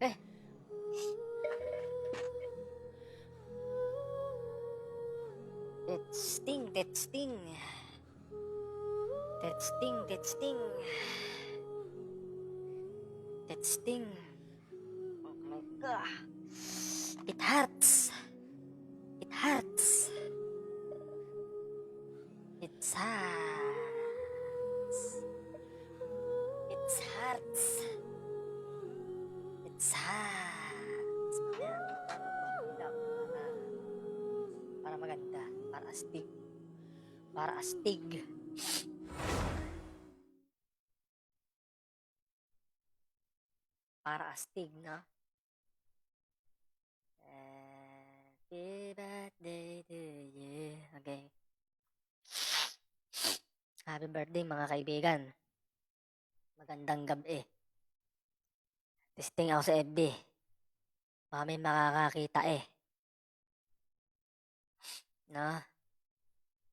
Eh, that sting, that sting. That sting, that sting. That sting. Oh my god. It hurts. It hurts. It hurts. It hurts. It hurts. Ayan. Para maganda. Para astig. Para astig. Para astig, no? Happy birthday to you. Okay. Happy birthday mga kaibigan. Magandang gabi. Testing ako sa FB. Baka may makakakita No?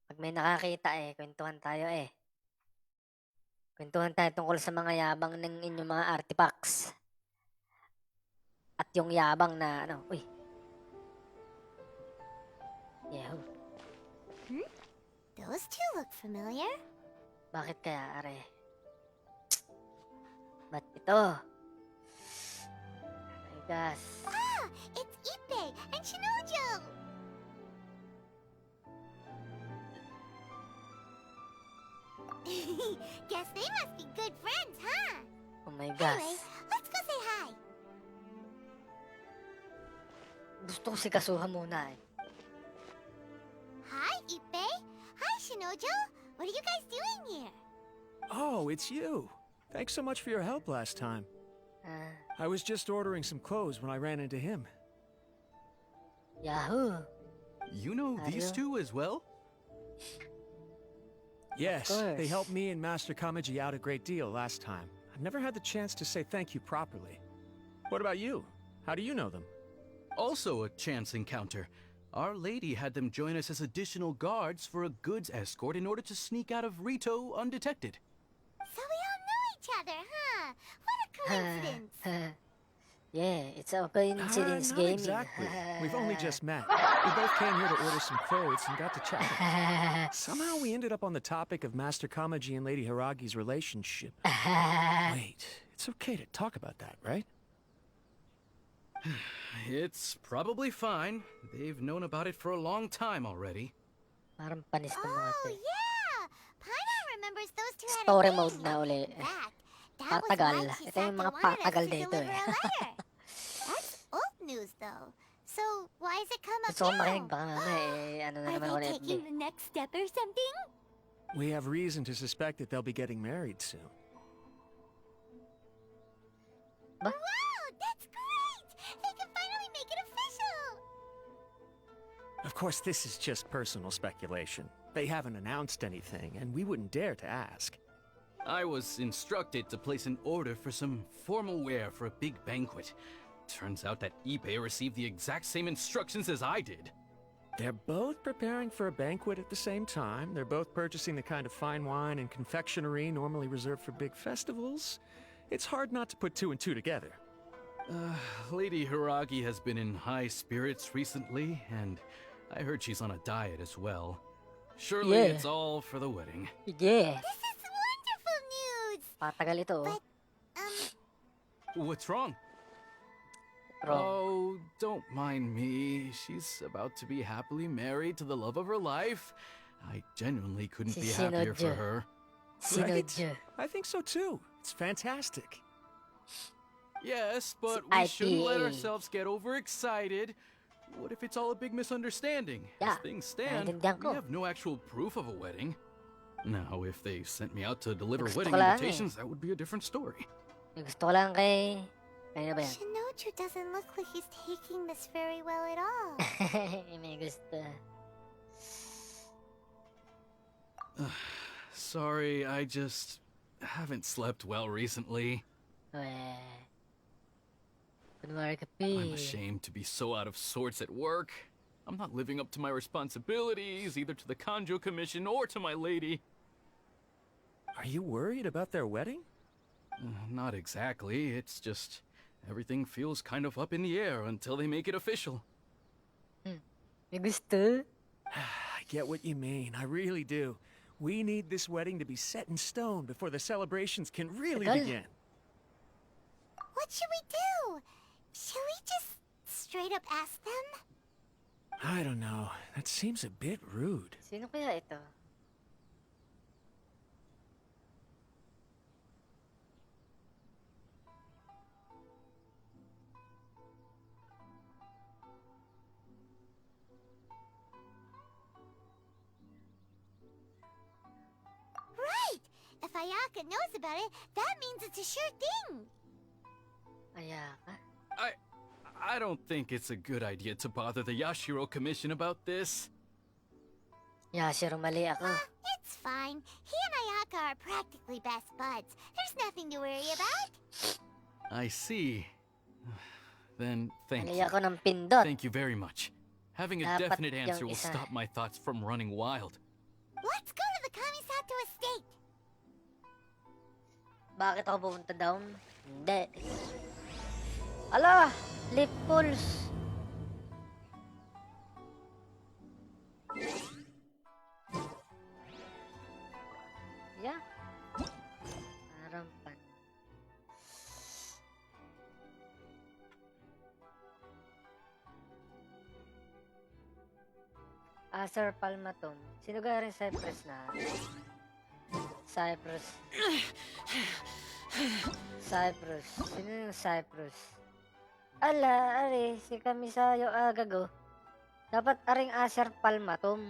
Pag may nakakita kwentuhan tayo Kwentuhan tayo tungkol sa mga yabang ng inyong mga artifacts. At yung yabang na uy. Yahoo. Those two look familiar. Bakit kaya, are? Ba't ito? Oh my gosh. Ah, it's Ippei and Shinojo. Guess they must be good friends, huh? Oh my gosh. Anyway, let's go say hi. Gusto ko si Kasuha muna Hi, Ippei. Hi, Shinojo. What are you guys doing here? Oh, it's you. Thanks so much for your help last time. I was just ordering some clothes when I ran into him. Yahoo. You know these two as well? Yes, course. they helped me and Master Kamaji out a great deal last time. I've never had the chance to say thank you properly. What about you? How do you know them? Also a chance encounter. Our lady had them join us as additional guards for a goods escort in order to sneak out of Rito undetected. So we all know each other, huh? What a coincidence. Yeah, it's a coincidence Not gaming. exactly. We've only just met. We both came here to order some clothes and got to chatting. Somehow we ended up on the topic of Master Kamaji and Lady Hiragi's relationship. Wait, it's okay to talk about that, right? It's probably fine. They've known about it for a long time already. Parang panis na mga Oh, to yeah. Paimon remembers those two had a Story thing. mode na uli. In fact, that was Patagal. why Ito yung Chisaki mga wanted us patagal to dito deliver a letter. That's old news, though. So why has it come up Gusto ko makinig now? baka mamaya ano na Are naman ako they na taking the next step or something? We have reason to suspect that they'll be getting married soon. Ba? Wow, that's great! They can finally make it official! Of course, this is just personal speculation. They haven't announced anything, and we wouldn't dare to ask. I was instructed to place an order for some formal wear for a big banquet. Turns out that Ippei received the exact same instructions as I did. They're both preparing for a banquet at the same time. They're both purchasing the kind of fine wine and confectionery normally reserved for big festivals. It's hard not to put two and two together. Lady Hiragi has been in high spirits recently, and I heard she's on a diet as well. Surely Yeah. it's all for the wedding. Yeah. This is wonderful news! Patagal ito. But, What's wrong? Wrong. Oh, don't mind me. She's about to be happily married to the love of her life. I genuinely couldn't Si be happier for Sinodyo. her. Sinodyo. I think so too. It's fantastic. Yes, but Si we shouldn't let IPA. ourselves get overexcited. What if it's all a big misunderstanding? Yeah, As things stand, naiintindihan ko. we have no actual proof of a wedding. Now, if they sent me out to deliver Gusto wedding ko lang invitations, that would be a different story. May gusto ko lang kay... Ano ba yan? Shinoju doesn't look like he's taking this very well at all. May gusto. Sorry, I just haven't slept well recently. Kunwari ka I'm ashamed to be so out of sorts at work. I'm not living up to my responsibilities, either to the Kanjo Commission or to my lady. Are you worried about their wedding? Not exactly. It's just, Everything feels kind of up in the air until they make it official. May gusto? I get what you mean. I really do. We need this wedding to be set in stone before the celebrations can really Tagal. begin. What should we do? Should we just straight up ask them? I don't know. That seems a bit rude. Sino kaya ito? Right! If Ayaka knows about it, that means it's a sure thing. Ayaka? I don't think it's a good idea to bother the Yashiro Commission about this. Yashiro, mali ako. It's fine. He and Ayaka are practically best buds. There's nothing to worry about. I see. Then thank Mali you. ako ng pindot. Thank you very much. Having a Dapat definite yung answer will isa. stop my thoughts from running wild. Let's go to the Kamisato estate. Bakit ako pupunta down? Hindi. Ala! Lip pulse. Yeah. Harampan. Sir Palmatum. Sino gari Cypress na? Cypress. Cypress. Sino yung Cypress? Ala, ari, si Kamisayo Agago. Dapat aring Acer Palmatum.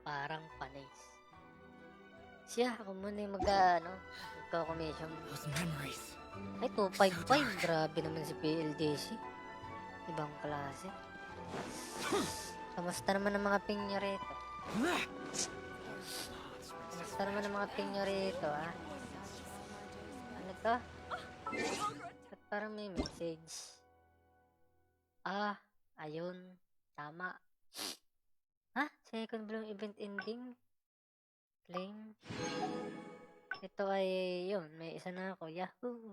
Parang panis. Siya, ako muna yung magka-commission. Those memories. Ay, 255. Grabe naman si PLDC. Ibang klase. Kamusta naman ang mga pingyo rito? Kamusta naman ang mga pingyo rito, ha? Ano to? Ba't parang may message? Ah, ayun. Tama. Ha? Second bloom event ending? Claim? Ito ay yun. May isa na ako. Yahoo!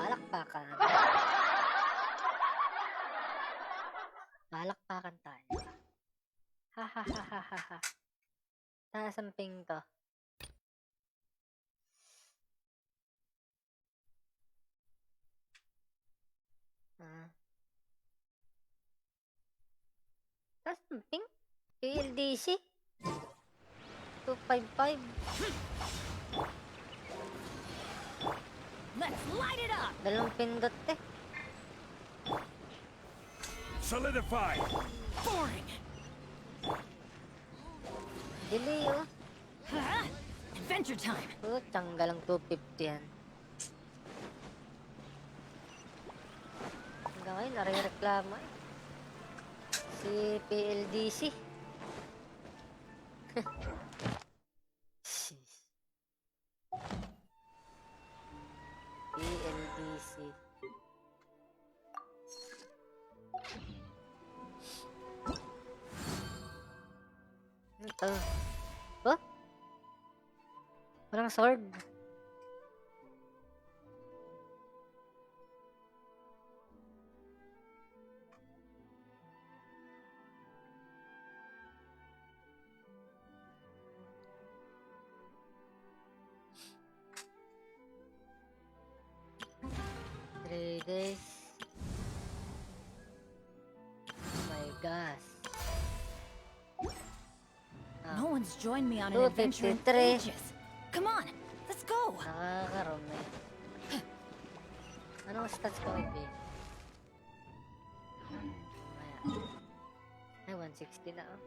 Palakpakan. Palakpakan tayo. Ha ha ha ha ha ha. Taas ang ping to. Taas ang ping? PLDC? 255. Let's light it up! Dalawang pindot eh. Solidify! Boring! Delay oh. Huh? Adventure time! Putang galang 250 yan. Hanggang ngayon, nare-reklamo eh. Si PLDC. Jeez. PLDC. Ano to? Oh? Walang sword. Three days. Oh my gosh. No one's joined me on an adventure in 253. ages. Come on, let's go! Nakakarami. Anong stats ko, Ibe? Ay, 160 na, oh.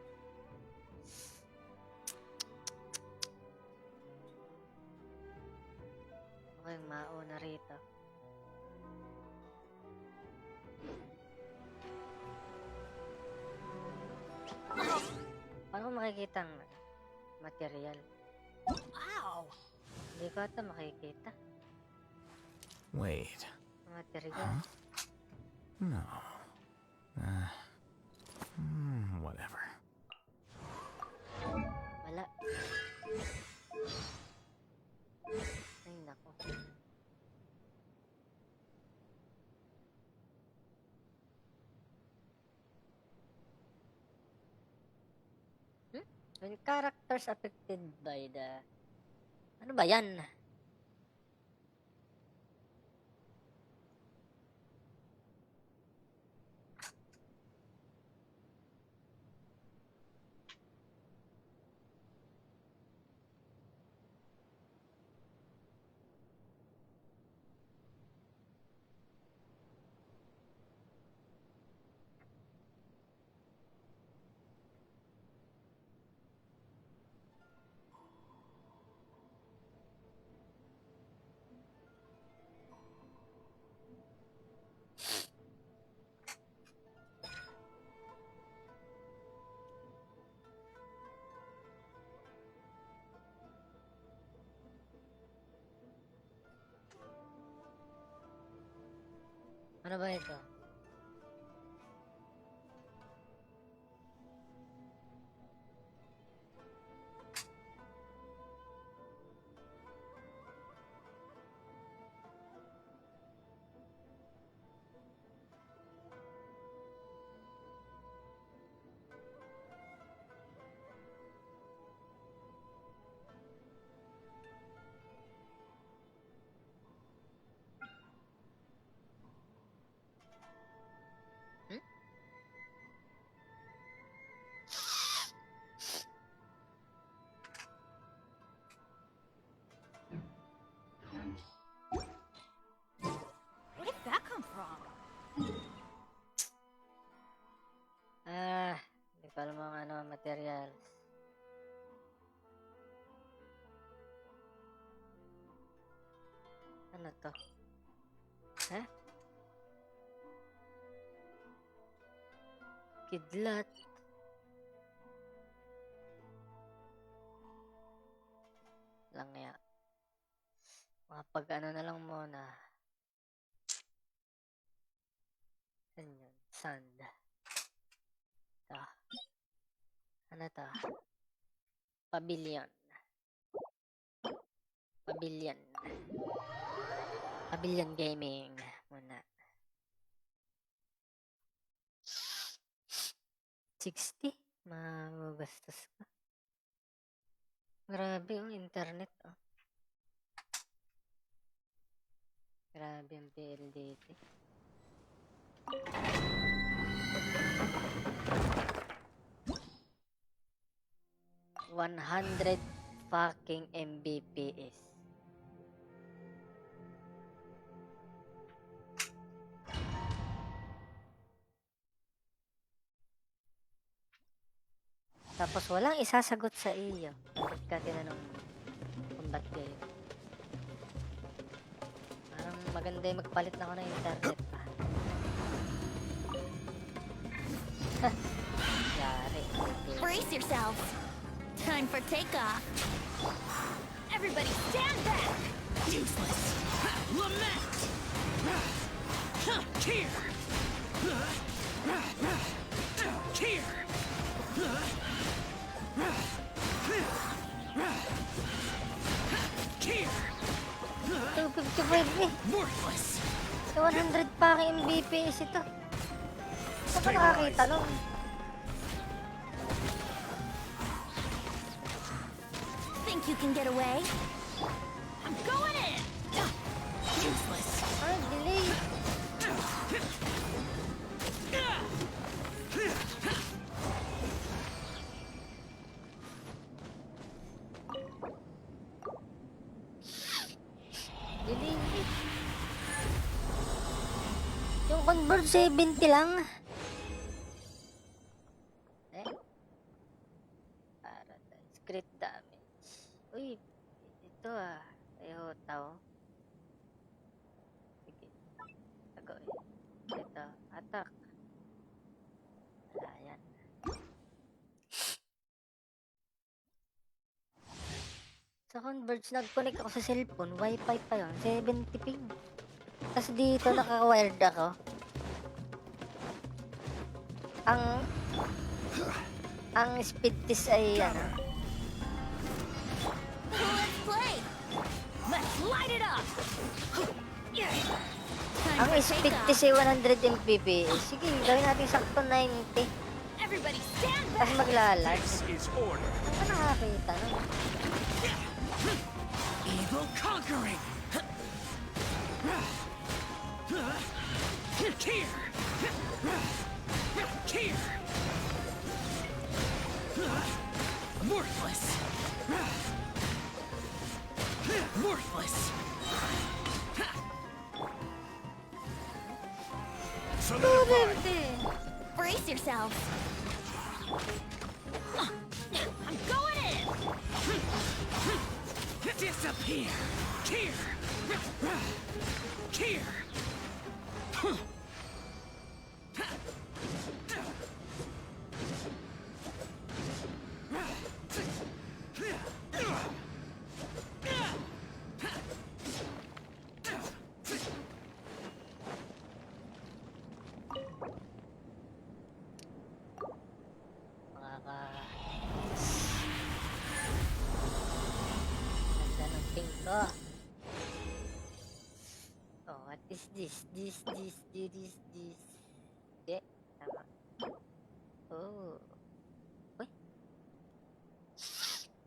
Okay, mauna rito. Paano ko makikita ang material? Wow! Hindi ko ata makikita. Wait. Material. No. Whatever. Wala. Ay, nako. When characters affected by the... Ano ba yan? Ano ba ito? Where did that come from? Hindi ko alam ang ano, materials. Ano to? Ha? Kidlat. Lang ya. Mga ano na lang muna. Ano yun? Sand. Ito. Ano to? Pavilion. Pavilion. Pavilion Gaming. Muna. 60? Magastos ka. Grabe yung internet. Oh. Grabe ang PLDT. $100 fucking Mbps. Tapos walang isasagot sa iyo. Pagka tinanong mo kung ba't kayo. Parang maganda yung magpalit na ako ng internet pa. Yari. Brace yourselves. Time for takeoff. Everybody stand back! Useless. Lament. Here. Here. Here. 255 eh. Worthless. Sa 100 pa Mbps ito. Saan ka nakakita nun? Think you can get away? I'm going in! Useless. Ay, delay. Delay. Yung convert 70 lang. Eh? Paradise. Crit damage. Uy, ito ah. Ayaw tao. Sige. Tago eh. Ito. Attack. Wala yan. Sa Converge, nag-connect ako sa cellphone. Wi-Fi pa yun. 70 ping. Tapos dito naka-wired ako. Ang speed test ay ano. Let's play. Let's light it up! Time Ang for speed takeoff. test ay 100 Mbps. Sige, gawin natin sakto 90. Everybody stand back! Tapos maglalag. This is order. Ano ka nakakita nun? Evil conquering. Here. Here. Worthless. Worthless. Solidify. Brace yourselves. I'm going in! Disappear. Here. Here. Ganda ng pink ko. Oh, what is this? This. Okay, tama. Oh. Uy.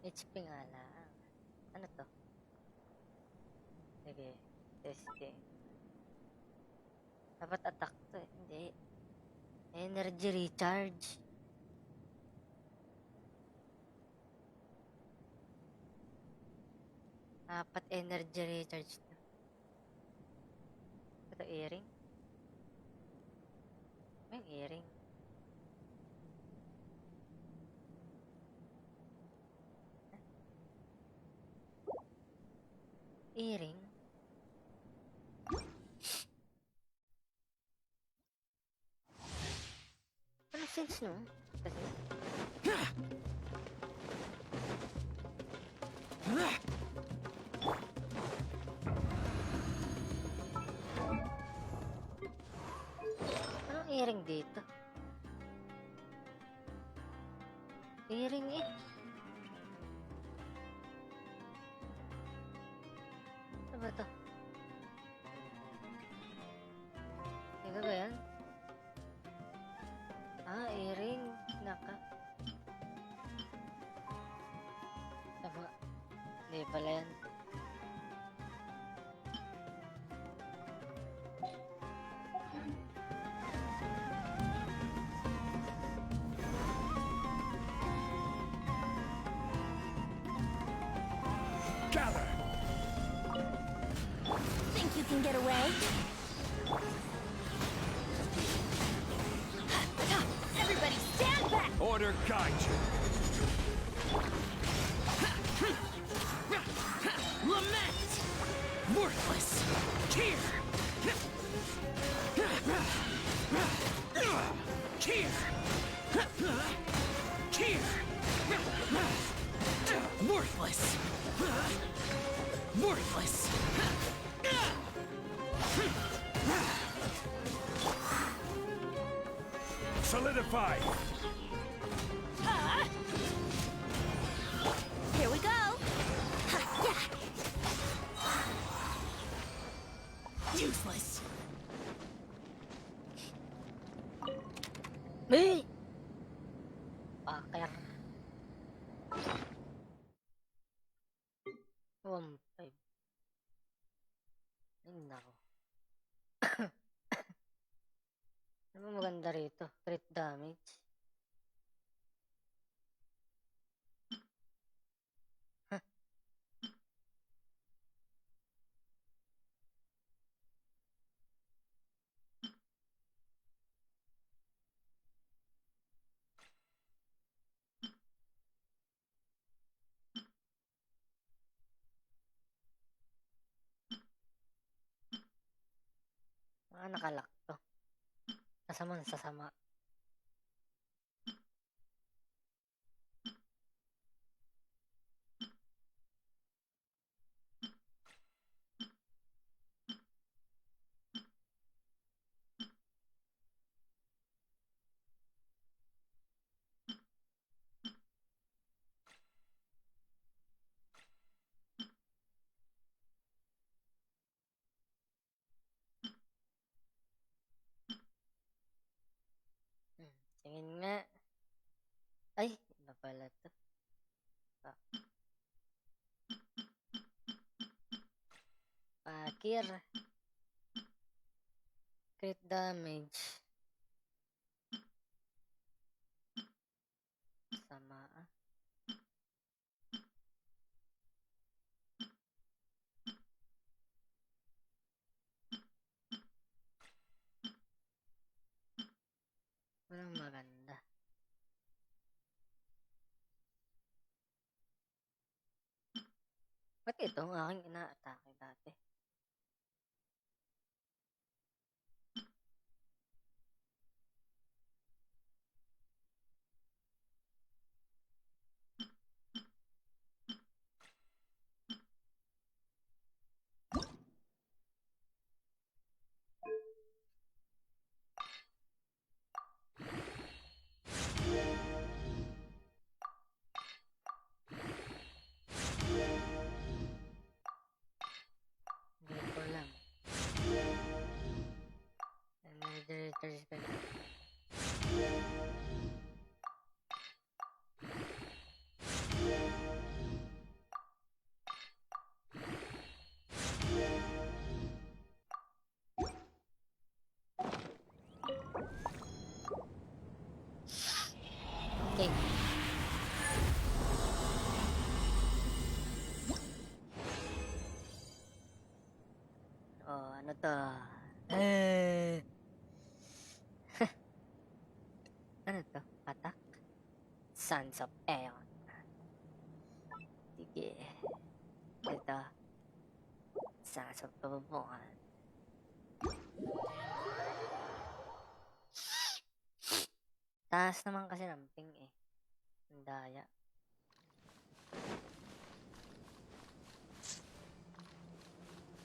HP nga lang. Ano to? Sige, testing. Dapat attack to eh. Hindi. Energy recharge. Dapat energy recharge to. Ito earring? May earring. Earring? Ano sense no? Kasi, anong earring dito? Earring eh. Ano ba to? Ito ba yan? Ah, earring. Naka. Tama. Hindi pala yan. Gather. Think you can get away? Everybody stand back! Order guide you. Lament. Worthless. Here. Here. Here. Worthless. Worthless. Solidify. Here we go. Ha, yeah. Useless. May! Ah, kaya... 1-5. Ay, nako. Ano ba maganda rito? Crit damage. Mga nakalak to. Sasama. Tingin nga. Ay, iba pala to. Ah. Pakir. Crit damage. Sama ah. Walang maganda. Ba't ito ang aking ina-atake dati? Hindi ko alam. Generators ka na. Okay. Oh, ano to? Ano to? Attack? Sons of Aeon. Sige. Ito. Sons of Kababukan. Taas naman kasi ng ping eh. Ang daya.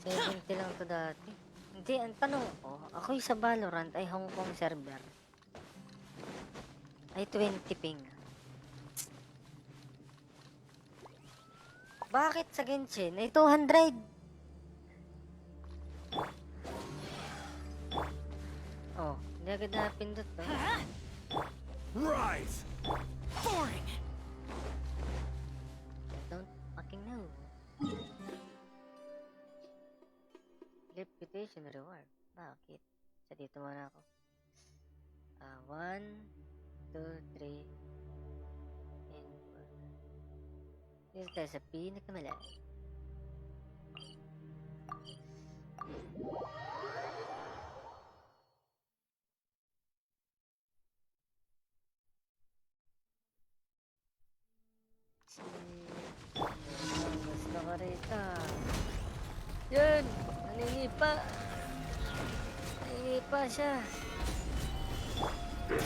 $70 lang to dati. Hindi, ang tanong ko, ako'y sa Valorant ay Hong Kong server. Ay 20 ping. Bakit sa Genshin ay 200? Oh, hindi agad napindot to. Rise! Boring. I don't fucking know. Reputation reward. Bakit? Sa dito muna ako. 1, 2, 3, and 4. Dito tayo sa pinakamalaki. Gusto ko rito. Yun! Naningipa! Naningipa siya.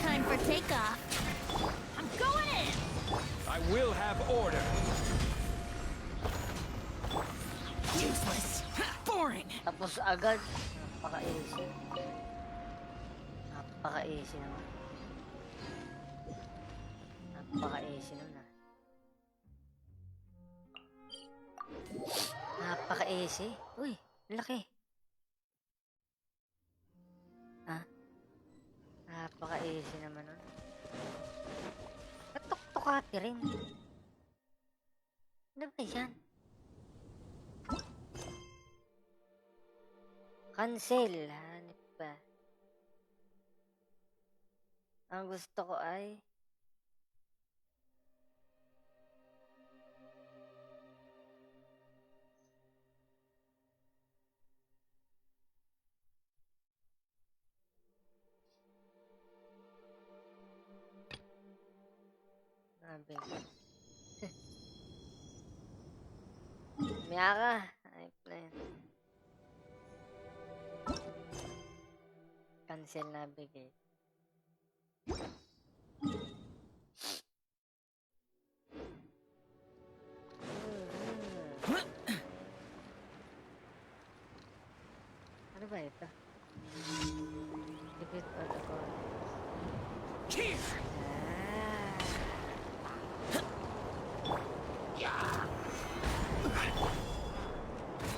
Time for takeoff. I'm going in. I will have order. Useless. Boring. Tapos agad. Napaka-easy. Napaka-easy naman. Napaka-easy naman ah. Napaka-easy. Uy, laki. Ah? Napaka-easy naman nun. Natuktukati rin. Ano ba yan? Cancel. Hanip pa. Ang gusto ko ay sabi ko. Miyaka. Ayop na yun. Cancel navigate. Ano ba ito? Repeat protocol.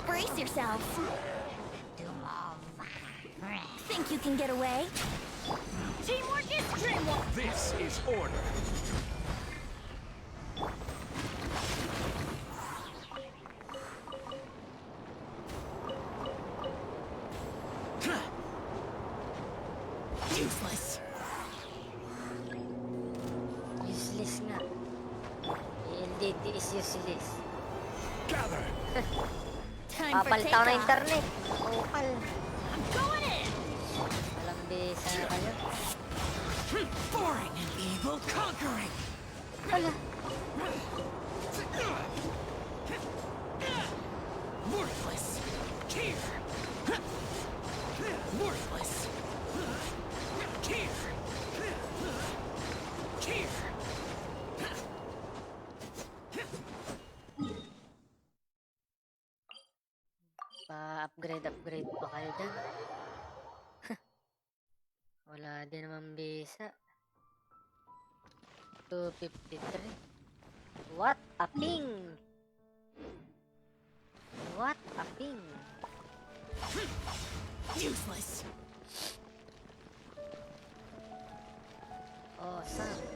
Brace yourself. Think you can get away? Teamwork is dreamwork. This is order. si Sis. Gather! Time for Papalit ako ng takeoff. internet. Kupal. I'm going in. Walang bisa na kayo. Boring and evil conquering. Ala. Worthless. Here. Worthless. Here. Here. Pa-upgrade pa kayo dyan. Wala din naman bisa. 253. What a ping! What a ping! Useless. Awesome.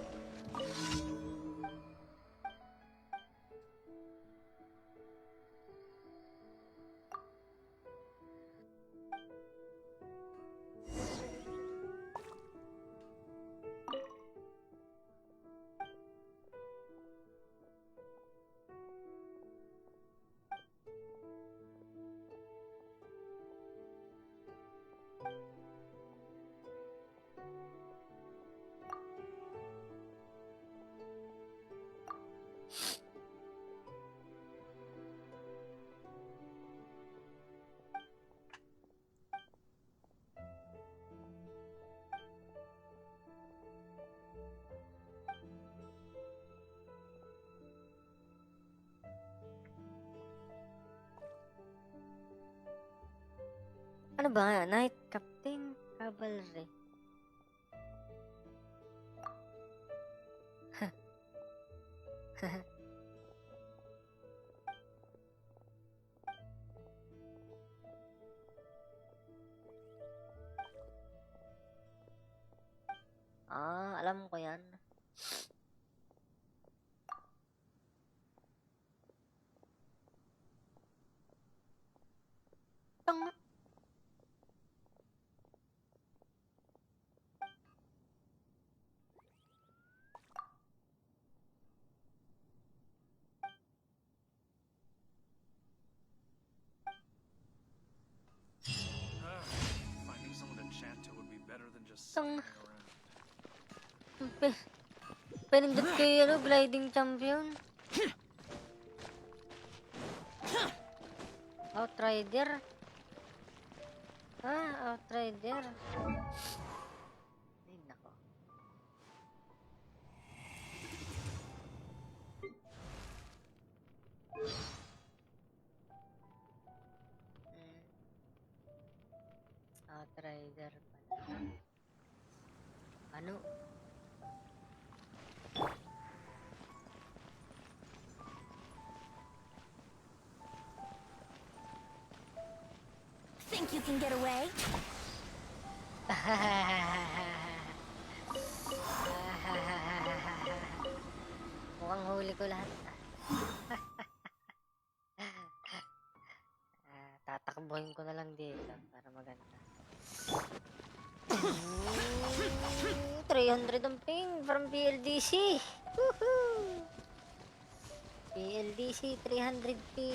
Ano ba? Knight Captain Cavalry. Alam ko yan. Tang. Finding someone to chat to would be better than just Tang. sitting around. Pinindot ko yung gliding champion. Outrider. Outrider. Ay, nako. Outrider pala. Ano? Think you can get away? Mukhang huli ko lahat. Tatakbuhin ko na lang dito para maganda. 300 ang ping from PLDC. Woohoo! PLDC 300 ping.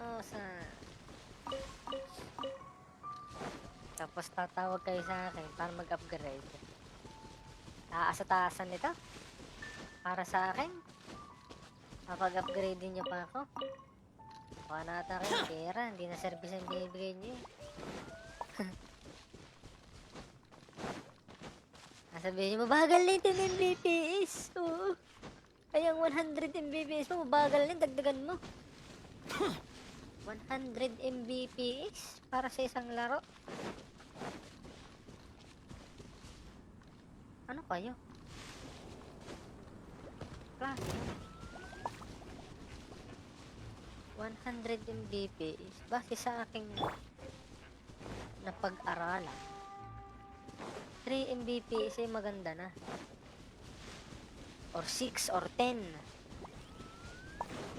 Awesome. Tapos tatawag kayo sa akin para mag-upgrade. Taas-taasan nito. Para sa akin. Kapag-upgrade nyo pa ako. Baka nata kayo pera. Hindi na service ang binibigay nyo eh. Sabihin nyo, mabagal na ito ng MBPS. Oo. Ay, ang 100 MBPS mo, mabagal na, dagdagan mo. 100 MBPS para sa isang laro. Ano kayo? Klase. 100 MBPS base sa aking napag-aralan. 3 MBPS ay maganda na. Or 6 or 10.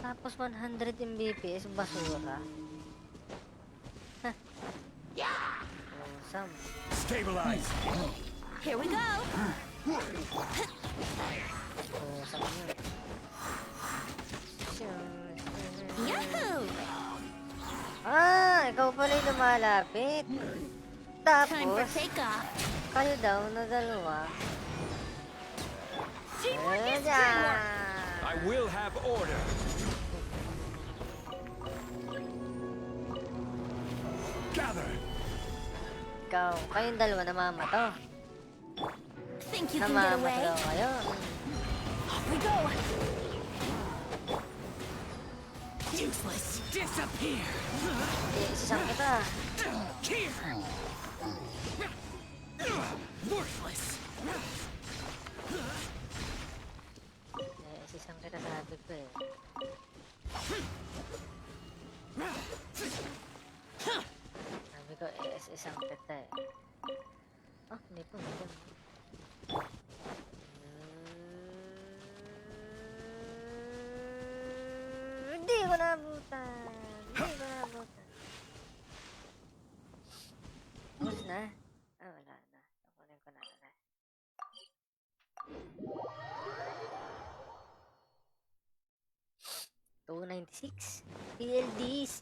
Tapos 100 Mbps basura. Awesome. Stabilize! Here we go. Awesome yun. may lumalapit. Time for Tapos, takeoff. kayo daw na dalawa. Teamwork is Ayan. teamwork. I will have order. Gather. Ikaw, kayong dalawa namamato. Think you can get away? Namamato kayo. Off we go. Useless. Disappear. Isang kita. Here. Worthless. Isang kita sabi ko eh. Sabi ko, isang kita eh. Oh, hindi po. Hindi ko nabutan. Hindi ko nabutan. Tapos na? Ah, wala na. Kukunin ko na. $296 PLDC.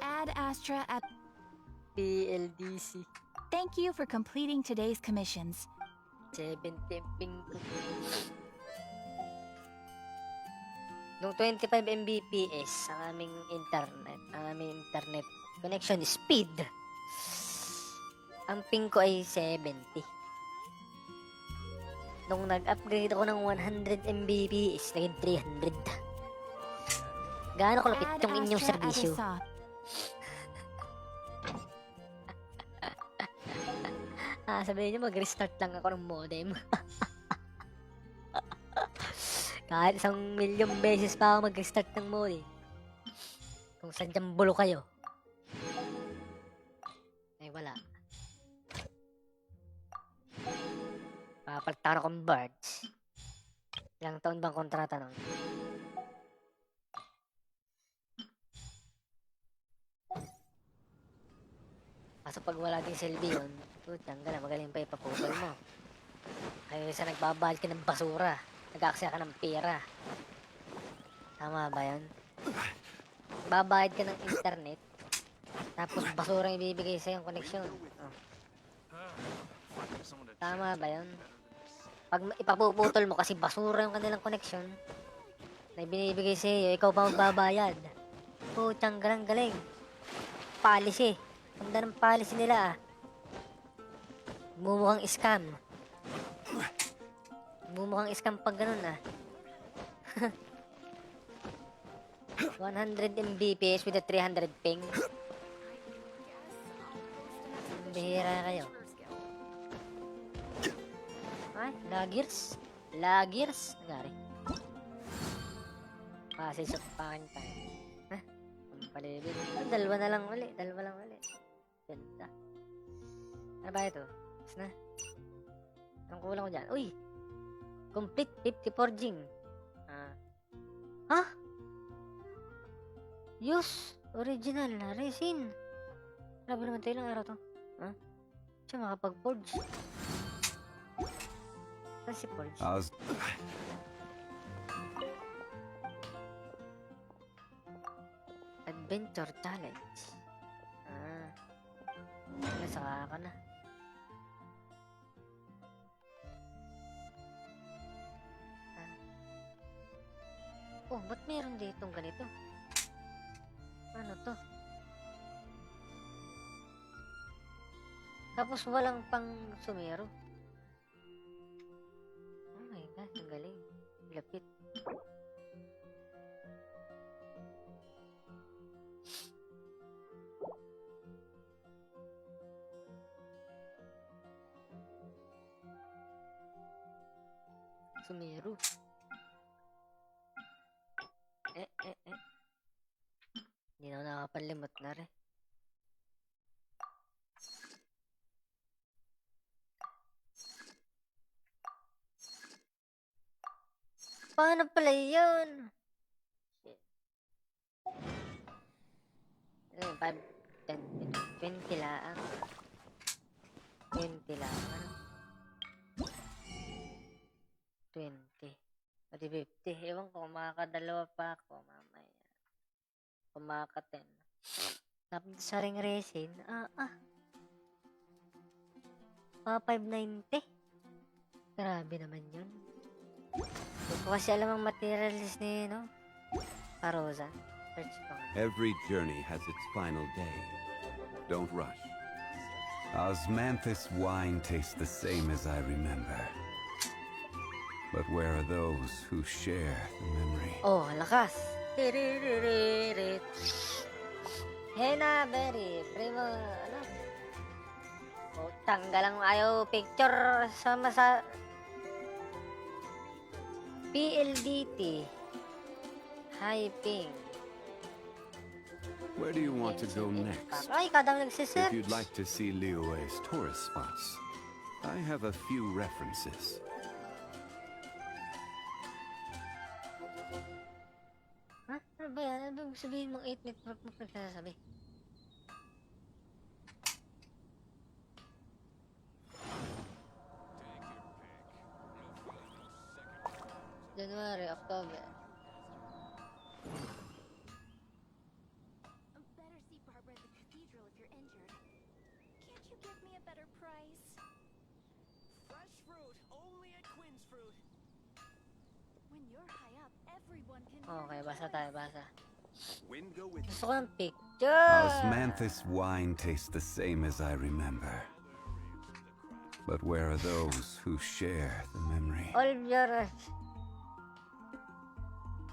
Ad Astra at PLDC. thank you for completing today's commissions. 70 ping. Nung 25 Mbps ang aming internet connection speed. Ang ping ko ay 70. Nung nag-upgrade ako ng 100 Mbps, naging 300. Gaano kalupit Ad yung inyong Astra at serbisyo? Asop. Sabihin niyo mag-restart lang ako ng modem. Kahit 1,000,000 beses pa ako mag-restart ng modem. Kung sadyang bulo kayo. Ay wala. Papalitan akong birds. Ilang taon bang kontrata nun? Kaso pag wala din silbi yun, putang gana, magaling pa ipaputol mo. Kayo sa nagbabahal ka ng basura, nag-aaksaya ka ng pera. Tama ba yun? Babayad ka ng internet, tapos basura yung ibibigay sa'yo yung koneksyon. Oh. Tama ba yun? Pag ipapuputol mo kasi basura yung kanilang koneksyon, na binibigay sa'yo, ikaw pa magbabayad. Putang galing. Policy. Ganda ng policy nila ah. Mumukhang scam. Mumukhang scam pag ganun ah. 100 Mbps with a 300 ping. Bihira kayo. Ay, laggers. Nagari. Passage of pakin tayo. Hah? Ang palibig. Dalawa lang uli. Ganda. Ano ba ito? Tapos na. Ang kulang ko dyan. Uy! Complete 50 forging. Ha? Use original na resin. Grabe naman tayo lang araw to. Ha? Siya makapag-forge. Saan si forge? Adventure Challenge. Nasaka ka na. Oh, ba't meron ditong ganito? Ano to? Tapos walang pang sumero. Oh my God, ang galing. Lapit. Sumero. Hindi na ako nakapalimot na rin. Paano pala yun? Shit. 5, 10, 20 lang. 20 lang. 20. Pati 50. Ewan ko, kung makakadalawa pa ako mamaya. Kung makaka-10. Tapos sa ring resin, mga 590. Grabe naman yun. Hindi ko kasi alam ang materials ni, no? Parozan. Search ko nga. Every journey has its final day. Don't rush. Osmanthus wine tastes the same as I remember. But where are those who share the memory? Oh, lakas. Tiriririt. Hena, berry. Primo, ano? Oh, tanggalang ayaw picture sa masa... PLDT. Hyping. Where do you want to go next? Ay, kadang If nagsisearch. you'd like to see Liyue's tourist spots, I have a few references. Ha? Ano ba yan? Ano ba sabihin mong 8 network mo nagsasabi? January, October. Better see Barbara at the cathedral if you're injured. Can't you give me a better price? Fresh fruit, only at Quinn's Fruit. When you're high up, everyone can Okay, basa tayo, basa. Wind go with Gusto ko ng picture! Osmanthus wine tastes the same as I remember. But where are those who share the memory? All your...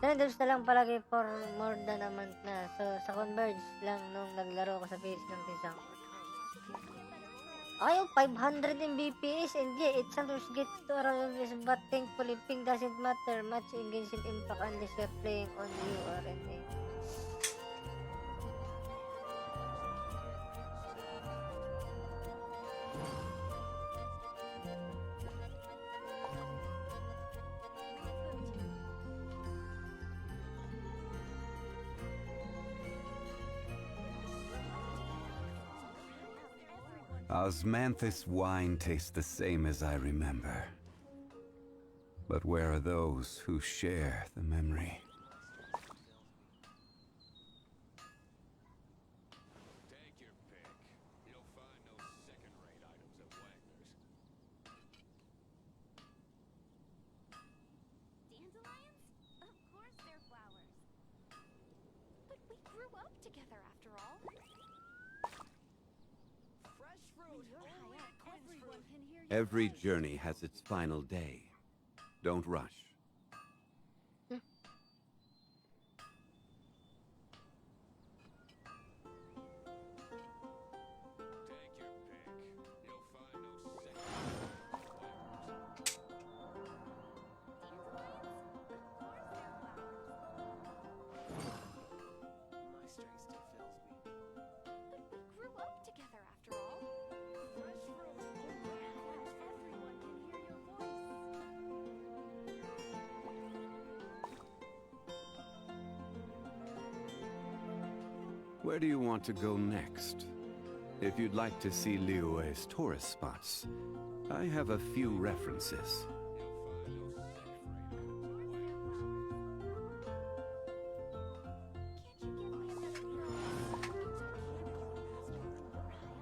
Nandun na lang palagi for more than a month na. So, sa Converge lang nung naglaro ko sa PS ng tisang. Ayaw, 500 Mbps and yeah, it sometimes gets to around this, but thankfully, ping doesn't matter much in Genshin Impact unless you're playing on URNA. Osmanthus wine tastes the same as I remember. But where are those who share the memory? Take your pick. You'll find no second-rate items at Wagner's. Dandelions? Of course they're flowers. But we grew up together after all. Fresh When fruit, you're only high at up, Quinn's everyone Fruit. can hear your Every voice. journey has its final day. Don't rush. Take your pick. You'll find no second-rate items at My strength still fails me. But we grew up together after all. Fresh fruit, only at Quinn's Fruit. Everyone can hear your voice. Where do you want to go next? If you'd like to see Liyue's tourist spots, I have a few references.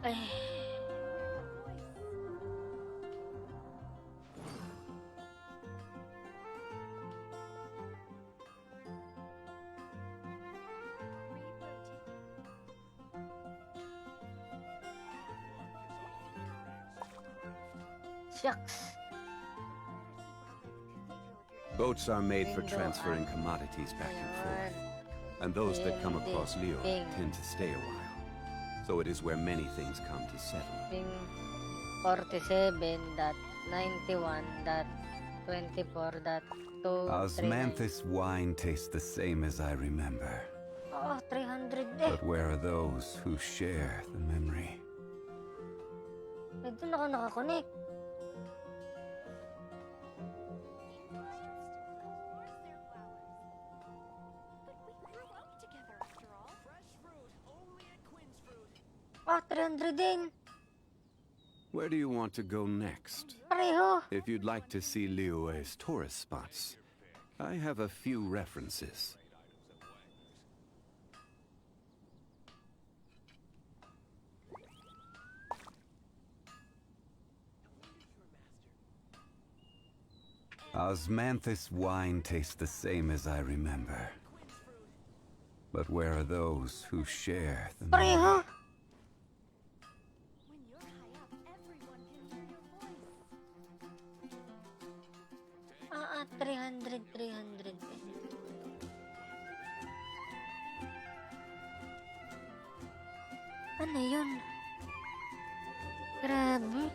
Ay. Shucks. Boats are made for Bingo transferring ang- commodities back and Ayun. forth, and those that come Bing, across Liyue bing. tend to stay a while. So it is where many things come to settle. Ping 47.91.24.239. Osmanthus wine tastes the same as I remember. Oh, 300 eh. But where are those who share the memory? May doon ako nakakonect. Fresh fruit, only at Quinn's Fruit. Oh, 300 din. Where do you want to go next? Pareho. If you'd like to see Liyue's tourist spots, I have a few references. Osmanthus wine tastes the same as I remember. But where are those who share the memory? Pareho! When you're high up, everyone can hear your voice. 300. Ano yun? Grabe.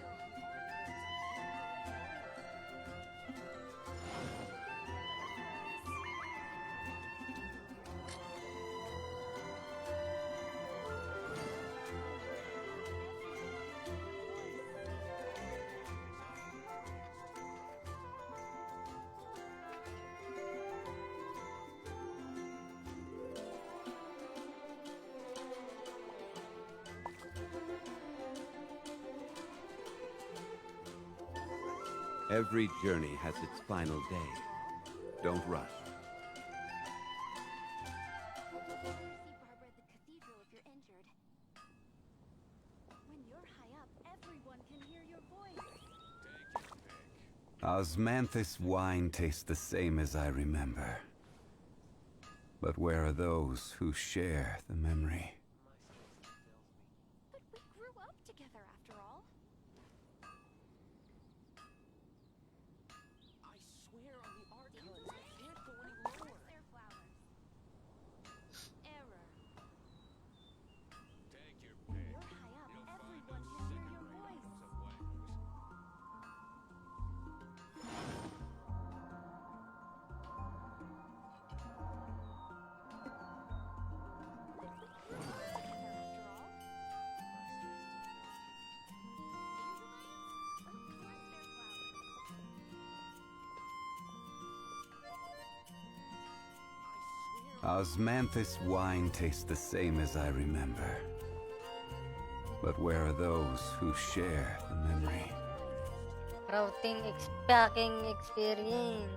Every journey has its final day. Don't rush. See Barbara at the cathedral if you're injured. When you're high up, everyone can hear your voice. Osmanthus wine tastes the same as I remember. But where are those who share the memory? But we grew up together after all. I swear on the Archons, I can't go any lower. Their flowers. Error. Take your When pick. you're high up, You'll find everyone no can hear your second-rate voice. items of Wagner's. Osmanthus wine tastes the same as I remember. But where are those who share the memory? Routing packing experience.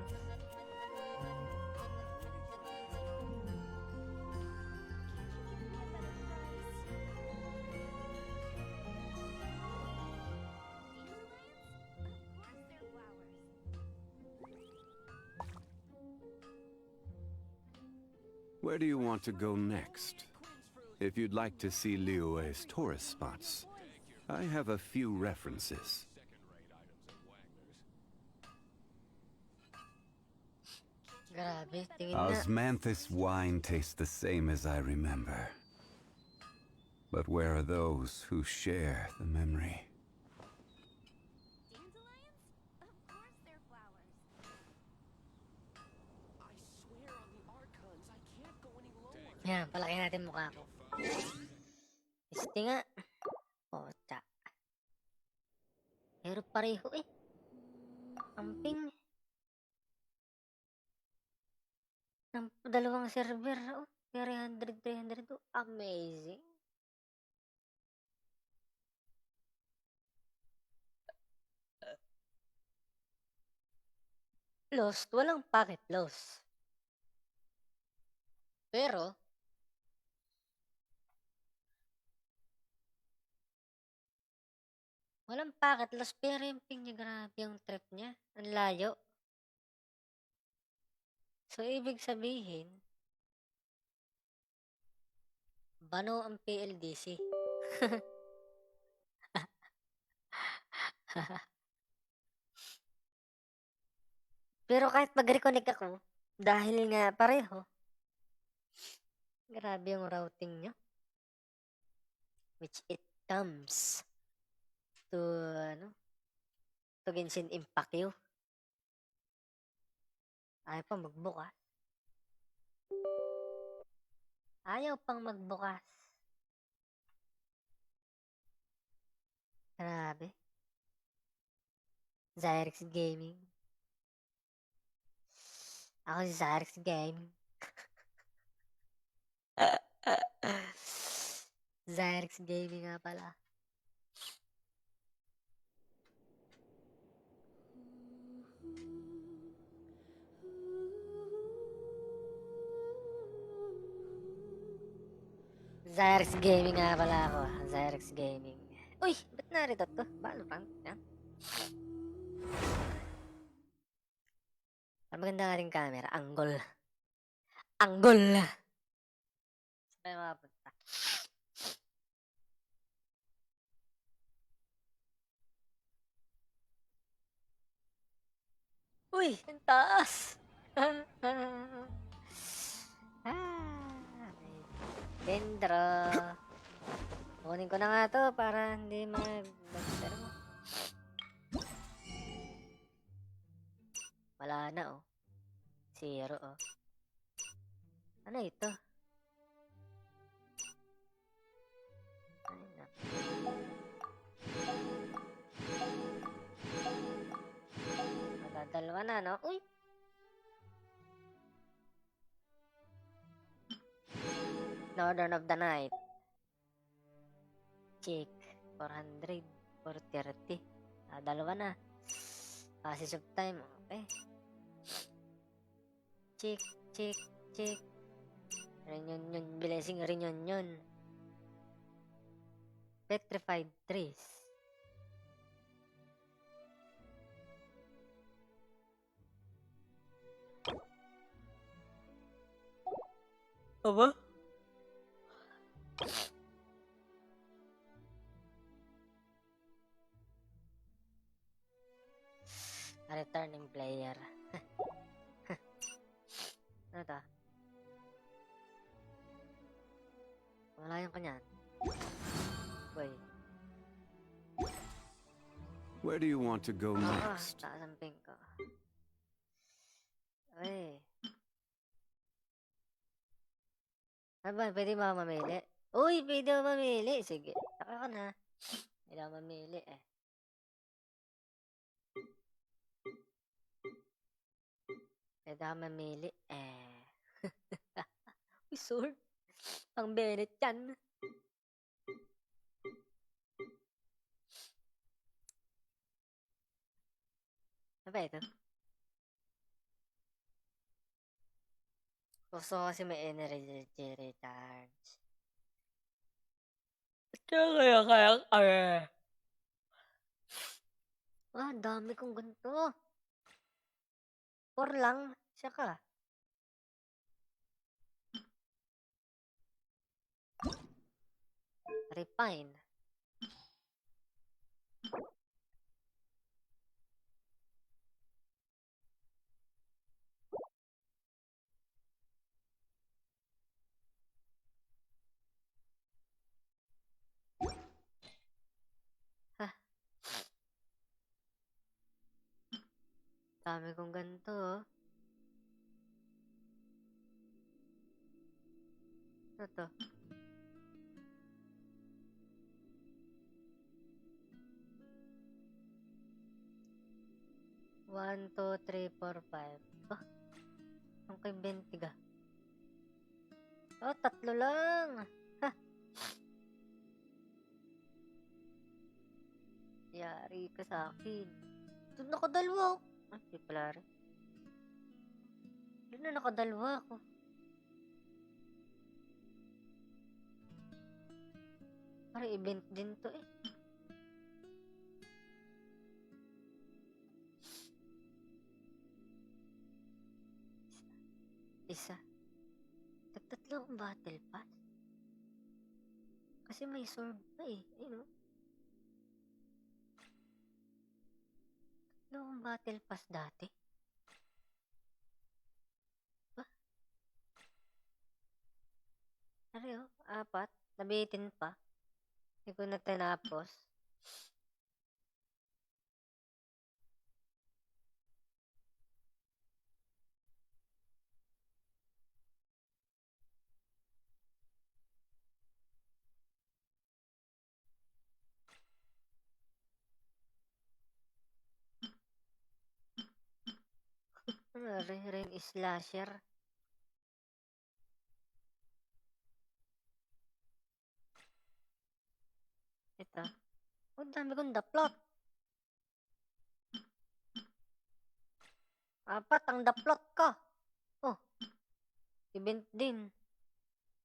Where do you want to go next? If you'd like to see Liyue's tourist spots, I have a few references. Grabe, tingin na. Osmanthus wine tastes the same as I remember. But where are those who share the memory? Dandelions? Of course they're flowers. I swear on the Archons, I can't go any lower. Yan, palaki natin mukha ko. Isti nga. Ocha. Pero pareho eh. Amping. Ng dalawang server. Oh, 300. Oh, amazing. Lost. Walang packet lost. Pero, walang packet lost. Pero yung ping niya, grabe yung trip niya. Ang layo. So, ibig sabihin, bano ang PLDC. Pero kahit mag-reconnect ako, dahil nga pareho, grabe yung routing nyo. Which it comes to, to Genshin Impact you. Ayaw pang magbukas. Ayaw pang magbukas. Grabe. Zyrex Gaming. Ako si Zyrex Gaming. Zyrex Gaming nga pala. Zyrex Gaming nga pala ako. Zyrex Gaming. Uy! Ba't narito to? Paano pang? Yan. Ang maganda nga rin camera. Angle. Angle! Saan tayo makapunta? Uy! Ang taas! Dendro. Kunin ko na nga to para hindi pero wala na oh. 0 oh. Ano ito? Ay, naku. Magdadalawa na, no? Uy! Northern of the Night. Check. 400. 430. Dalawa na. Passage of time. Okay. Check. Check. Check. Reunion. Blessing reunion. Petrified trees. Apa? Returning player. Ano to? Wala yung kanyan. Boy. Where do you want to go Ah, next? taas ang pink ko. Uy. Ano ba? Pwede ba ako mamili? Uy, pwede ako mamili. Sige. Saka ka na. Pwede ako mamili eh. Pwede ako mamili eh. Uy, sword. Pang Bennett yan. Ano ba ito? Gusto ko kasi may energy recharge. Kaya. Ah, dami kong ganito. 4 lang. Siya ka. Refine. Ha. Dami kong ganito. Oh. Ano to? One, two, three, four, five. Oh, ang kay 20 ka. Oh, 3 lang. Ha. Yari ka sa akin. Doon nakadalwa ako. Ah, di pala rin. Doon na nakadalwa ako. Parang event din to eh. Isa. Tatlo akong battle pass. Kasi may sword pa eh. Ayun o. Tatlo akong battle pass dati. Ba? Ari o. 4. Nabitin pa. Hindi ko na tinapos. Ano, Rain Slasher. Ito. Oh, dami kong daplot. 4 ang daplot ko. Oh. Event din.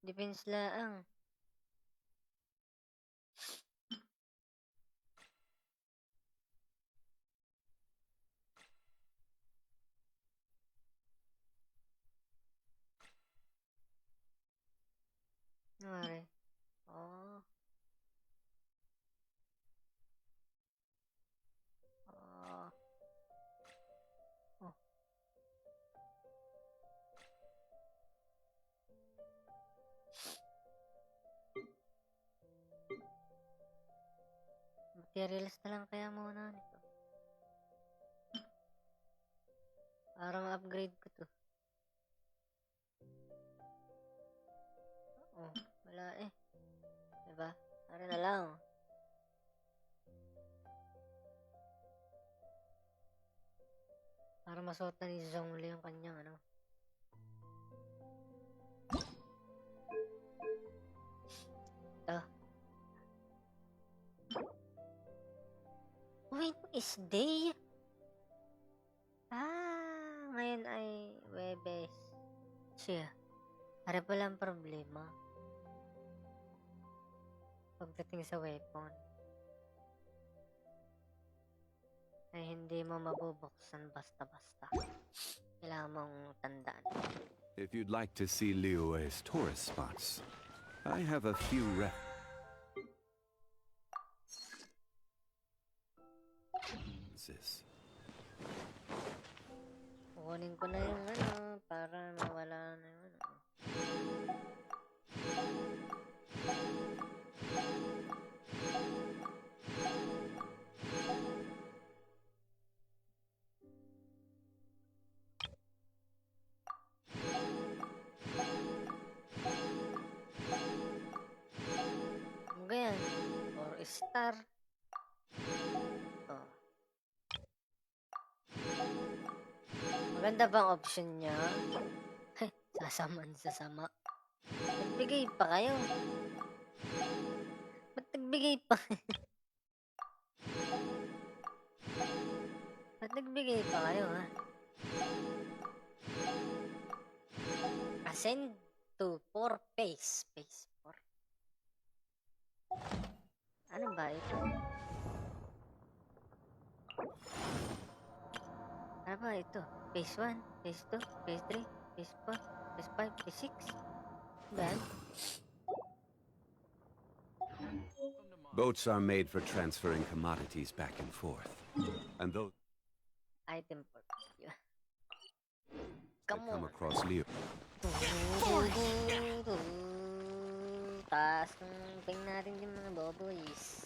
Defense laang. Mare. Oh. Oh. Oh. Materials na lang kaya muna nito. Para ma-upgrade ko to. Oh, wala eh. Diba? Para na lang. Para masuot na ni Zhongli yung kanyang ano. Ito. Wait, is day? Ngayon ay Webes. Siya. Para pala ang problema. Pagdating sa weapon. Ay hindi mo mabubuksan basta-basta. Kailangan mong tandaan. If you'd like to see Liyue's tourist spots, I have a few references. Kukunin ko na yung ano para mawala na yung ano. Ano yan? 4 star. Oh. Maganda bang option niya? Sasama. Nagbigay pa kayo. Ba't nagbigay pa? Ba't nagbigay pa kayo, ha? Ascend to 4 phase. Phase 4. Ano ba ito? Ano ba ito? Phase 1, Phase 2, Phase 3, Phase 4, Phase 5, Phase 6. Ba? Boats are made for transferring commodities back and forth. And those Item portfolio. that Come come on. across Liu Taas ng ping natin yung mga boboys.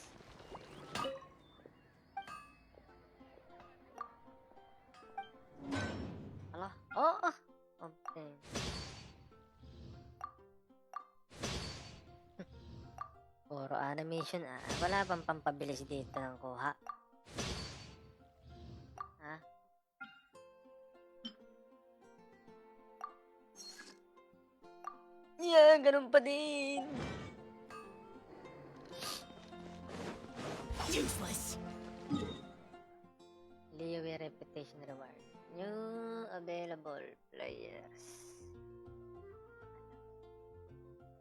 Ala? Oh! Okay. Puro animation ah. Wala bang pampabilis dito ng kuha? Ha? Yeah, ganun pa din. Useless. Liyue Reputation Reward. New available players.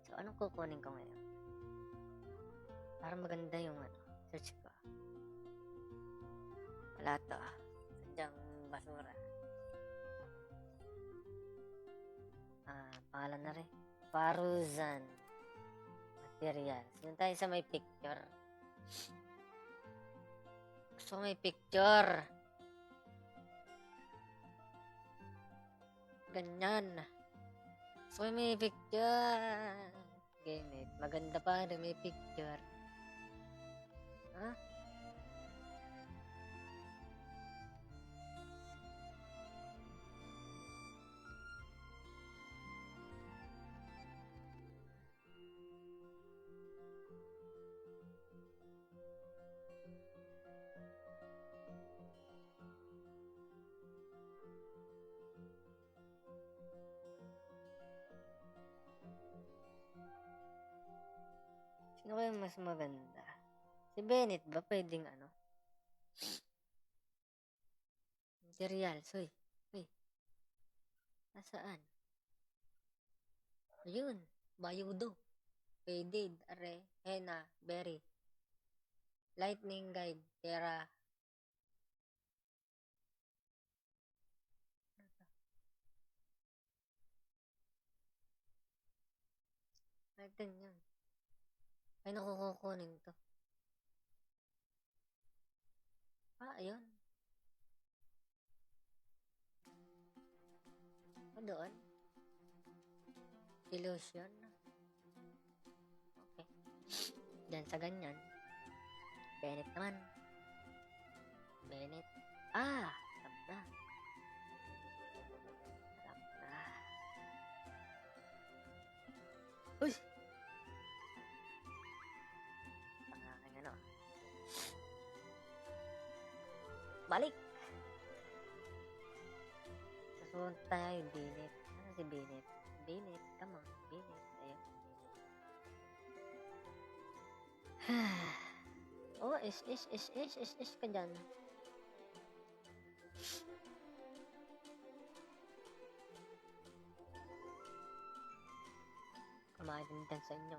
So, anong kukunin ko ngayon? Para maganda yung ano, search ko. Wala to ah. Sadyang basura. Pangalan na rin. Paruzan. Materials. Doon tayo sa may picture. Gusto ko may picture. Ganyan. Gusto ko may picture. Ganit. Maganda pa na may picture. Ha? Sino ba yung mas maganda? Si Bennett ba pwedeng ano? Materials, uy. Uy. Nasaan? Ayun. Bayudo. Pwede. Are. Hena. Berry. Lightning Guide. Terra. natin yun. Ay, nakukukunin to. Ayun. Doon. Illusion. Okay. Diyan sa ganyan. Bennett naman. Bennett. Sarap na. Sarap na. Uy! Pangaking ano. Balik! Susunod tayo yung Bennett. Ano si Bennett? Bennett, come on. Bennett. Ayun. Oh, is ka dyan. Kumaintindihan sa inyo.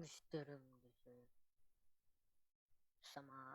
Gusto rin gusto. Sama.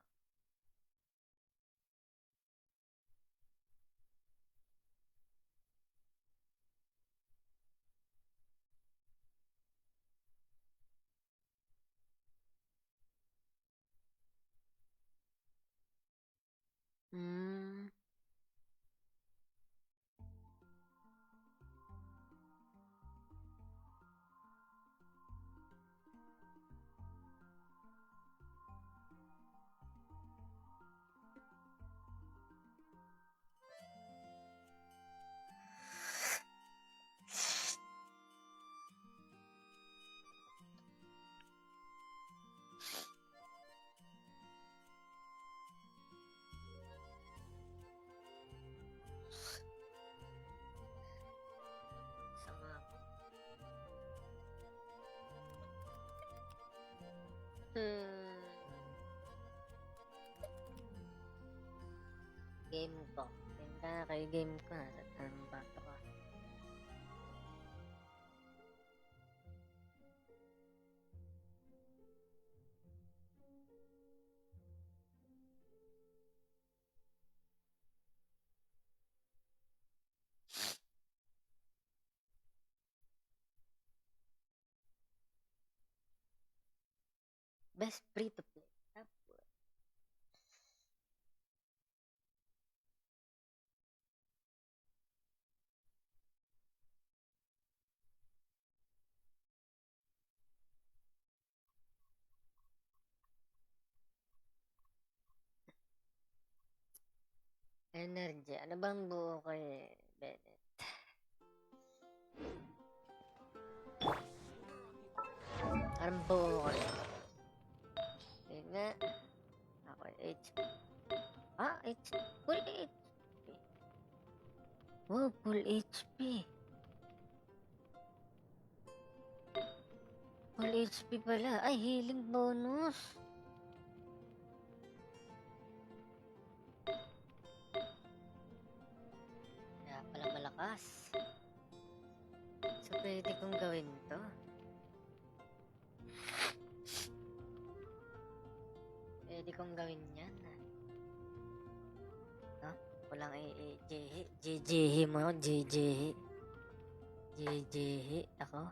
Sama. Game ko. Game ko na. Anong bato ka? Best free to play. Energy. Ano bang buo kay Bennett? Anong buo ko? Yun nga. Ako HP. HP. Full HP. Wow, full HP. Full HP pala. Ay, healing bonus. Kaya pala malakas. So, pwede kong gawin to. Pwede kong gawin yan. No? Walang JJ mo. JJ. Ako.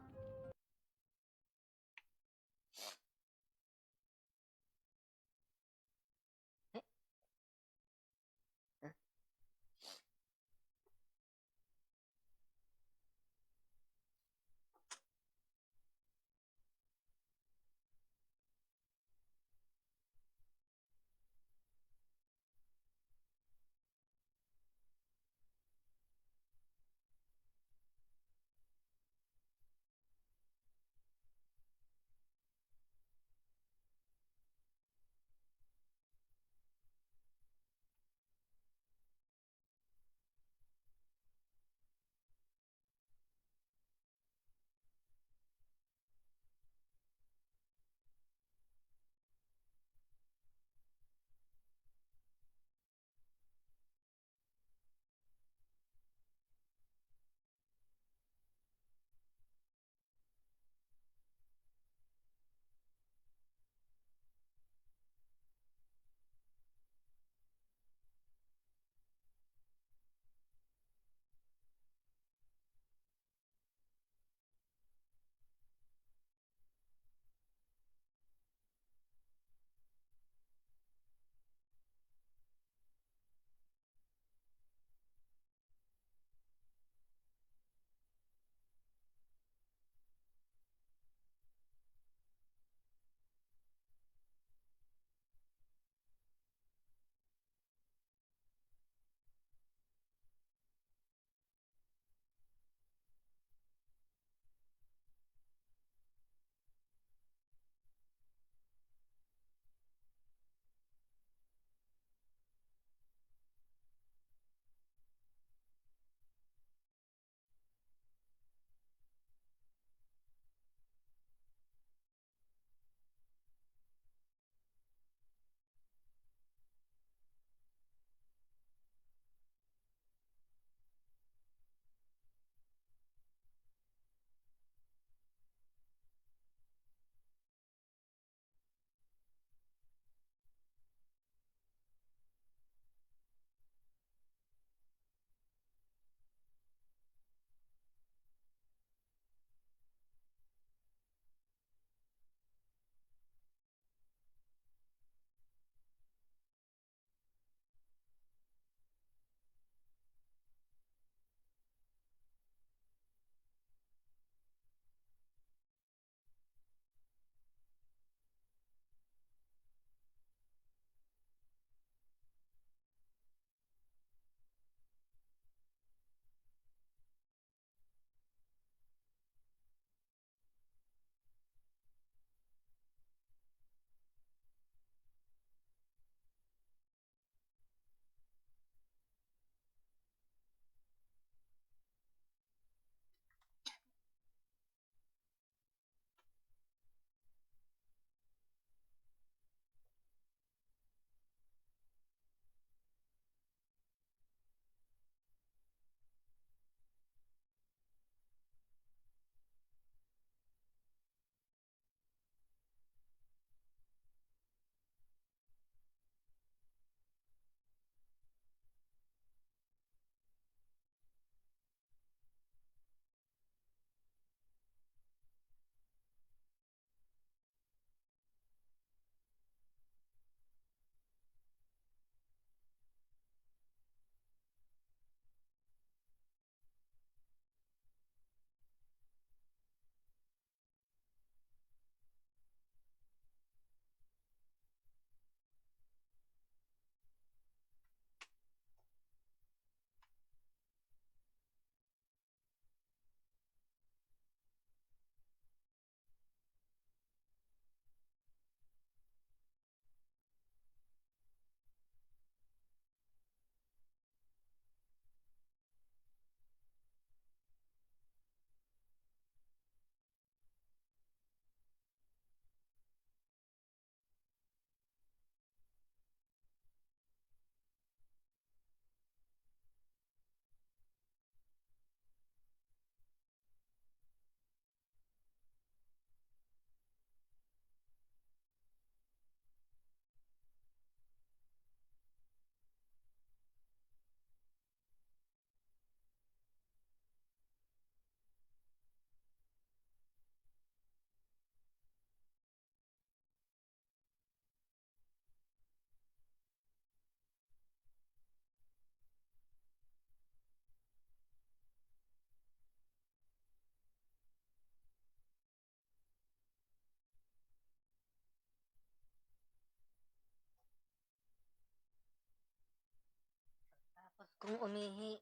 kong umihi.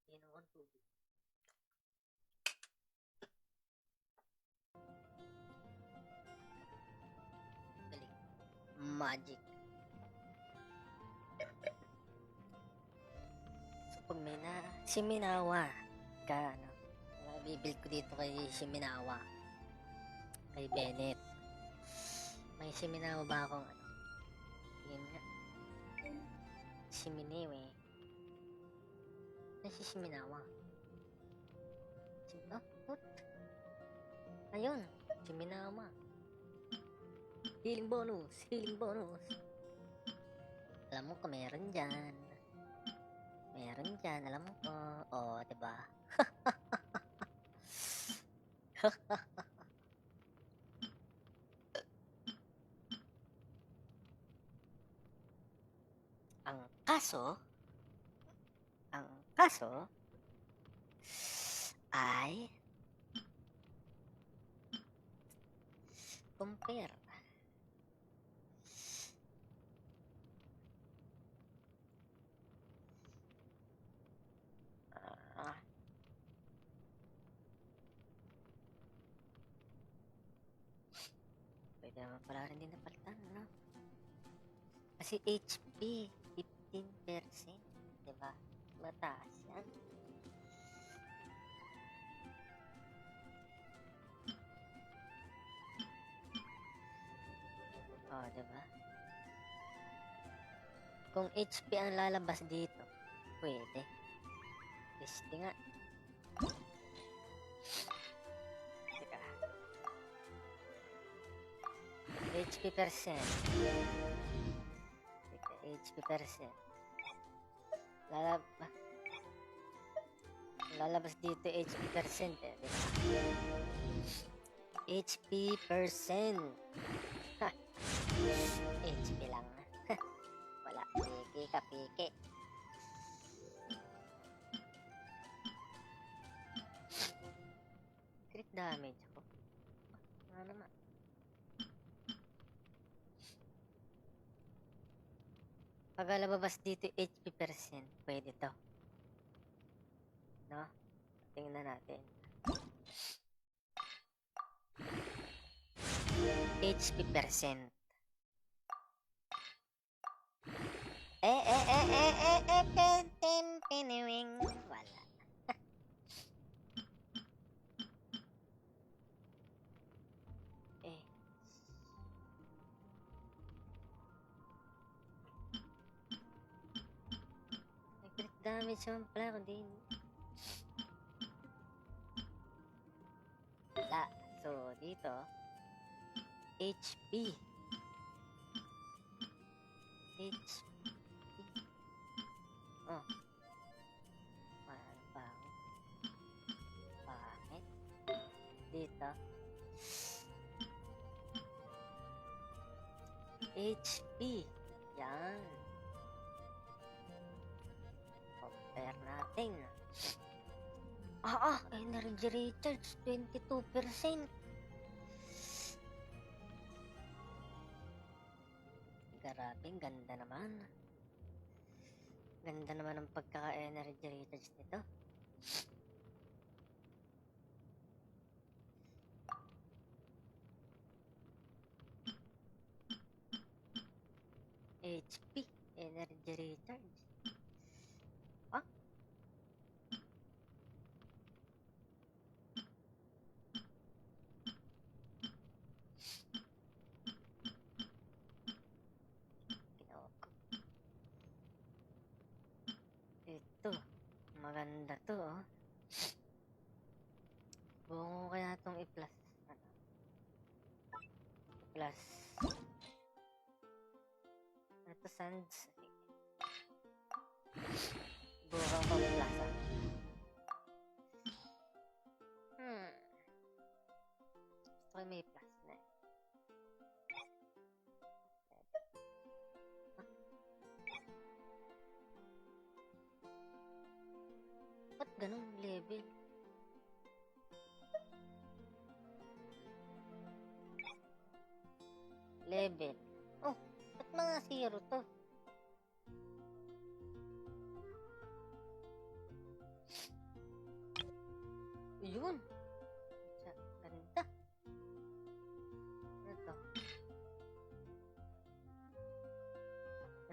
Inom akong tubig. Galing. Magic. So, pag may na Shiminawa ka, ano, bibuild ko dito kay Shiminawa. Kay Bennett. May Shiminawa ba akong ano? Yun nga. Shiminewe. Ay, si Shiminawa. Oh, what? Ayun, Shiminawa. Healing bonus, healing bonus. Alam mo ko meron dyan. Meron dyan, alam ko. Oh, diba? Ang kaso ay compare. Ah, pwede naman pala rin din napalitan, ano? Kasi HP 15%, diba? Mataas yan. Oh, diba? Kung HP ang lalabas dito, pwede. Pwede nga. Teka. HP percent. Teka, HP percent. Lalabas dito HP percent eh. Diba? HP percent. HP lang. Wala. Piki ka, piki. Crit damage ako. Ano naman? Pag lalabas dito HP percent, pwede to. No? Tingnan natin. HP percent. Wala. Nag-crit damage naman pala kundi wala. So, dito HP. Oh. Pangit. Dito. HP. Yan. Compare natin. Energy recharge 22%. Grabe, ganda naman. Ganda naman ang pagkaka-energy recharge nito. HP, energy recharge. Ah? Ito, maganda to, oh. Bungo kaya itong i-plus. Ano? I-plus. Ito, sands. Burang pa plus, ah. Gusto ko may plus na eh. Ba't ganun level? Level. Oh, ba't mga zero to?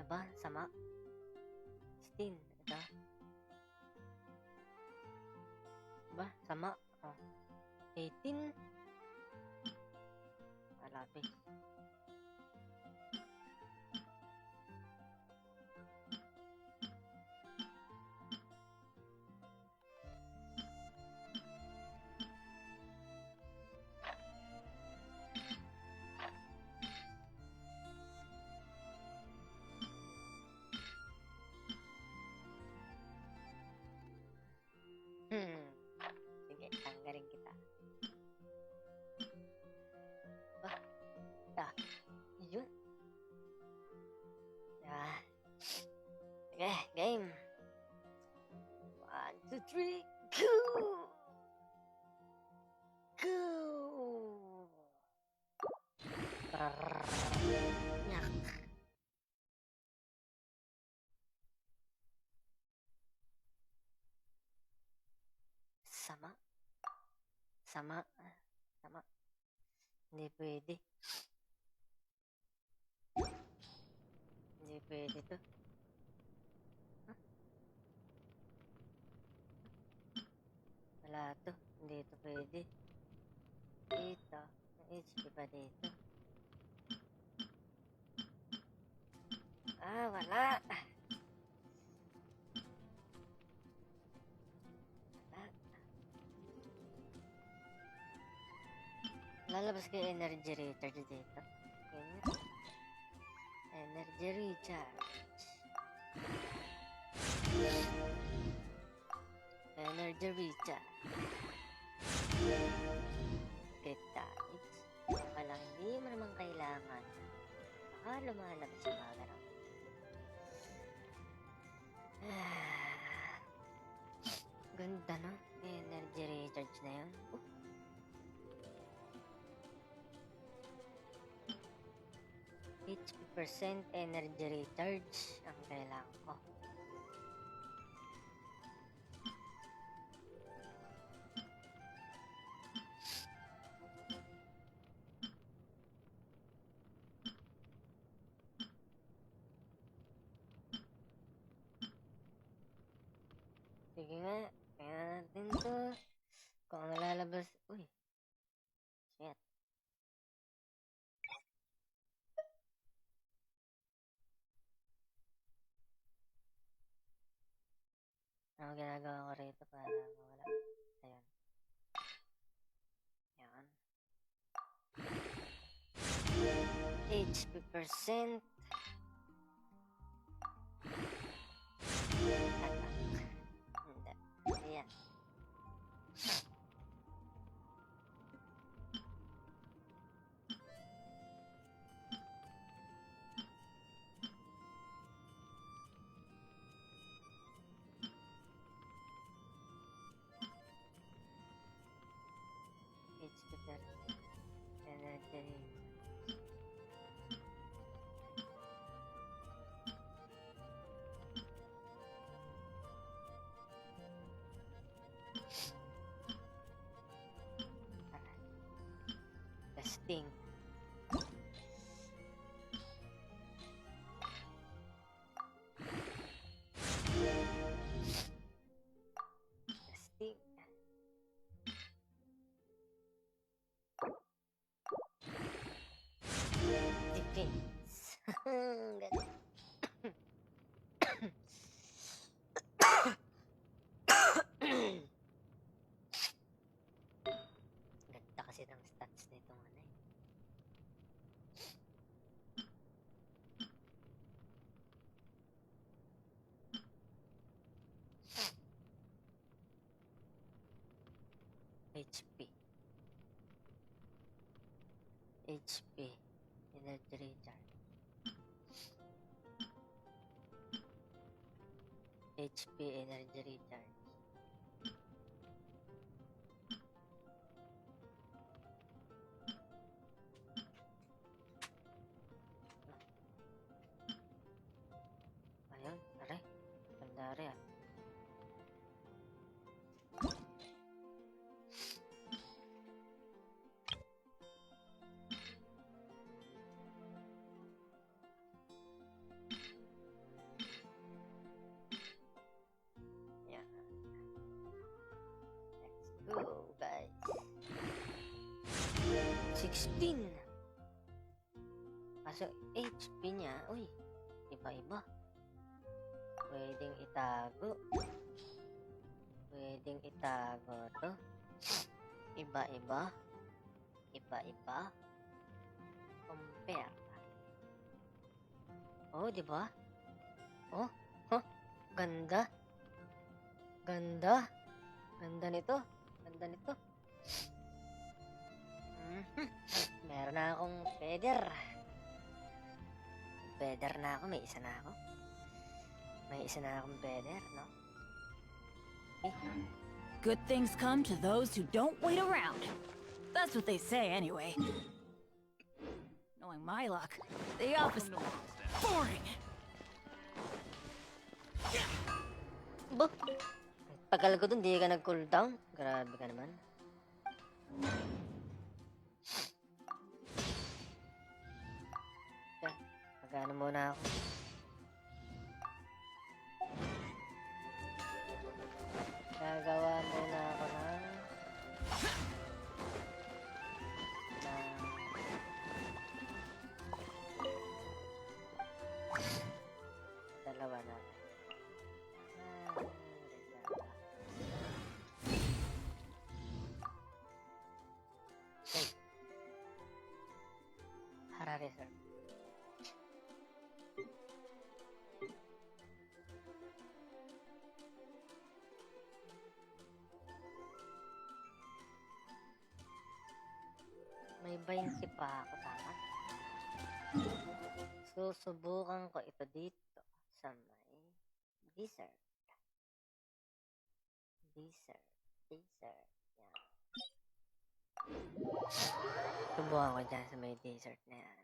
ba? Sama? 16. Ito. Ba? Sama? Oh. 18. Alapi. Sige, tanggalin kita. Ba? Yun. Okay, game. 1, 2, 3, go! Go! Nyak. Sama? Sama? Sama? Hindi pwede. Hindi pwede to. Huh? Wala to. Hindi to pwede. Dito. May HP pa dito. Wala. Lalabas ko yung energy recharge dito. Ganyan. Energy recharge. Energy recharge. Kita. Palang hindi mo naman kailangan. Baka lumalabas yung mga ganun. Ganda no? Energy recharge na yun. HP% energy recharge ang kailangan ko. Sige nga, kaya natin to. Kung ang lalabas, uy. Shit. Ano ginagawa ko rito para mawala? Ayan. Ayan. HP%. Attack. Hindi. Ayan. HP%. Energy. Testing. Testing. Defense. Ganun. Ganda kasi ng stats nito ano eh. HP. HP. Energy recharge. HP energy recharge. Ayun, aray. Ganda rin ah. 16. Kaso HP niya, uy, iba-iba. Pwedeng itago. Pwedeng itago to. Iba-iba. Iba-iba. Compare. Oh, di ba? Oh, huh, ganda. Ganda. Ganda nito. Ganda nito. Meron na akong feather. Feather na ako. May isa na ako. May isa na akong feather, no? Good things come to those who don't wait around. That's what they say anyway. Knowing my luck, the opposite. Boring! Bo! Tagal ko dun, di ka nag-cooldown. Grabe ka naman. Teka, magano muna ako. Gagawa muna ako ng dalawa na. Harare, sir. May 20 pa ako, tama? Susubukan ko ito dito sa may dessert. Dessert. Dessert. Yan. Subukan ko dyan sa may dessert na yan.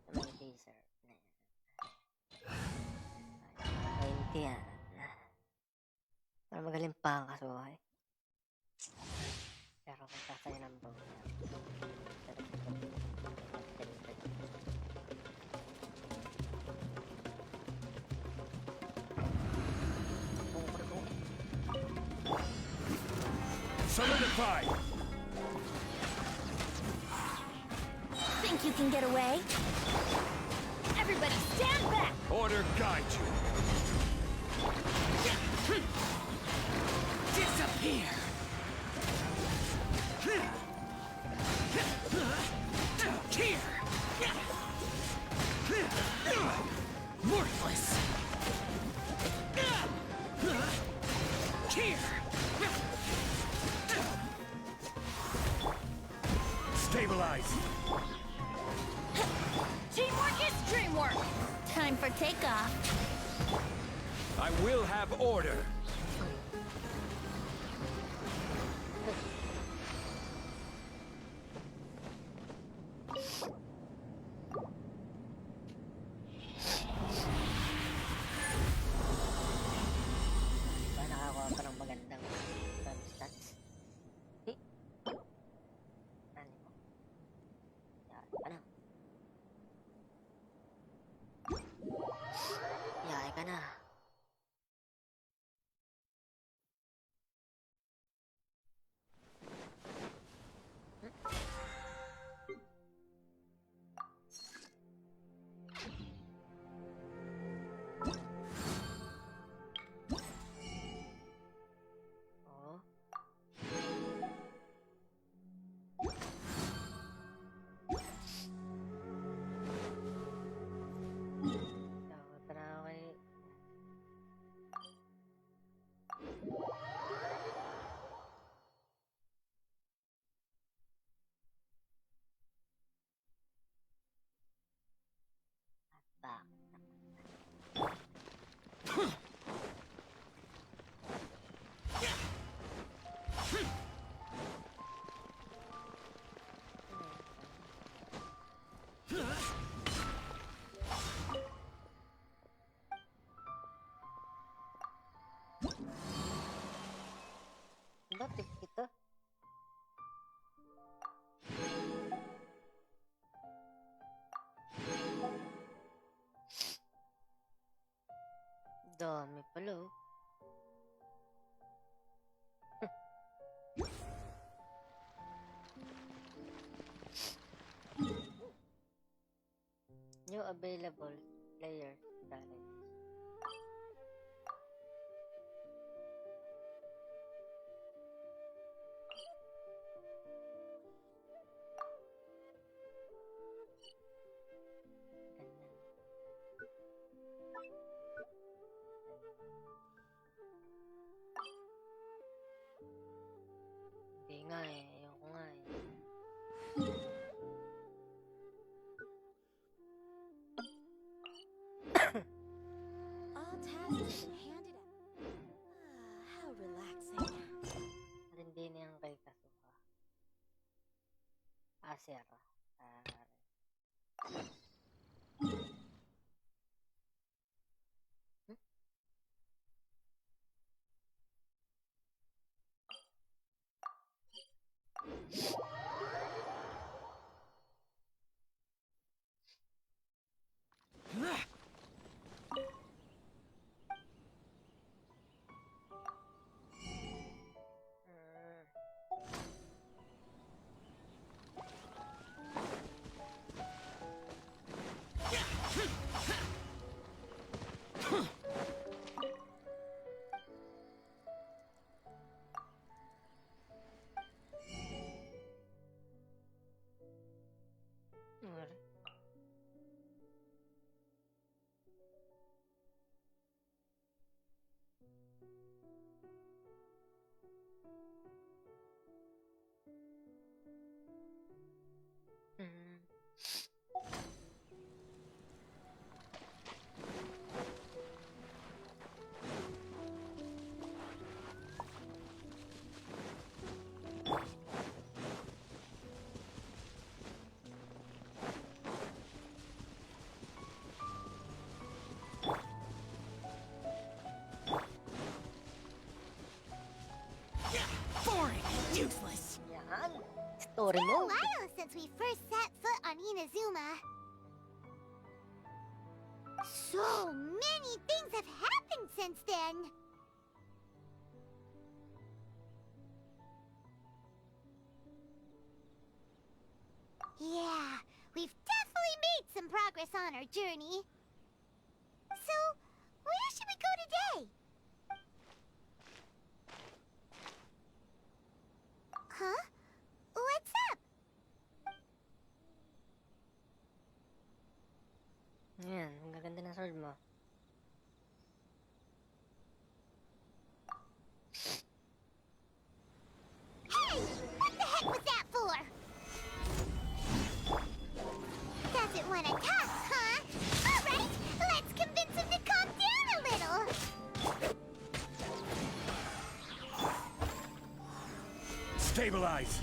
Sa may dessert na yan. 20 yan. Para magaling pa ang kasuhay. Pero kung sasaya ng bawang. Solidified! Think you can get away? Everybody stand back! Order guide you. Disappear! Here! Worthless! Here! Stabilize. Teamwork is dreamwork! Time for takeoff. I will have order. Ba nakakuha pa ng magandang stats? Ano mo? Yan, ano? Yay ka na. Oh. Dapat na ako kay... Attack. Ba, tip ito? Dami pala, oh. New available player challenge. Ganyan. Hindi nga eh. Ayoko nga eh. All tasks have been handed out. How relaxing. Matindi niyang kay Kasuha. Acer. Boring. Useless. Yan. Story Been a mode. while since we first set foot on Inazuma. So many things have happened since then. Yeah, we've definitely made some progress on our journey. So, where should we go today? Huh? What's up? Yan. Ang gaganda ng sword mo. Hey! What the heck was that for? Doesn't want to talk, huh? Alright, let's convince him to calm down a little. Stabilize!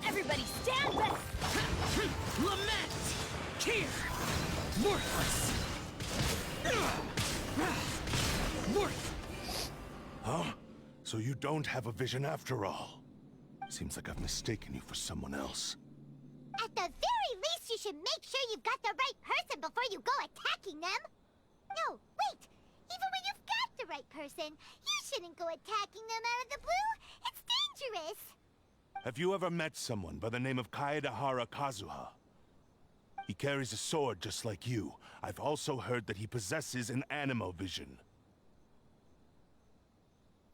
Everybody stand back! Lament! Here! Worthless! Huh? So you don't have a vision after all? Seems like I've mistaken you for someone else. At the very least, you should make sure you've got the right person before you go attacking them. No, wait! Even when you've got the right person, you shouldn't go attacking them out of the blue. It's dangerous. Have you ever met someone by the name of Kaedahara Kazuha? He carries a sword just like you. I've also heard that he possesses an animo vision.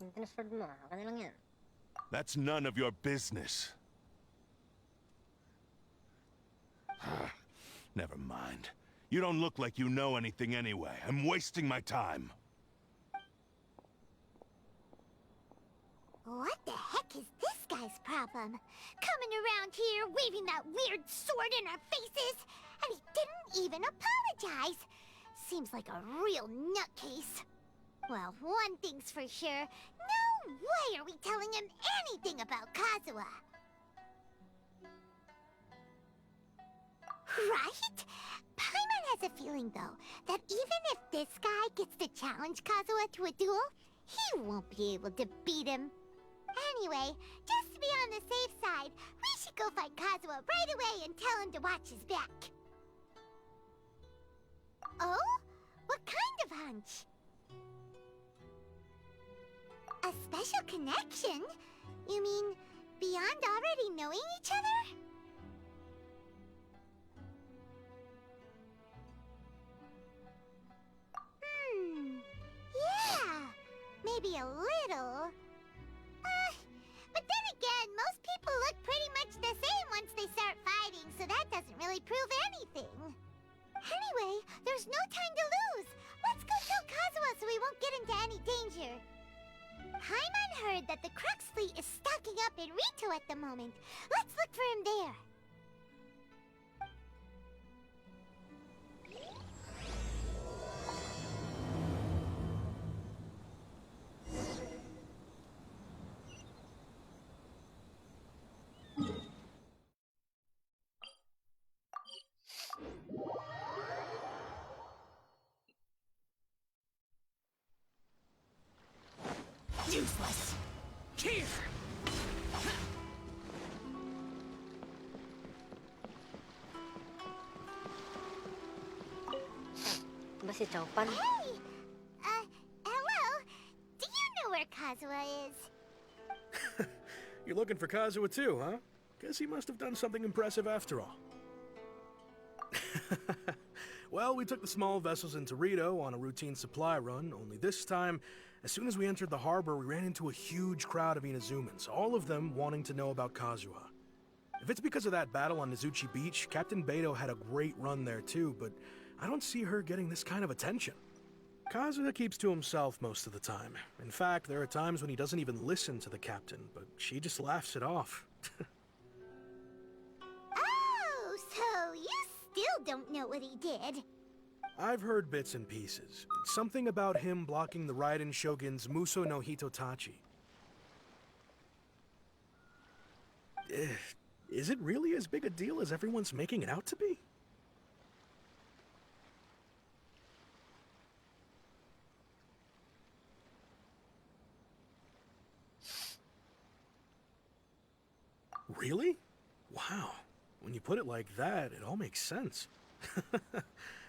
Ganda ng sword mo. Akin na lang yan. That's none of your business. Never mind. You don't look like you know anything anyway. I'm wasting my time. What the heck is this guy's problem? Coming around here, waving that weird sword in our faces, and he didn't even apologize. Seems like a real nutcase. Well, one thing's for sure. No way are we telling him anything about Kazuha. Right? Paimon has a feeling, though, that even if this guy gets to challenge Kazuha to a duel, he won't be able to beat him. Anyway, just to be on the safe side, we should go find Kazuha right away and tell him to watch his back. Oh? What kind of hunch? A special connection? You mean, beyond already knowing each other? maybe a little. But then again, most people look pretty much the same once they start fighting, so that doesn't really prove anything. Anyway, there's no time to lose. Let's go tell Kazuha so we won't get into any danger. Paimon heard that the Crux fleet is stocking up in Rito at the moment. Let's look for him there. Useless. Here. Ba si Chowpan? Hey! Hello? Do you know where Kazuha is? You're looking for Kazuha too, huh? Guess he must have done something impressive after all. Well, we took the small vessels into Rito on a routine supply run, only this time, as soon as we entered the harbor, we ran into a huge crowd of Inazumans, all of them wanting to know about Kazuha. If it's because of that battle on Nizuchi Beach, Captain Beidou had a great run there too, but I don't see her getting this kind of attention. Kazuha keeps to himself most of the time. In fact, there are times when he doesn't even listen to the captain, but she just laughs it off. Oh, so you still don't know what he did? I've heard bits and pieces. Something about him blocking the Raiden Shogun's Muso no Hitotachi. Is it really as big a deal as everyone's making it out to be? Really? Wow. When you put it like that, it all makes sense.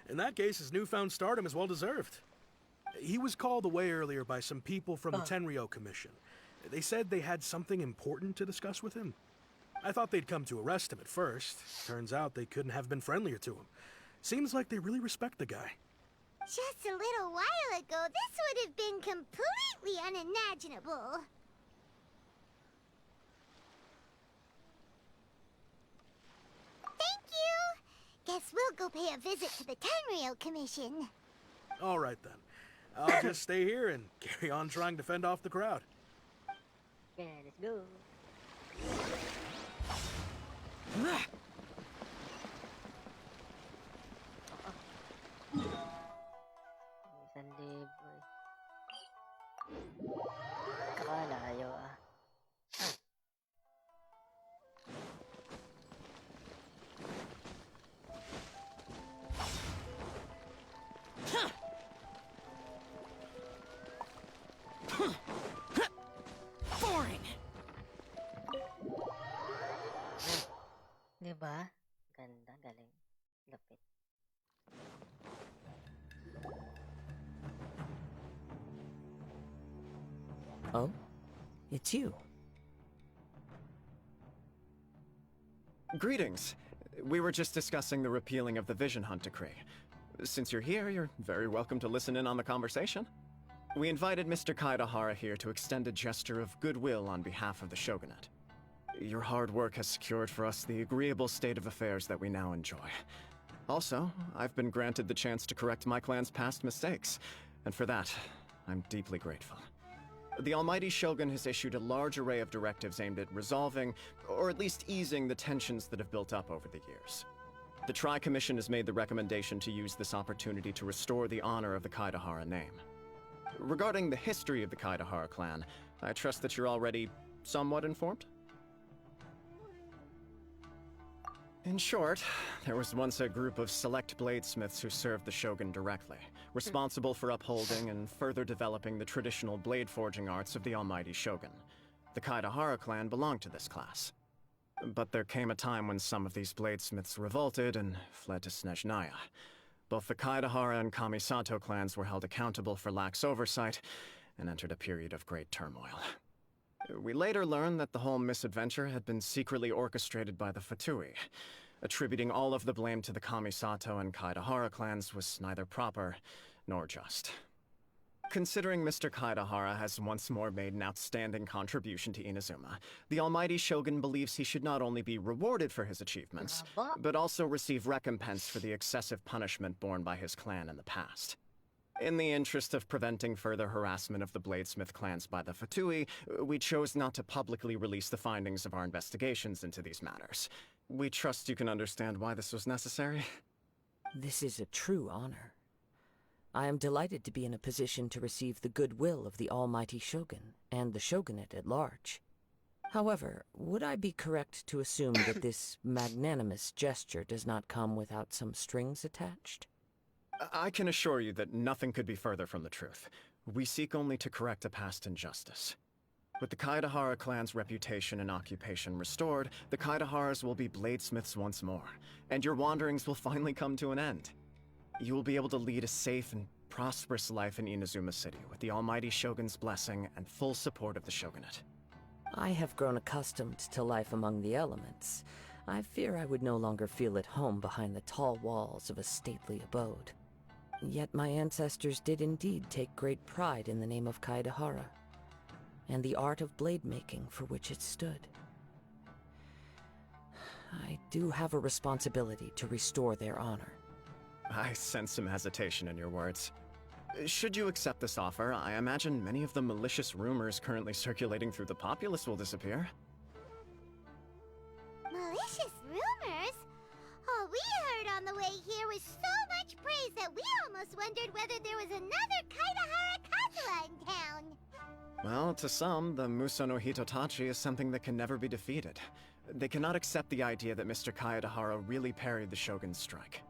In that case, his newfound stardom is well deserved. He was called away earlier by some people from the Tenryo Commission. They said they had something important to discuss with him. I thought they'd come to arrest him at first. Turns out they couldn't have been friendlier to him. Seems like they really respect the guy. Just a little while ago, this would have been completely unimaginable. Thank you! Guess we'll go pay a visit to the Tenryo Commission. All right then. I'll just stay here and carry on trying to fend off the crowd. Yeah, let's go. Isang libo eh. Kakalayo ah. Boring. Diba? Ganda, galing. Lapit. Oh? It's you. Greetings. We were just discussing the repealing of the Vision Hunt decree. Since you're here, you're very welcome to listen in on the conversation. We invited Mr. Kaedahara here to extend a gesture of goodwill on behalf of the Shogunate. Your hard work has secured for us the agreeable state of affairs that we now enjoy. Also, I've been granted the chance to correct my clan's past mistakes, and for that, I'm deeply grateful. The Almighty Shogun has issued a large array of directives aimed at resolving, or at least easing, the tensions that have built up over the years. The Tri-Commission has made the recommendation to use this opportunity to restore the honor of the Kaedahara name. Regarding the history of the Kaedahara clan, I trust that you're already somewhat informed? In short, there was once a group of select bladesmiths who served the Shogun directly, responsible for upholding and further developing the traditional blade forging arts of the Almighty Shogun. The Kaedahara clan belonged to this class. But there came a time when some of these bladesmiths revolted and fled to Snezhnaya. Both the Kaedahara and Kamisato clans were held accountable for lax oversight and entered a period of great turmoil. We later learned that the whole misadventure had been secretly orchestrated by the Fatui. Attributing all of the blame to the Kamisato and Kaedahara clans was neither proper nor just. Considering Mr. Kaedahara has once more made an outstanding contribution to Inazuma, the Almighty Shogun believes he should not only be rewarded for his achievements, but also receive recompense for the excessive punishment borne by his clan in the past. In the interest of preventing further harassment of the Bladesmith clans by the Fatui, we chose not to publicly release the findings of our investigations into these matters. We trust you can understand why this was necessary. This is a true honor. I am delighted to be in a position to receive the goodwill of the Almighty Shogun and the Shogunate at large. However, would I be correct to assume that this magnanimous gesture does not come without some strings attached? I can assure you that nothing could be further from the truth. We seek only to correct a past injustice. With the Kaedahara clan's reputation and occupation restored, the Kaedaharas will be bladesmiths once more, and your wanderings will finally come to an end. You will be able to lead a safe and prosperous life in Inazuma City with the Almighty Shogun's blessing and full support of the Shogunate. I have grown accustomed to life among the elements. I fear I would no longer feel at home behind the tall walls of a stately abode. Yet my ancestors did indeed take great pride in the name of Kaedahara, and the art of blade making for which it stood. I do have a responsibility to restore their honor. I sense some hesitation in your words. Should you accept this offer, I imagine many of the malicious rumors currently circulating through the populace will disappear. Malicious rumors? All we heard on the way here was so much praise that we almost wondered whether there was another Kaedahara Kazuha in town. Well, to some, the Muso no Hitotachi is something that can never be defeated. They cannot accept the idea that Mr. Kaedahara really parried the Shogun's strike.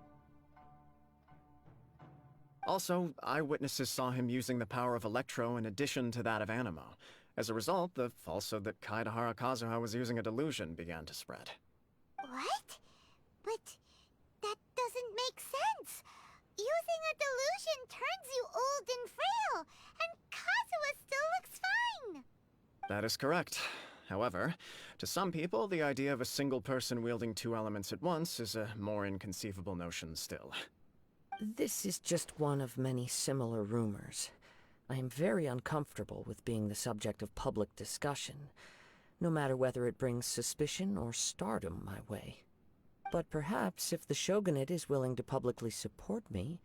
Also, eyewitnesses saw him using the power of Electro in addition to that of Animo. As a result, the falsehood that Kaedahara Kazuha was using a delusion began to spread. What? But that doesn't make sense. Using a delusion turns you old and frail, and Kazuha still looks fine. That is correct. However, to some people, the idea of a single person wielding two elements at once is a more inconceivable notion still. This is just one of many similar rumors. I am very uncomfortable with being the subject of public discussion, no matter whether it brings suspicion or stardom my way. But perhaps if the Shogunate is willing to publicly support me,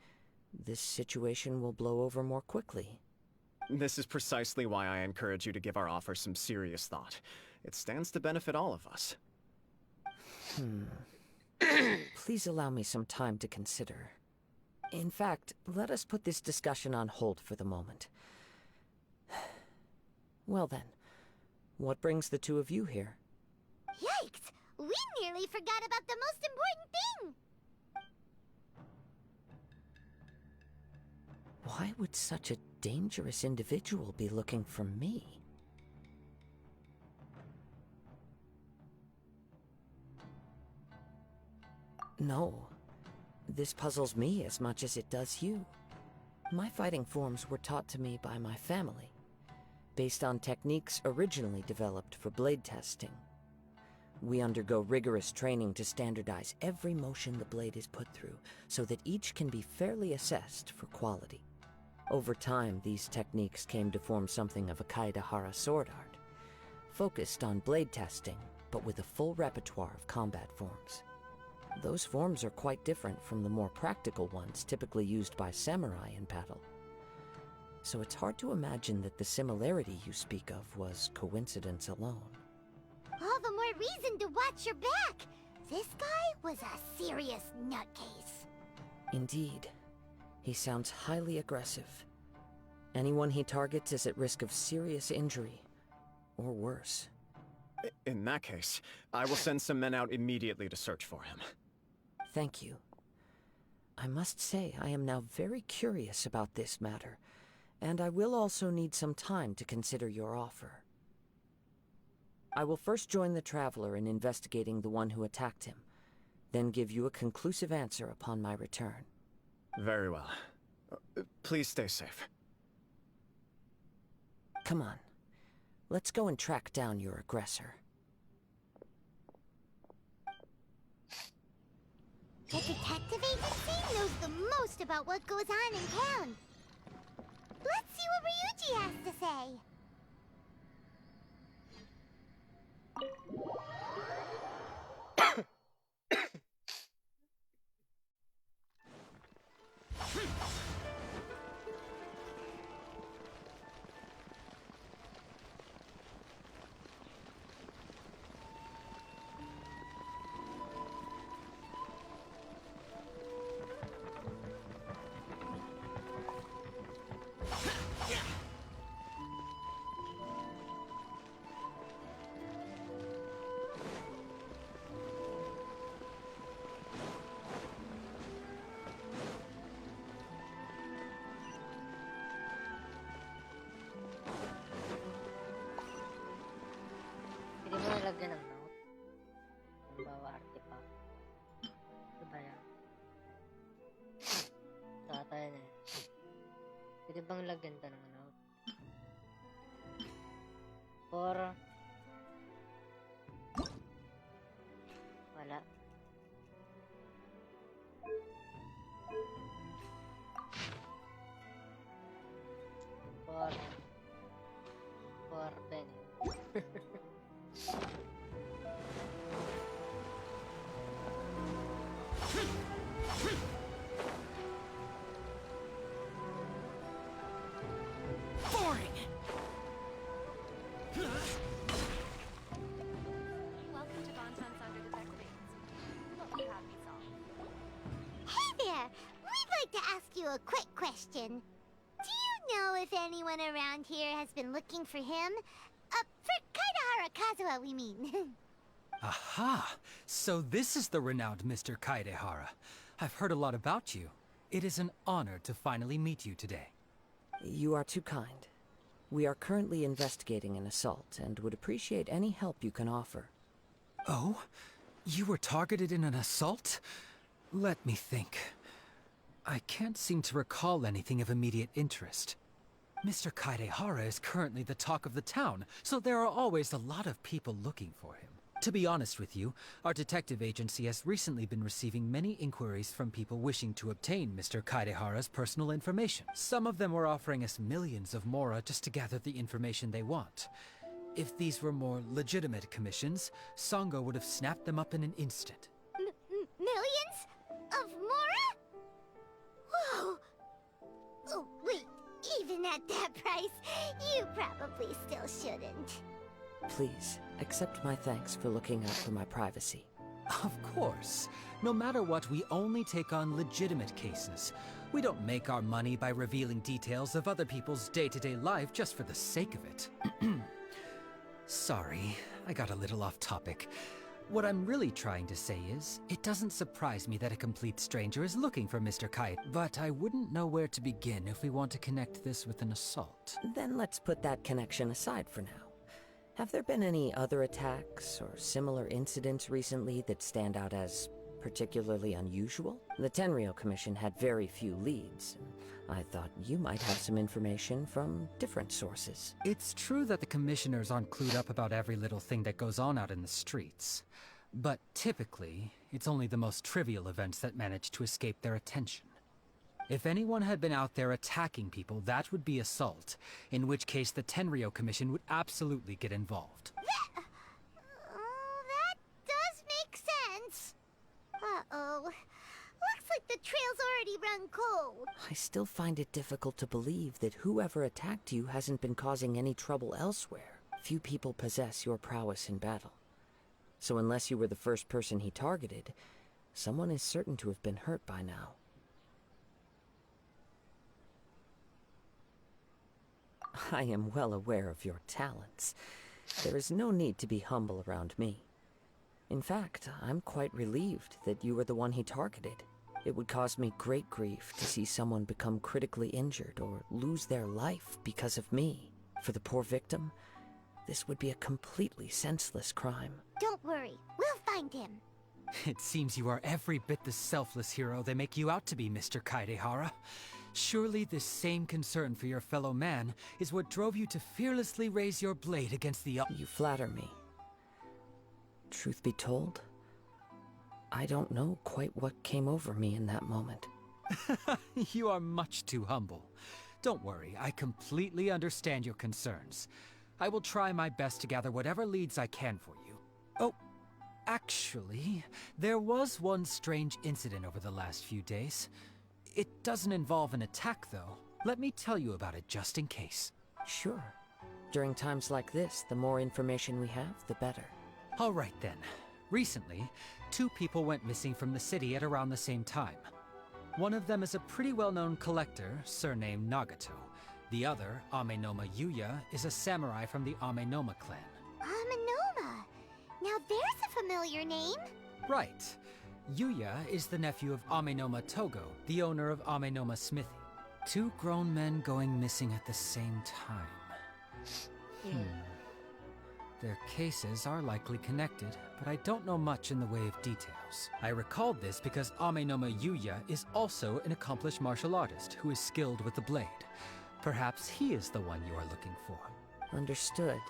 this situation will blow over more quickly. This is precisely why I encourage you to give our offer some serious thought. It stands to benefit all of us. Please allow me some time to consider. In fact, let us put this discussion on hold for the moment. Well then, what brings the two of you here? Yikes! We nearly forgot about the most important thing! Why would such a dangerous individual be looking for me? No. This puzzles me as much as it does you. My fighting forms were taught to me by my family, based on techniques originally developed for blade testing. We undergo rigorous training to standardize every motion the blade is put through, so that each can be fairly assessed for quality. Over time, these techniques came to form something of a Kaedahara sword art, focused on blade testing, but with a full repertoire of combat forms. Those forms are quite different from the more practical ones typically used by samurai in battle. So it's hard to imagine that the similarity you speak of was coincidence alone. All the more reason to watch your back! This guy was a serious nutcase. Indeed. He sounds highly aggressive. Anyone he targets is at risk of serious injury, or worse. In that case, I will send some men out immediately to search for him. Thank you. I must say I am now very curious about this matter, and I will also need some time to consider your offer. I will first join the Traveler in investigating the one who attacked him, then give you a conclusive answer upon my return. Very well. Please stay safe. Come on. Let's go and track down your aggressor. The detective agency knows the most about what goes on in town. Let's see lagyan ng note? Bawa artifact. Ano ba yan? Tatay na eh. Pwede bang lagyan ta ng note? Or... Wala. For Benny. Boring! Welcome to Bonton Thunder Detective Agency. What you have me solve? Hey there! We'd like to ask you a quick question. Do you know if anyone around here has been looking for him? For Kaidahara Kazuha, we mean. Aha! So this is the renowned Mr. Kaidehara. I've heard a lot about you. It is an honor to finally meet you today. You are too kind. We are currently investigating an assault and would appreciate any help you can offer. Oh? You were targeted in an assault? Let me think. I can't seem to recall anything of immediate interest. Mr. Kaidehara is currently the talk of the town, so there are always a lot of people looking for him. To be honest with you, our detective agency has recently been receiving many inquiries from people wishing to obtain Mr. Kaidehara's personal information. Some of them were offering us millions of mora just to gather the information they want. If these were more legitimate commissions, Sango would have snapped them up in an instant. Millions? Of mora? Whoa! Oh, wait, even at that price, you probably still shouldn't. Please, accept my thanks for looking out for my privacy. Of course. No matter what, we only take on legitimate cases. We don't make our money by revealing details of other people's day-to-day life just for the sake of it. Sorry, I got a little off topic. What I'm really trying to say is, it doesn't surprise me that a complete stranger is looking for Mr. Kite, but I wouldn't know where to begin if we want to connect this with an assault. Then let's put that connection aside for now. Have there been any other attacks or similar incidents recently that stand out as particularly unusual? The Tenryou Commission had very few leads. I thought you might have some information from different sources. It's true that the commissioners aren't clued up about every little thing that goes on out in the streets. But typically, it's only the most trivial events that manage to escape their attention. If anyone had been out there attacking people, that would be assault, in which case the Tenryou Commission would absolutely get involved. That does make sense. Uh-oh. Looks like the trail's already run cold. I still find it difficult to believe that whoever attacked you hasn't been causing any trouble elsewhere. Few people possess your prowess in battle. So unless you were the first person he targeted, someone is certain to have been hurt by now. I am well aware of your talents. There is no need to be humble around me. In fact, I'm quite relieved that you were the one he targeted. It would cause me great grief to see someone become critically injured or lose their life because of me. For the poor victim, this would be a completely senseless crime. Don't worry, we'll find him. It seems you are every bit the selfless hero they make you out to be, Mr. Kaidehara. Surely this same concern for your fellow man is what drove you to fearlessly raise your blade against the... You flatter me. Truth be told, I don't know quite what came over me in that moment. You are much too humble. Don't worry, I completely understand your concerns. I will try my best to gather whatever leads I can for you. Oh, actually, there was one strange incident over the last few days. It doesn't involve an attack, though. Let me tell you about it just in case. Sure. During times like this, the more information we have, the better. All right, then. Recently, 2 people went missing from the city at around the same time. One of them is a pretty well-known collector, surnamed Nagato. The other, Amenoma Yuya, is a samurai from the Amenoma clan. Amenoma! Now there's a familiar name. Right. Yuya is the nephew of Amenoma Togo, the owner of Amenoma Smithy. 2 grown men going missing at the same time. Their cases are likely connected, but I don't know much in the way of details. I recalled this because Amenoma Yuya is also an accomplished martial artist who is skilled with the blade. Perhaps he is the one you are looking for. Understood,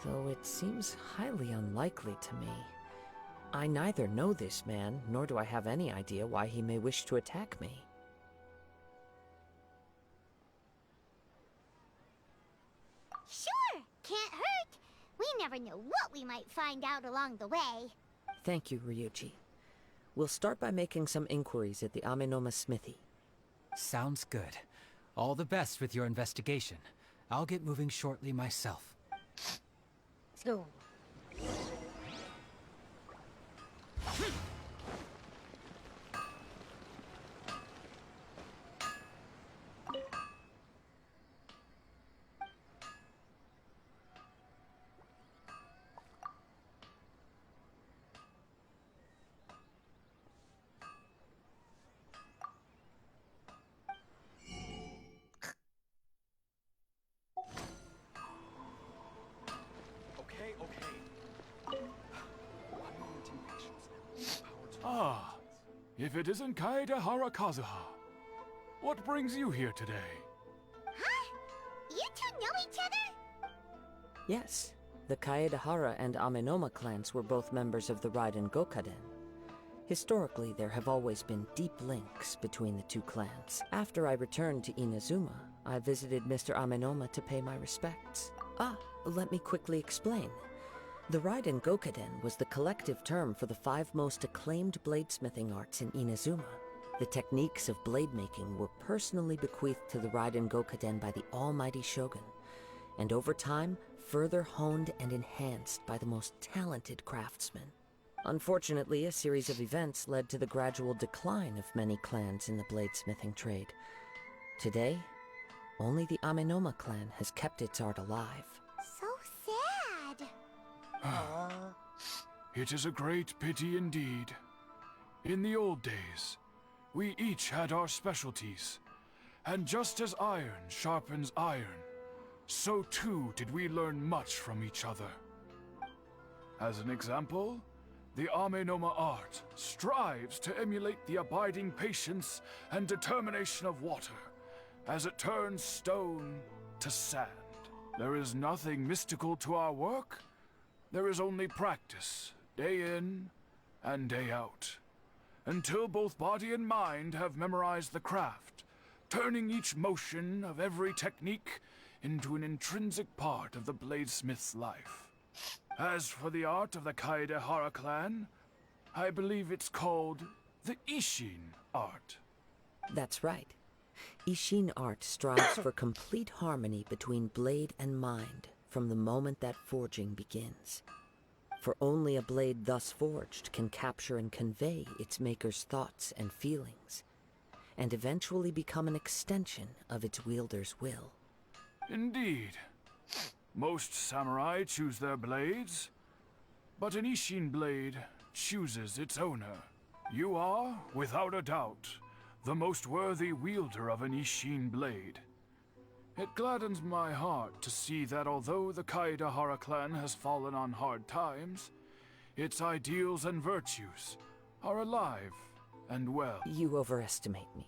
though it seems highly unlikely to me. I neither know this man, nor do I have any idea why he may wish to attack me. Sure, can't hurt. We never know what we might find out along the way. Thank you, Ryuji. We'll start by making some inquiries at the Amenoma Smithy. Sounds good. All the best with your investigation. I'll get moving shortly myself. Let's go. Ah, if it isn't Kaedehara Kazuha. What brings you here today? Huh? You two know each other? Yes, the Kaedehara and Amenoma clans were both members of the Raiden Gokaden. Historically, there have always been deep links between the two clans. After I returned to Inazuma, I visited Mr. Amenoma to pay my respects. Let me quickly explain. The Raiden Gokaden was the collective term for the 5 most acclaimed bladesmithing arts in Inazuma. The techniques of blade making were personally bequeathed to the Raiden Gokaden by the almighty Shogun, and over time, further honed and enhanced by the most talented craftsmen. Unfortunately, a series of events led to the gradual decline of many clans in the bladesmithing trade. Today, only the Amenoma clan has kept its art alive. So sad. It is a great pity indeed. In the old days, we each had our specialties. And just as iron sharpens iron, so too did we learn much from each other. As an example, the Amenoma art strives to emulate the abiding patience and determination of water as it turns stone to sand. There is nothing mystical to our work. There is only practice, day in and day out, until both body and mind have memorized the craft, turning each motion of every technique into an intrinsic part of the bladesmith's life. As for the art of the Kaedehara clan, I believe it's called the Ishin art. That's right. Ishin art strives for complete harmony between blade and mind from the moment that forging begins. For only a blade thus forged can capture and convey its maker's thoughts and feelings, and eventually become an extension of its wielder's will. Indeed. Most samurai choose their blades, but an Ishin blade chooses its owner. You are, without a doubt, the most worthy wielder of an Ishin blade. It gladdens my heart to see that although the Kaedehara clan has fallen on hard times, its ideals and virtues are alive and well. You overestimate me.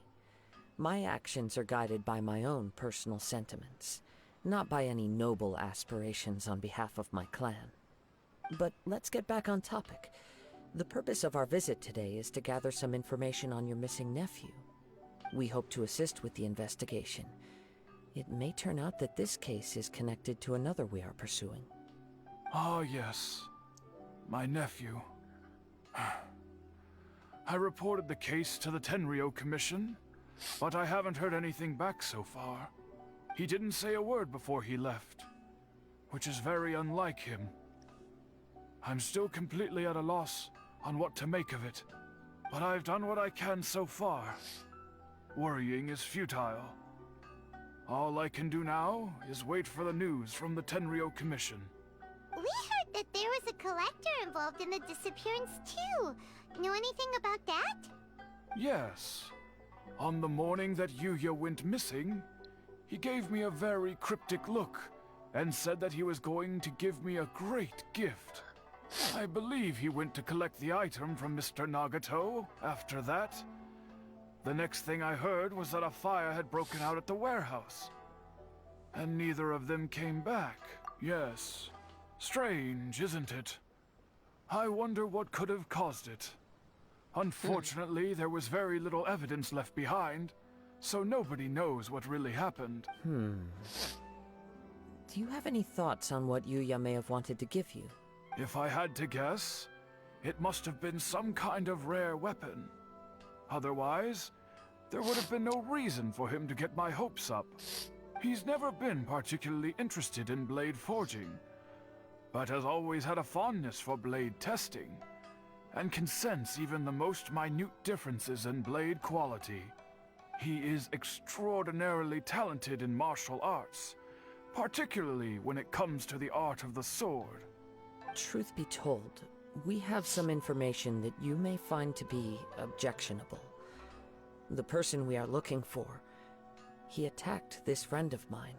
My actions are guided by my own personal sentiments, not by any noble aspirations on behalf of my clan. But let's get back on topic. The purpose of our visit today is to gather some information on your missing nephew. We hope to assist with the investigation. It may turn out that this case is connected to another we are pursuing. Ah, yes. My nephew. I reported the case to the Tenryo Commission, but I haven't heard anything back so far. He didn't say a word before he left, which is very unlike him. I'm still completely at a loss on what to make of it, but I've done what I can so far. Worrying is futile. All I can do now is wait for the news from the Tenryo Commission. We heard that there was a collector involved in the disappearance too. Know anything about that? Yes. On the morning that Yuya went missing, he gave me a very cryptic look and said that he was going to give me a great gift. I believe he went to collect the item from Mr. Nagato after that. The next thing I heard was that a fire had broken out at the warehouse. And neither of them came back. Yes. Strange, isn't it? I wonder what could have caused it. Unfortunately, there was very little evidence left behind, so nobody knows what really happened. Do you have any thoughts on what Yuya may have wanted to give you? If I had to guess, it must have been some kind of rare weapon. Otherwise, there would have been no reason for him to get my hopes up. He's never been particularly interested in blade forging, but has always had a fondness for blade testing, and can sense even the most minute differences in blade quality. He is extraordinarily talented in martial arts, particularly when it comes to the art of the sword. Truth be told, we have some information that you may find to be objectionable. The person we are looking for, he attacked this friend of mine.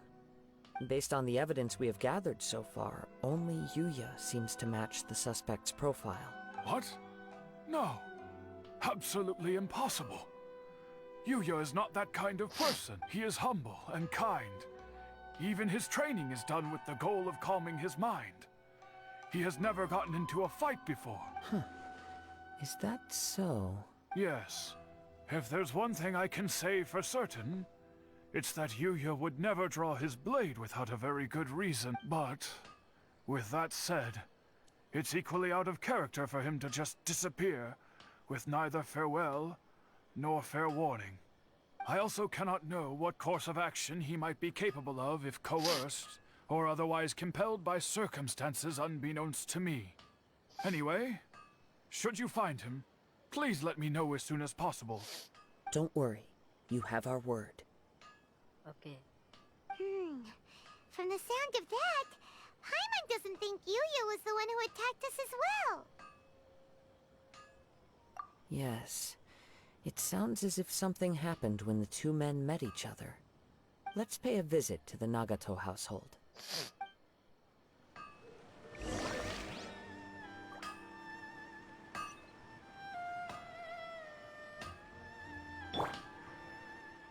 Based on the evidence we have gathered so far, only Yuya seems to match the suspect's profile. What? No. Absolutely impossible. Yuya is not that kind of person. He is humble and kind. Even his training is done with the goal of calming his mind. He has never gotten into a fight before. Is that so? Yes. If there's one thing I can say for certain, it's that Yuya would never draw his blade without a very good reason. But, with that said, it's equally out of character for him to just disappear, with neither farewell nor fair warning. I also cannot know what course of action he might be capable of if coerced, or otherwise compelled by circumstances unbeknownst to me. Anyway, should you find him, please let me know as soon as possible. Don't worry. You have our word. Okay. From the sound of that, Paimon doesn't think Yuya was the one who attacked us as well. Yes. It sounds as if something happened when the two men met each other. Let's pay a visit to the Nagato household.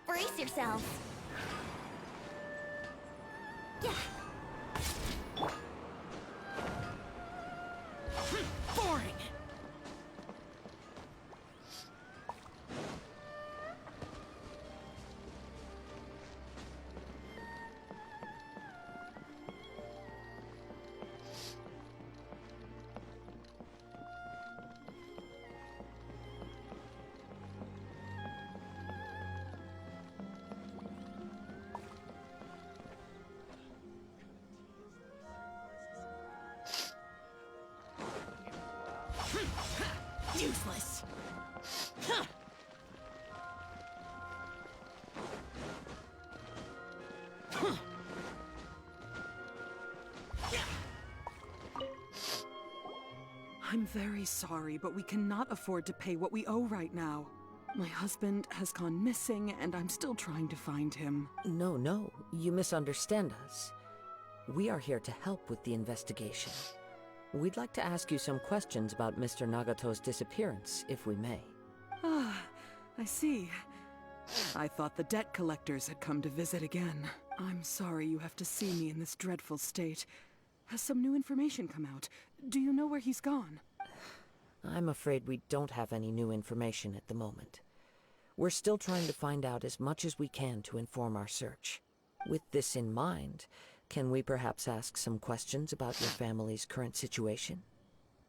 Brace yourselves. Yeah. Boring! Useless. Huh. Huh. I'm very sorry, but we cannot afford to pay what we owe right now. My husband has gone missing, and I'm still trying to find him. No, you misunderstand us. We are here to help with the investigation. We'd like to ask you some questions about Mr. Nagato's disappearance, if we may. Ah, I see. I thought the debt collectors had come to visit again. I'm sorry you have to see me in this dreadful state. Has some new information come out? Do you know where he's gone? I'm afraid we don't have any new information at the moment. We're still trying to find out as much as we can to inform our search. With this in mind, can we perhaps ask some questions about your family's current situation?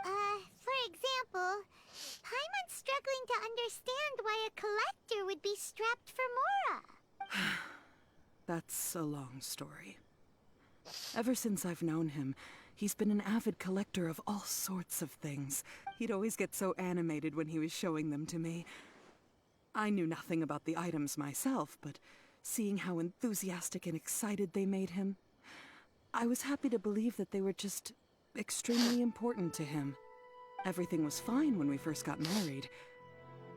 For example, Paimon's struggling to understand why a collector would be strapped for Mora. That's a long story. Ever since I've known him, he's been an avid collector of all sorts of things. He'd always get so animated when he was showing them to me. I knew nothing about the items myself, but seeing how enthusiastic and excited they made him, I was happy to believe that they were just extremely important to him. Everything was fine when we first got married,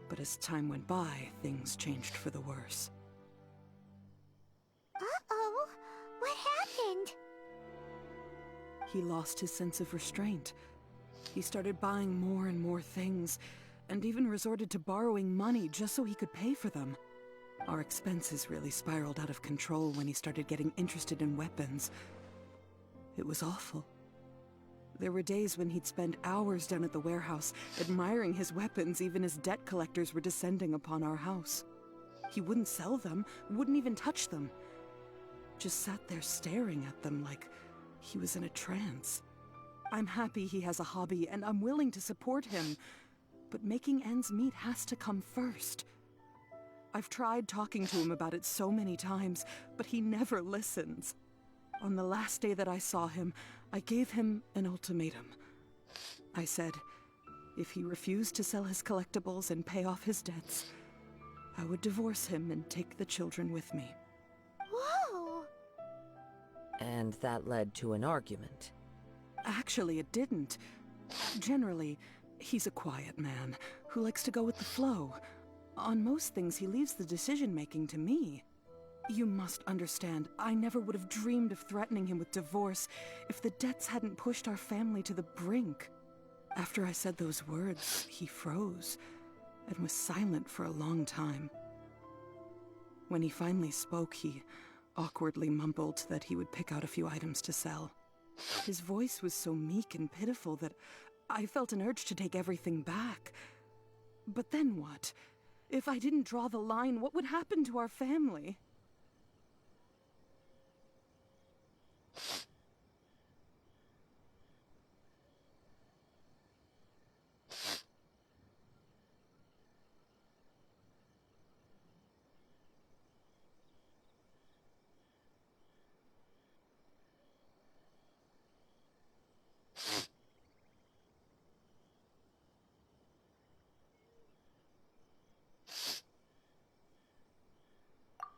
but as time went by, things changed for the worse. Uh-oh, what happened? he lost his sense of restraint. He started buying more and more things, and even resorted to borrowing money just so he could pay for them. Our expenses really spiraled out of control when he started getting interested in weapons. It was awful. There were days when he'd spend hours down at the warehouse, admiring his weapons even as debt collectors were descending upon our house. He wouldn't sell them, wouldn't even touch them. Just sat there staring at them like he was in a trance. I'm happy he has a hobby, and I'm willing to support him. But making ends meet has to come first. I've tried talking to him about it so many times, but he never listens. On the last day that I saw him, I gave him an ultimatum. I said, if he refused to sell his collectibles and pay off his debts, I would divorce him and take the children with me. Whoa! And that led to an argument. Actually, it didn't. Generally, he's a quiet man who likes to go with the flow. On most things, he leaves the decision-making to me. You must understand, I never would have dreamed of threatening him with divorce if the debts hadn't pushed our family to the brink. After I said those words, he froze and was silent for a long time. When he finally spoke, he awkwardly mumbled that he would pick out a few items to sell. His voice was so meek and pitiful that I felt an urge to take everything back. But then what? If I didn't draw the line, what would happen to our family?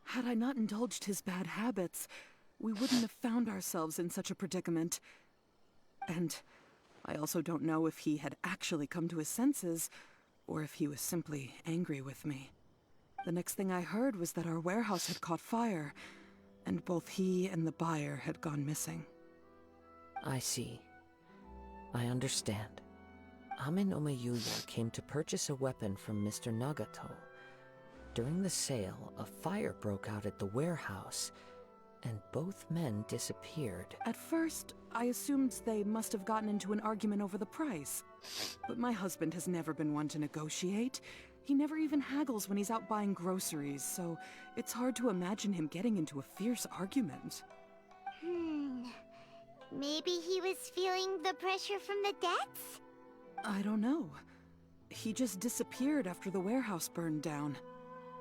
Had I not indulged his bad habits, we wouldn't have found ourselves in such a predicament. And I also don't know if he had actually come to his senses, or if he was simply angry with me. The next thing I heard was that our warehouse had caught fire, and both he and the buyer had gone missing. I see. I understand. Ame no Mayuya came to purchase a weapon from Mr. Nagato. During the sale, a fire broke out at the warehouse, and both men disappeared. At first, I assumed they must have gotten into an argument over the price. But my husband has never been one to negotiate. He never even haggles when he's out buying groceries, so it's hard to imagine him getting into a fierce argument. Maybe he was feeling the pressure from the debts? I don't know. He just disappeared after the warehouse burned down.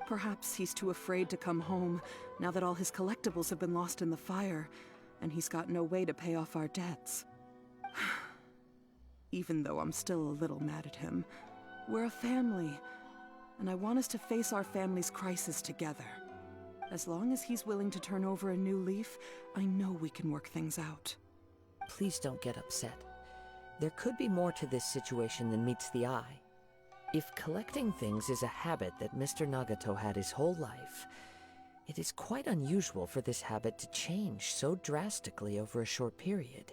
Perhaps he's too afraid to come home, now that all his collectibles have been lost in the fire, and he's got no way to pay off our debts. Even though I'm still a little mad at him, we're a family, and I want us to face our family's crisis together. As long as he's willing to turn over a new leaf, I know we can work things out. Please don't get upset. There could be more to this situation than meets the eye. If collecting things is a habit that Mr. Nagato had his whole life, it is quite unusual for this habit to change so drastically over a short period.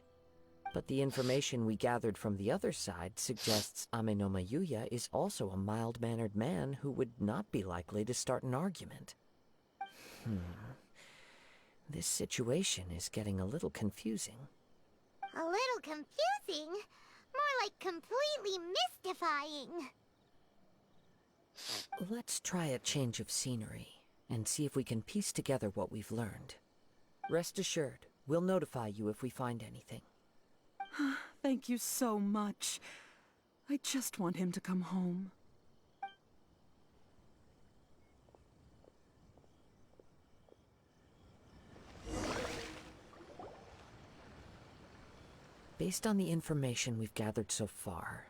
But the information we gathered from the other side suggests Ame no Mayuya is also a mild-mannered man who would not be likely to start an argument. This situation is getting a little confusing. A little confusing? More like completely mystifying. Let's try a change of scenery and see if we can piece together what we've learned. Rest assured, we'll notify you if we find anything. Thank you so much. I just want him to come home. Based on the information we've gathered so far,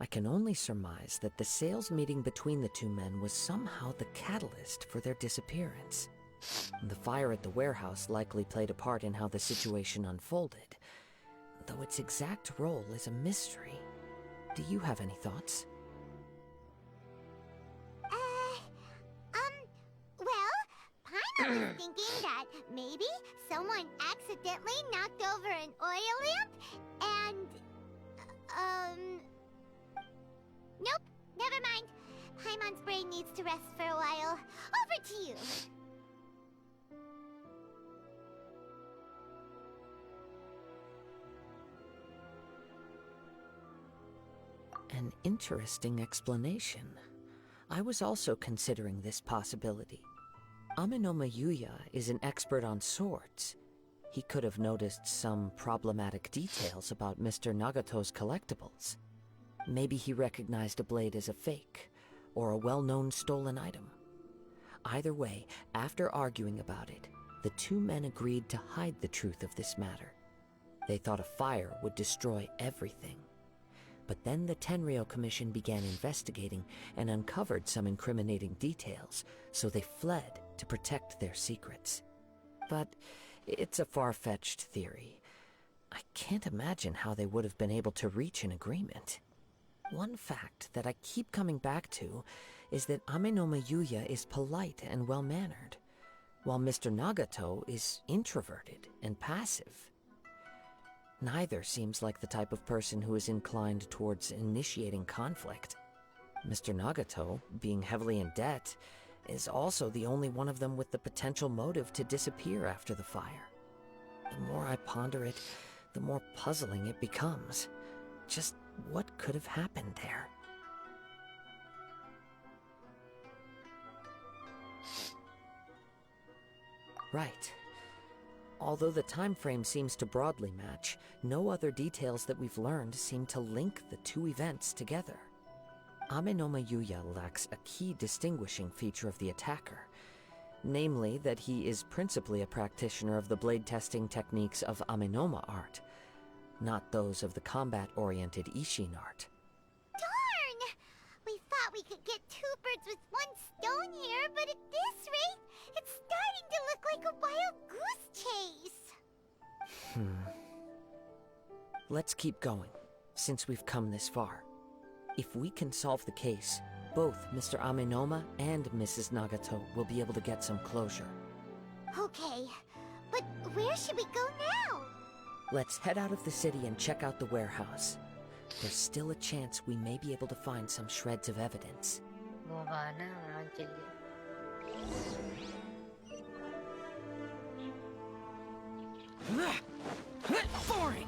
I can only surmise that the sales meeting between the two men was somehow the catalyst for their disappearance. The fire at the warehouse likely played a part in how the situation unfolded, though its exact role is a mystery. Do you have any thoughts? Well, Paimon was thinking that Maybe someone accidentally knocked over an oil lamp and... Nope, never mind. Paimon's brain needs to rest for a while. Over to you. An interesting explanation. I was also considering this possibility. Amenoma Yuya is an expert on swords. He could have noticed some problematic details about Mr. Nagato's collectibles. Maybe he recognized a blade as a fake, or a well-known stolen item. Either way, after arguing about it, the two men agreed to hide the truth of this matter. They thought a fire would destroy everything. But then the Tenryo Commission began investigating and uncovered some incriminating details, so they fled to protect their secrets. But it's a far-fetched theory. I can't imagine how they would have been able to reach an agreement. One fact that I keep coming back to is that Amenoma Yuya is polite and well-mannered, while Mr. Nagato is introverted and passive. Neither seems like the type of person who is inclined towards initiating conflict. Mr. Nagato, being heavily in debt, is also the only one of them with the potential motive to disappear after the fire. The more I ponder it, the more puzzling it becomes. Just what could have happened there? Right. Although the time frame seems to broadly match, no other details that we've learned seem to link the two events together. Amenoma Yuya lacks a key distinguishing feature of the attacker, namely that he is principally a practitioner of the blade testing techniques of Amenoma art, not those of the combat-oriented Ishin art. Darn! We thought we could get two birds with one stone here, but at this rate, it's starting to look like a wild goose chase. Let's keep going, since we've come this far. If we can solve the case, both Mr. Amenoma and Mrs. Nagato will be able to get some closure. Okay, but where should we go now? Let's head out of the city and check out the warehouse. There's still a chance we may be able to find some shreds of evidence. Bumaba na, Uncle. Boring!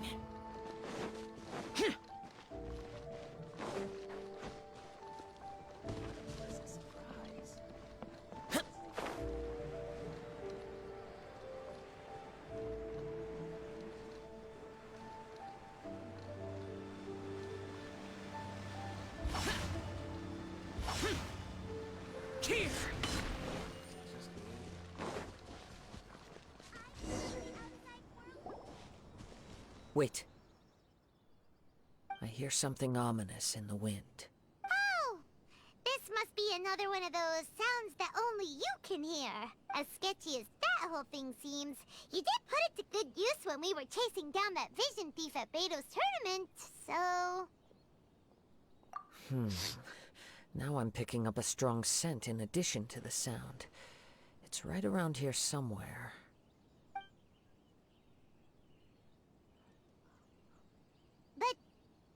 Wait. I hear something ominous in the wind. Oh! This must be another one of those sounds that only you can hear. As sketchy as that whole thing seems, you did put it to good use when we were chasing down that vision thief at Beto's tournament, so... Now I'm picking up a strong scent in addition to the sound. It's right around here somewhere. But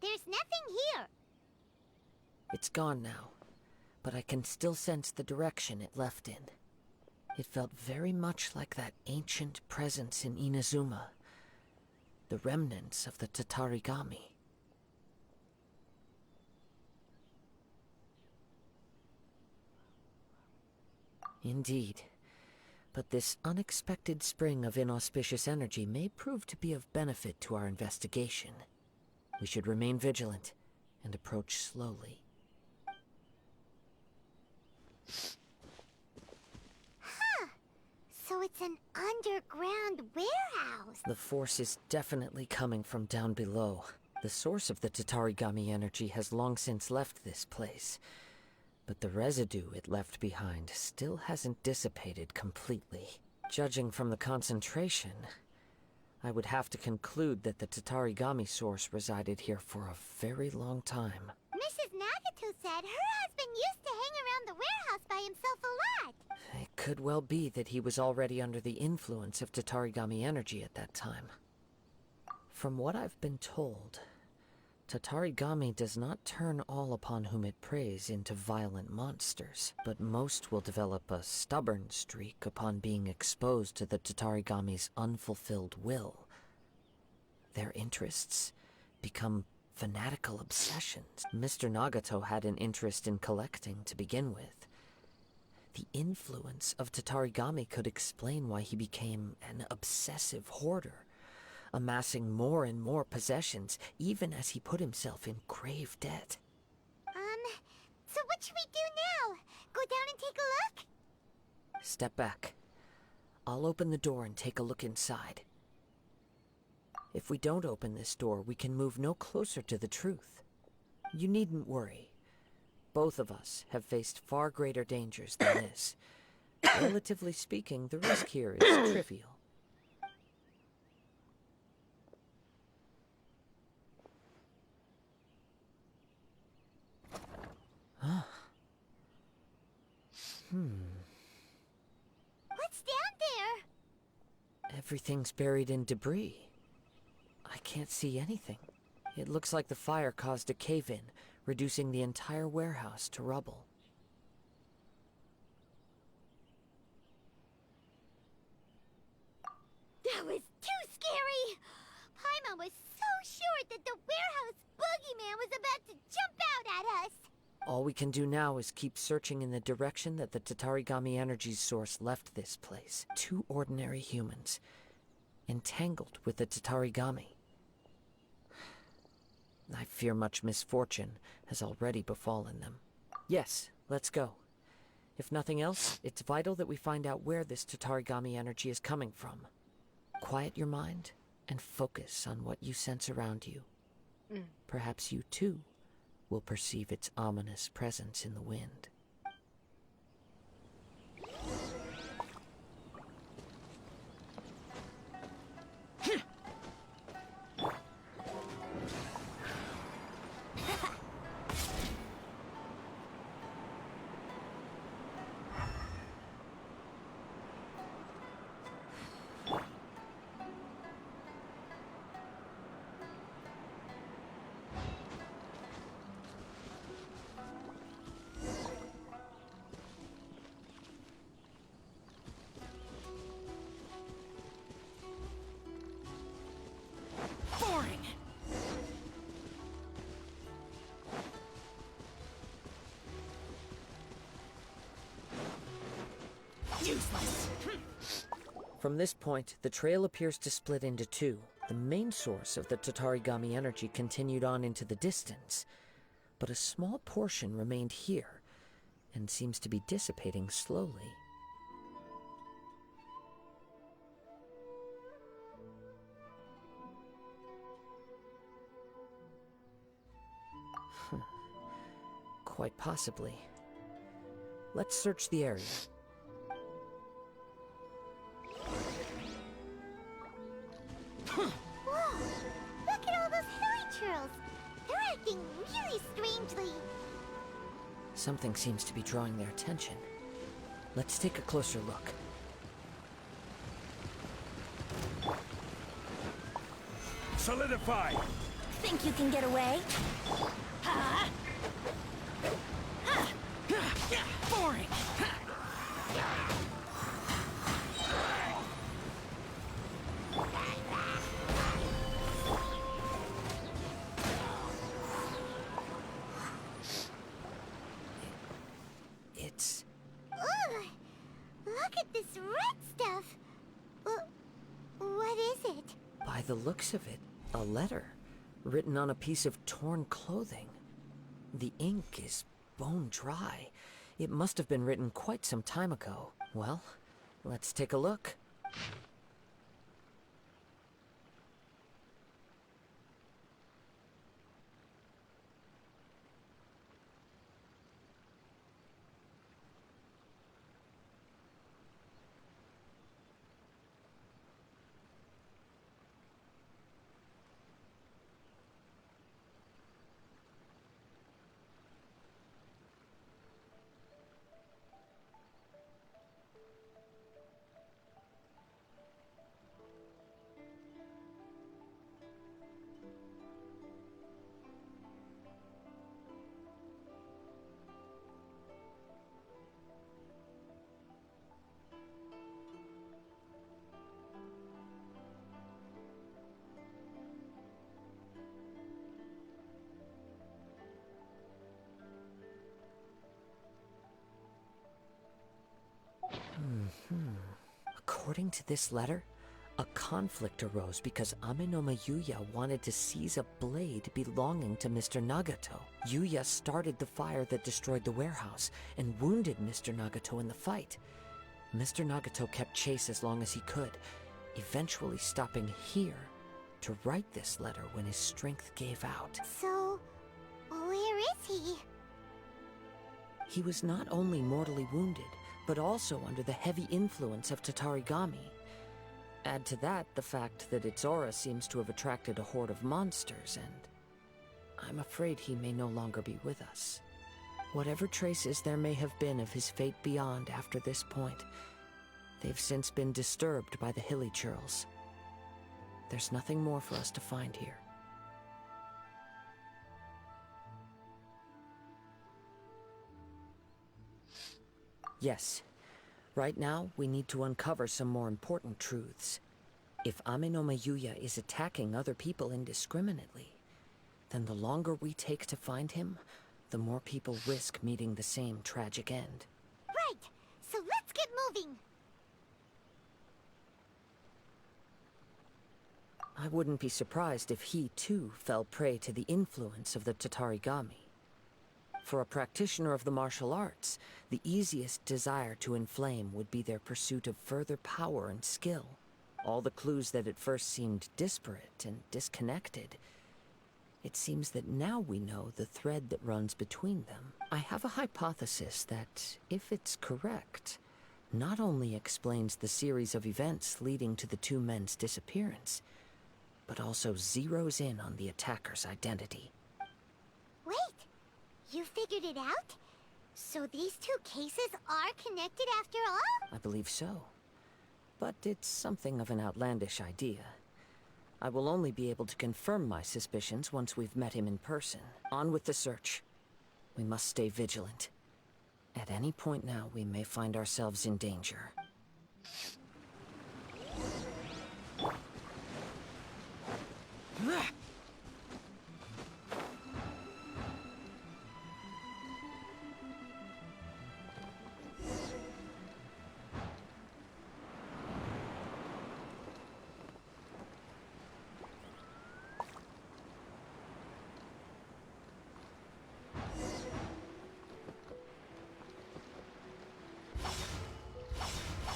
there's nothing here. It's gone now, but I can still sense the direction it left in. It felt very much like that ancient presence in Inazuma, the remnants of the Tatarigami. Indeed, but this unexpected spring of inauspicious energy may prove to be of benefit to our investigation. We should remain vigilant and approach slowly. Huh. So it's an underground warehouse. The force is definitely coming from down below. The source of the Tatarigami energy has long since left this place, but the residue it left behind still hasn't dissipated completely. Judging from the concentration, I would have to conclude that the Tatarigami source resided here for a very long time. Mrs. Nagato said her husband used to hang around the warehouse by himself a lot. It could well be that he was already under the influence of Tatarigami energy at that time. From what I've been told, Tatarigami does not turn all upon whom it preys into violent monsters, but most will develop a stubborn streak upon being exposed to the Tatarigami's unfulfilled will. Their interests become fanatical obsessions. Mr. Nagato had an interest in collecting to begin with. The influence of Tatarigami could explain why he became an obsessive hoarder, amassing more and more possessions, even as he put himself in grave debt. So what should we do now? Go down and take a look? Step back. I'll open the door and take a look inside. If we don't open this door, we can move no closer to the truth. You needn't worry. Both of us have faced far greater dangers than this. Relatively speaking, the risk here is trivial. What's down there? Everything's buried in debris. I can't see anything. It looks like the fire caused a cave-in, reducing the entire warehouse to rubble. That was too scary! Paimon was so sure that the warehouse boogeyman was about to jump out at us! All we can do now is keep searching in the direction that the Tatarigami energy's source left this place. Two ordinary humans, entangled with the Tatarigami. I fear much misfortune has already befallen them. Yes, let's go. If nothing else, it's vital that we find out where this Tatarigami energy is coming from. Quiet your mind and focus on what you sense around you. Perhaps you too will perceive its ominous presence in the wind. Boring! Useless! From this point, the trail appears to split into two. The main source of the Tatarigami energy continued on into the distance, but a small portion remained here, and seems to be dissipating slowly. Quite possibly. Let's search the area. Whoa! Look at all those hilichurls! They're acting really strangely. Something seems to be drawing their attention. Let's take a closer look. Solidify! Think you can get away? Boring! It's... Ugh! Look at this red stuff! What is it? by the looks of it, a letter written on a piece of torn clothing. The ink is bone dry. It must have been written quite some time ago. Well, let's take a look. According to this letter, a conflict arose because Amenoma Yuya wanted to seize a blade belonging to Mr. Nagato. Yuya started the fire that destroyed the warehouse and wounded Mr. Nagato in the fight. Mr. Nagato kept chase as long as he could, eventually stopping here to write this letter when his strength gave out. So, where is he? He was not only mortally wounded, but also under the heavy influence of Tatarigami. Add to that the fact that its aura seems to have attracted a horde of monsters, and I'm afraid he may no longer be with us. Whatever traces there may have been of his fate beyond after this point, they've since been disturbed by the Hilichurls. There's nothing more for us to find here. Yes. Right now, we need to uncover some more important truths. If Amenoma Yuya is attacking other people indiscriminately, then the longer we take to find him, the more people risk meeting the same tragic end. Right, so let's get moving. I wouldn't be surprised if he, too, fell prey to the influence of the Tatarigami. For a practitioner of the martial arts, the easiest desire to inflame would be their pursuit of further power and skill. All the clues that at first seemed disparate and disconnected, it seems that now we know the thread that runs between them. I have a hypothesis that, if it's correct, not only explains the series of events leading to the two men's disappearance, but also zeroes in on the attacker's identity. Wait, you figured it out? So these two cases are connected after all? I believe so. But it's something of an outlandish idea. I will only be able to confirm my suspicions once we've met him in person. On with the search. We must stay vigilant. At any point now, we may find ourselves in danger.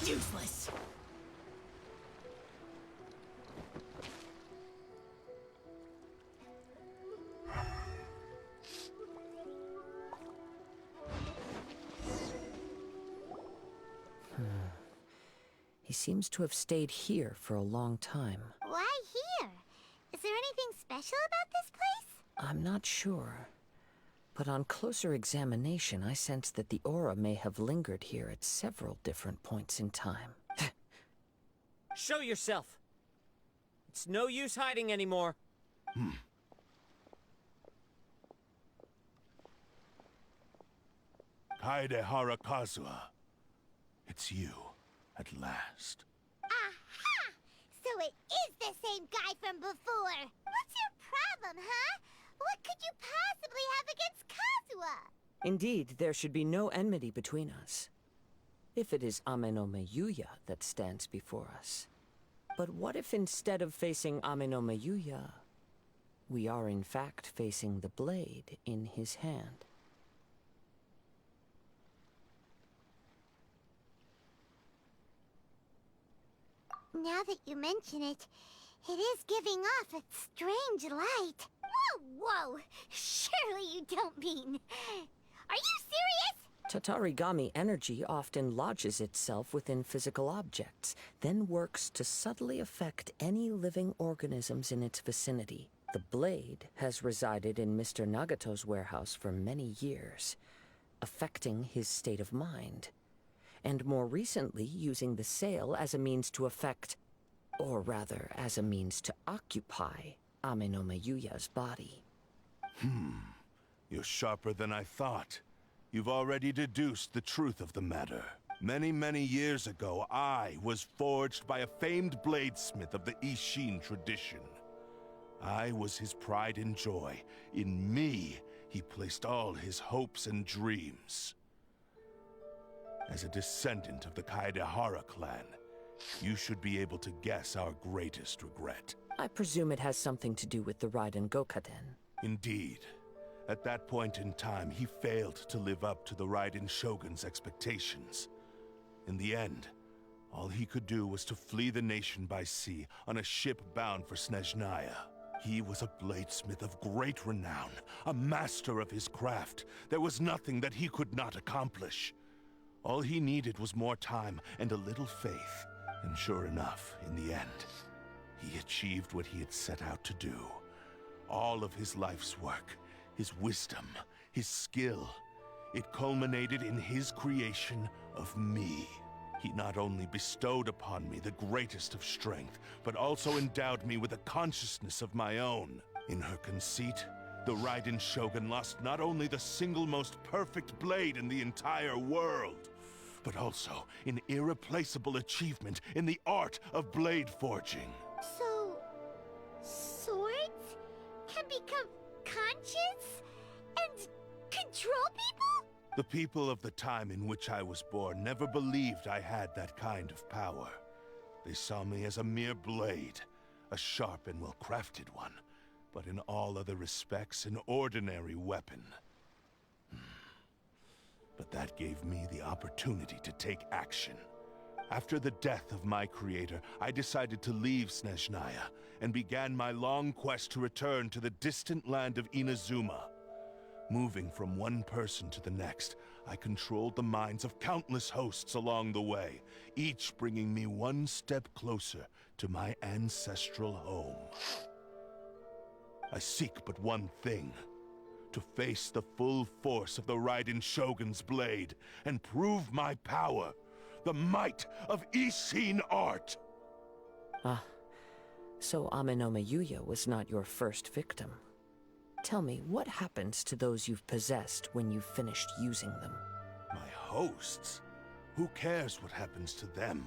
Useless. He seems to have stayed here for a long time. Why here? Is there anything special about this place? I'm not sure. But on closer examination, I sense that the aura may have lingered here at several different points in time. Show yourself! It's no use hiding anymore. Kaedehara Kazuha. It's you, at last. Aha! So it is the same guy from before! What's your problem, huh? What could you possibly have against Kazuha? Indeed, there should be no enmity between us. If it is Amenoma Yuya that stands before us. But what if instead of facing Amenoma Yuya, we are in fact facing the blade in his hand? Now that you mention it, it is giving off a strange light. Whoa, whoa! Surely you don't mean... Are you serious? Tatarigami energy often lodges itself within physical objects, then works to subtly affect any living organisms in its vicinity. The blade has resided in Mr. Nagato's warehouse for many years, affecting his state of mind, and more recently using the sale as a means to affect, or rather as a means to occupy, Amenoma Yuya's body. You're sharper than I thought. You've already deduced the truth of the matter. Many, many years ago, I was forged by a famed bladesmith of the Ishin tradition. I was his pride and joy. In me, he placed all his hopes and dreams. As a descendant of the Kaedehara clan, you should be able to guess our greatest regret. I presume it has something to do with the Raiden Gokaden. Indeed. At that point in time, he failed to live up to the Raiden Shogun's expectations. In the end, all he could do was to flee the nation by sea on a ship bound for Snezhnaya. He was a bladesmith of great renown, a master of his craft. There was nothing that he could not accomplish. All he needed was more time and a little faith. And sure enough, in the end, he achieved what he had set out to do. All of his life's work, his wisdom, his skill, it culminated in his creation of me. He not only bestowed upon me the greatest of strength, but also endowed me with a consciousness of my own. In her conceit, the Raiden Shogun lost not only the single most perfect blade in the entire world, but also an irreplaceable achievement in the art of blade forging. So, swords can become conscious and control people? The people of the time in which I was born never believed I had that kind of power. They saw me as a mere blade, a sharp and well-crafted one, but in all other respects an ordinary weapon. But that gave me the opportunity to take action. After the death of my creator, I decided to leave Snezhnaya and began my long quest to return to the distant land of Inazuma. Moving from one person to the next, I controlled the minds of countless hosts along the way, each bringing me one step closer to my ancestral home. I seek but one thing: to face the full force of the Raiden Shogun's blade and prove my power, the might of Ishin art. Ah, so Amenoma Yuya was not your first victim. Tell me, what happens to those you've possessed when you've finished using them? My hosts? Who cares what happens to them?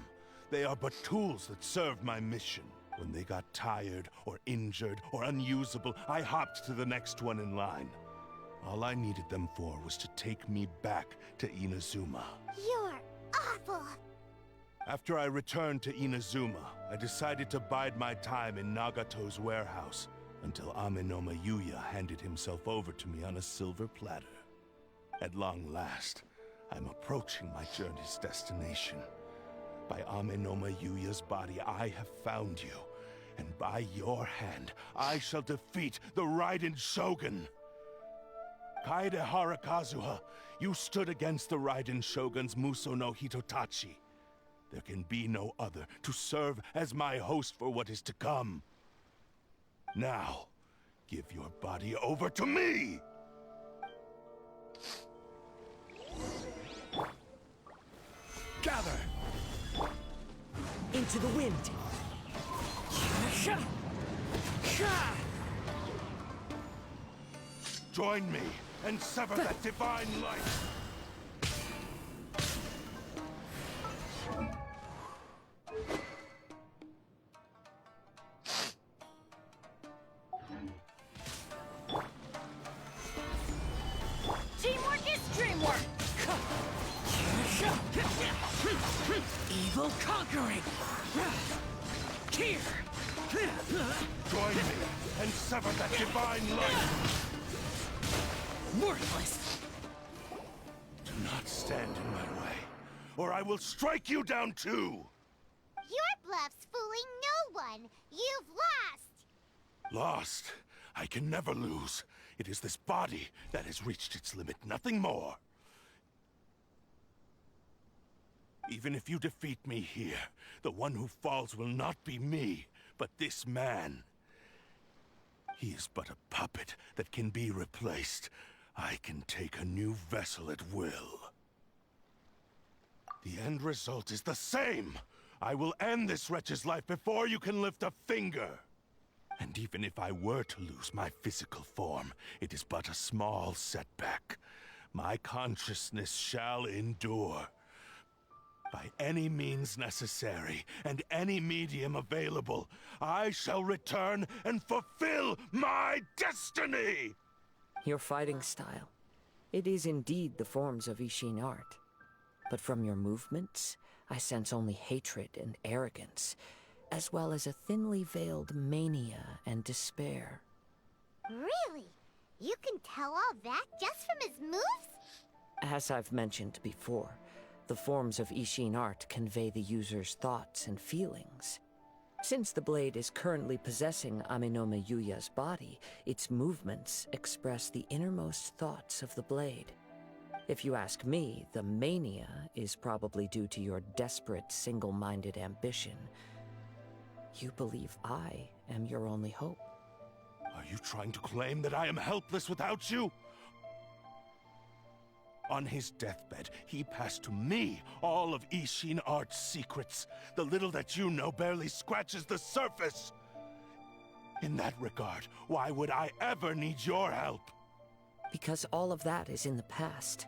They are but tools that serve my mission. When they got tired, or injured, or unusable, I hopped to the next one in line. All I needed them for was to take me back to Inazuma. You're awful! After I returned to Inazuma, I decided to bide my time in Nagato's warehouse until Amenoma Yuya handed himself over to me on a silver platter. At long last, I'm approaching my journey's destination. By Amenoma Yuya's body, I have found you, and by your hand, I shall defeat the Raiden Shogun! Kaedehara Kazuha, you stood against the Raiden Shogun's Muso no Hitotachi. There can be no other to serve as my host for what is to come. Now, give your body over to me! Gather! Into the wind! Join me and sever that divine light! Teamwork is dreamwork! Evil conquering! Here! Join me and sever that divine light! Worthless! Do not stand in my way, or I will strike you down too! Your bluff's fooling no one! You've lost! Lost? I can never lose. It is this body that has reached its limit, nothing more. Even if you defeat me here, the one who falls will not be me, but this man. He is but a puppet that can be replaced. I can take a new vessel at will. The end result is the same! I will end this wretch's life before you can lift a finger! And even if I were to lose my physical form, it is but a small setback. My consciousness shall endure. By any means necessary, and any medium available, I shall return and fulfill my destiny! Your fighting style. It is indeed the forms of Ishin art. But from your movements, I sense only hatred and arrogance, as well as a thinly veiled mania and despair. Really? You can tell all that just from his moves? As I've mentioned before, the forms of Ishin art convey the user's thoughts and feelings. Since the blade is currently possessing Aminome Yuya's body, its movements express the innermost thoughts of the blade. If you ask me, the mania is probably due to your desperate, single-minded ambition. You believe I am your only hope. Are you trying to claim that I am helpless without you? On his deathbed, he passed to me all of Ishin Art's secrets. The little that you know barely scratches the surface. In that regard, why would I ever need your help? Because all of that is in the past.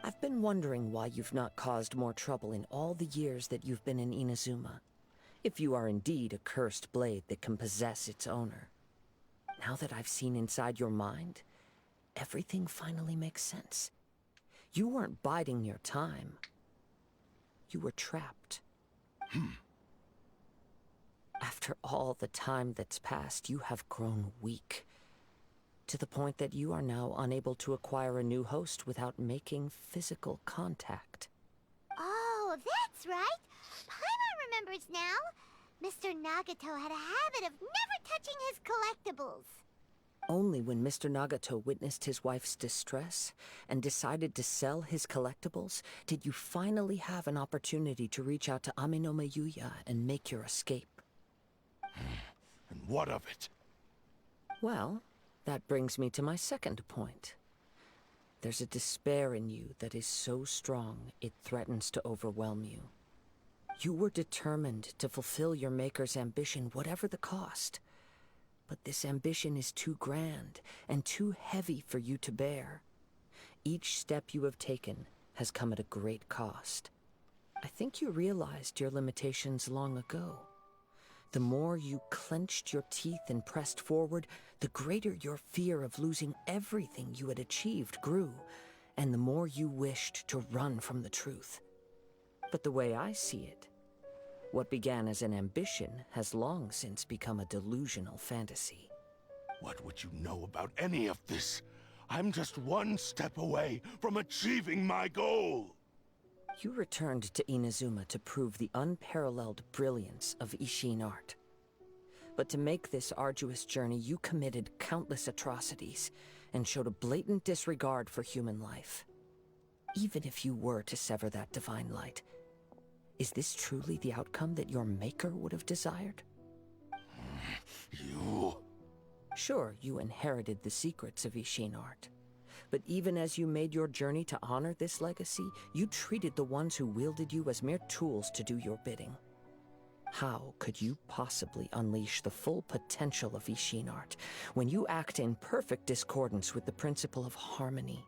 I've been wondering why you've not caused more trouble in all the years that you've been in Inazuma. If you are indeed a cursed blade that can possess its owner. Now that I've seen inside your mind, everything finally makes sense. You weren't biding your time. You were trapped. After all the time that's passed, you have grown weak. To the point that you are now unable to acquire a new host without making physical contact. Oh, that's right. Paimon remembers now. Mr. Nagato had a habit of never touching his collectibles. Only when Mr. Nagato witnessed his wife's distress and decided to sell his collectibles did you finally have an opportunity to reach out to Aminome Yuya and make your escape. And what of it? Well, that brings me to my second point. There's a despair in you that is so strong it threatens to overwhelm you. You were determined to fulfill your maker's ambition, whatever the cost. But this ambition is too grand and too heavy for you to bear. Each step you have taken has come at a great cost. I think you realized your limitations long ago. The more you clenched your teeth and pressed forward, the greater your fear of losing everything you had achieved grew, and the more you wished to run from the truth. But the way I see it, what began as an ambition has long since become a delusional fantasy. What would you know about any of this? I'm just one step away from achieving my goal! You returned to Inazuma to prove the unparalleled brilliance of Ishin art. But to make this arduous journey, you committed countless atrocities and showed a blatant disregard for human life. Even if you were to sever that divine light, is this truly the outcome that your maker would have desired? You... Sure, you inherited the secrets of Ishin art. But even as you made your journey to honor this legacy, you treated the ones who wielded you as mere tools to do your bidding. How could you possibly unleash the full potential of Ishin art when you act in perfect discordance with the principle of harmony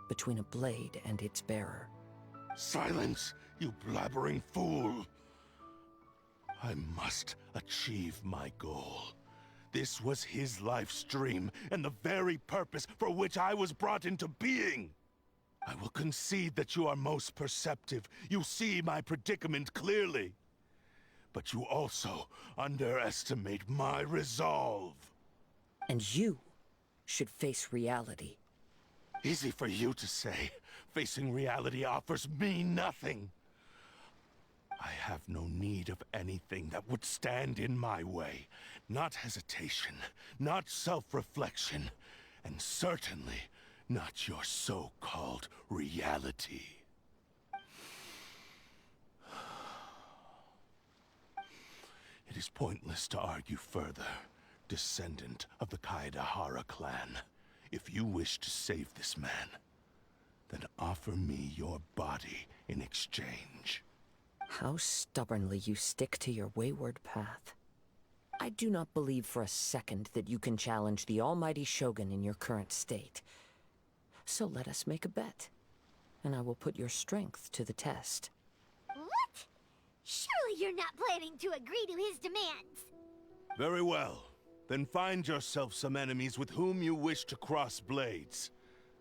between a blade and its bearer? Silence, you blabbering fool! I must achieve my goal. This was his life's dream, and the very purpose for which I was brought into being. I will concede that you are most perceptive. You see my predicament clearly. But you also underestimate my resolve. And you should face reality. Easy for you to say. Facing reality offers me nothing. I have no need of anything that would stand in my way. Not hesitation, not self-reflection, and certainly not your so-called reality. It is pointless to argue further, descendant of the Kaedahara clan. If you wish to save this man, then offer me your body in exchange. How stubbornly you stick to your wayward path. I do not believe for a second that you can challenge the almighty Shogun in your current state. So let us make a bet, and I will put your strength to the test. What? Surely you're not planning to agree to his demands. Very well. Then find yourself some enemies with whom you wish to cross blades.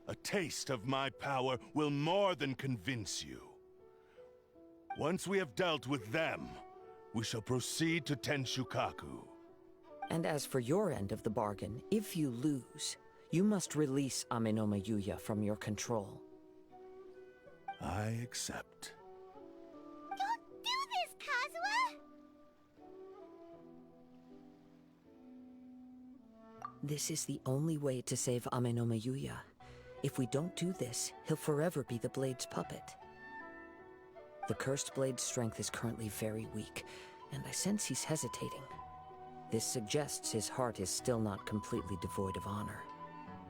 A taste of my power will more than convince you. Once we have dealt with them, we shall proceed to Tenshukaku. And as for your end of the bargain, if you lose, you must release Amenoma Yuya from your control. I accept. Don't do this, Kazuha! This is the only way to save Amenoma Yuya. If we don't do this, he'll forever be the Blade's puppet. The Cursed Blade's strength is currently very weak, and I sense he's hesitating. This suggests his heart is still not completely devoid of honor.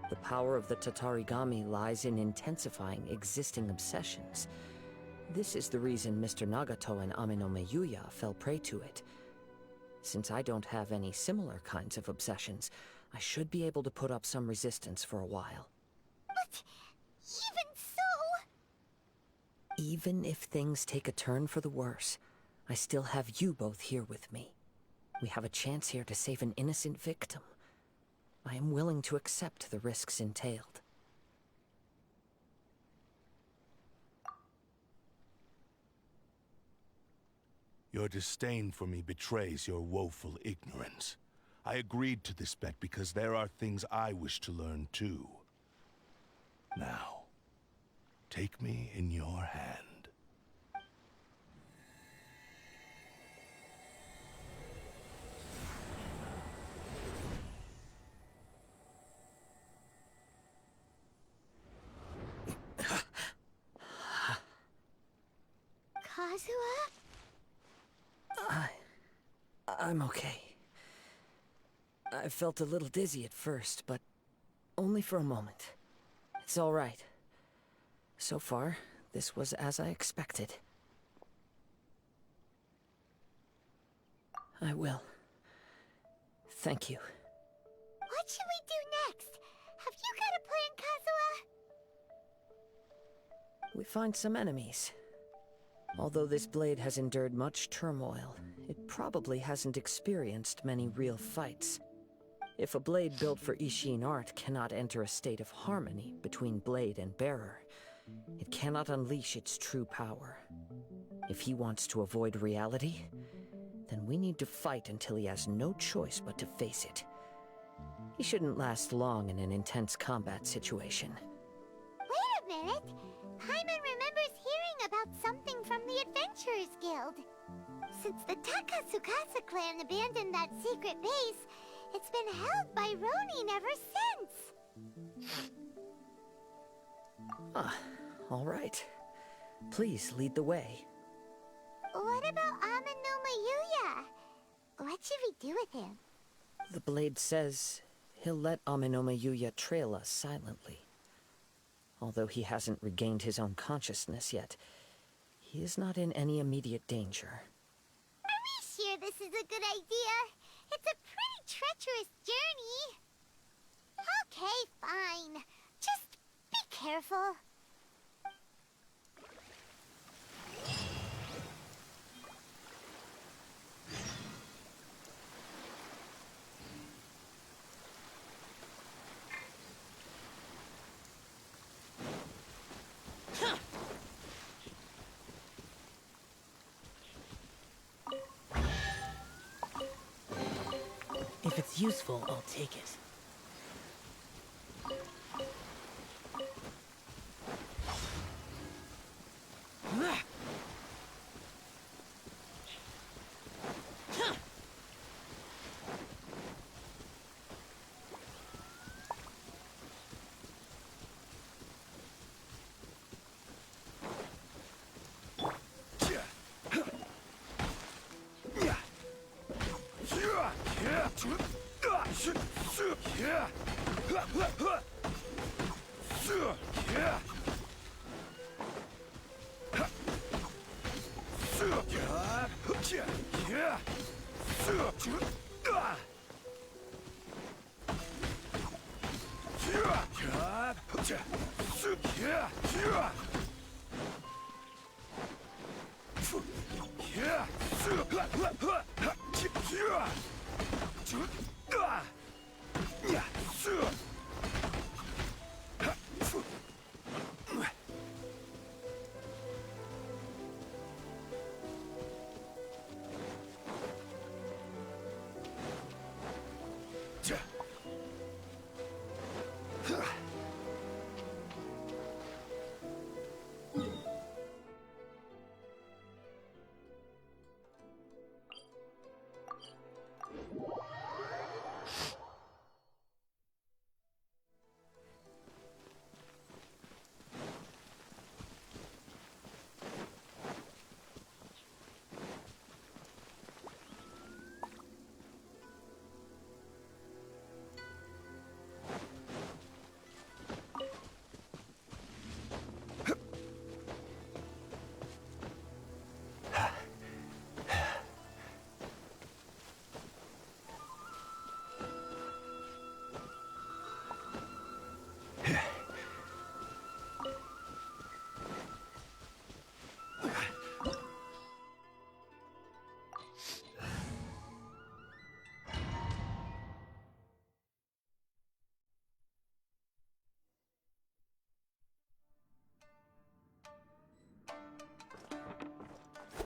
The power of the Tatarigami lies in intensifying existing obsessions. This is the reason Mr. Nagato and Amenoma Yuya fell prey to it. Since I don't have any similar kinds of obsessions, I should be able to put up some resistance for a while. But even so... Even if things take a turn for the worse, I still have you both here with me. We have a chance here to save an innocent victim. I am willing to accept the risks entailed. Your disdain for me betrays your woeful ignorance. I agreed to this bet because there are things I wish to learn too. Now, take me in your hand. Kazuha? I'm okay. I felt a little dizzy at first, but only for a moment. It's all right. So far, this was as I expected. I will. Thank you. What should we do next? Have you got a plan, Kazuha? We find some enemies. Although this blade has endured much turmoil, it probably hasn't experienced many real fights. If a blade built for Ishin art cannot enter a state of harmony between blade and bearer, it cannot unleash its true power. If he wants to avoid reality, then we need to fight until he has no choice but to face it. He shouldn't last long in an intense combat situation. Wait a minute! Paimon remembers hearing about something from the Adventurers Guild. Since the Takasukasa clan abandoned that secret base, it's been held by Ronin ever since. All right. Please lead the way. What about Amenoma Yuya? What should we do with him? The blade says he'll let Amenoma Yuya trail us silently. Although he hasn't regained his own consciousness yet, he is not in any immediate danger. Are we sure this is a good idea? It's a pretty treacherous journey. Okay, fine. Just be careful. If it's useful, I'll take it.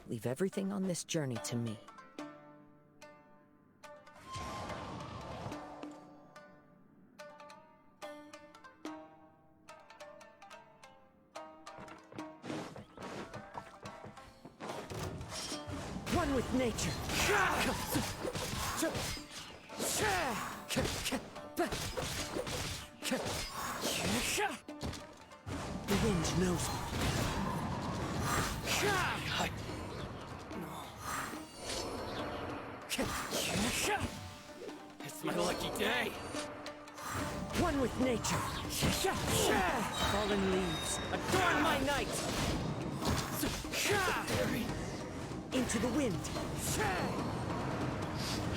Leave everything on this journey to me. One with nature. The wind knows me. It's my lucky day. One with nature. Fallen leaves, adorn my night. Into the wind.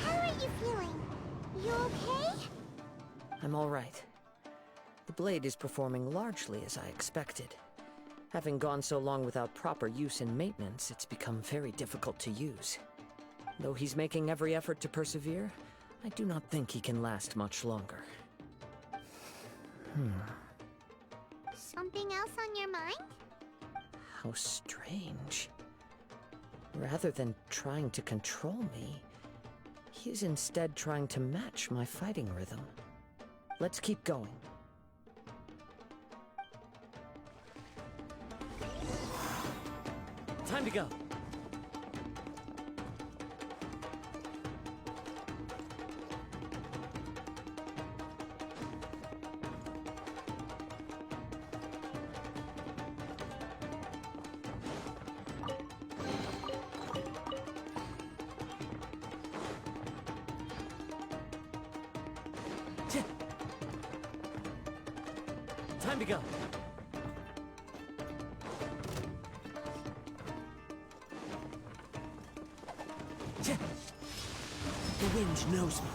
How are you feeling? You okay? I'm all right. The blade is performing largely as I expected. Having gone so long without proper use and maintenance, it's become very difficult to use. Though he's making every effort to persevere, I do not think he can last much longer. Something else on your mind? How strange. Rather than trying to control me, he is instead trying to match my fighting rhythm. Let's keep going. Time to go. Time to go. The wind knows me.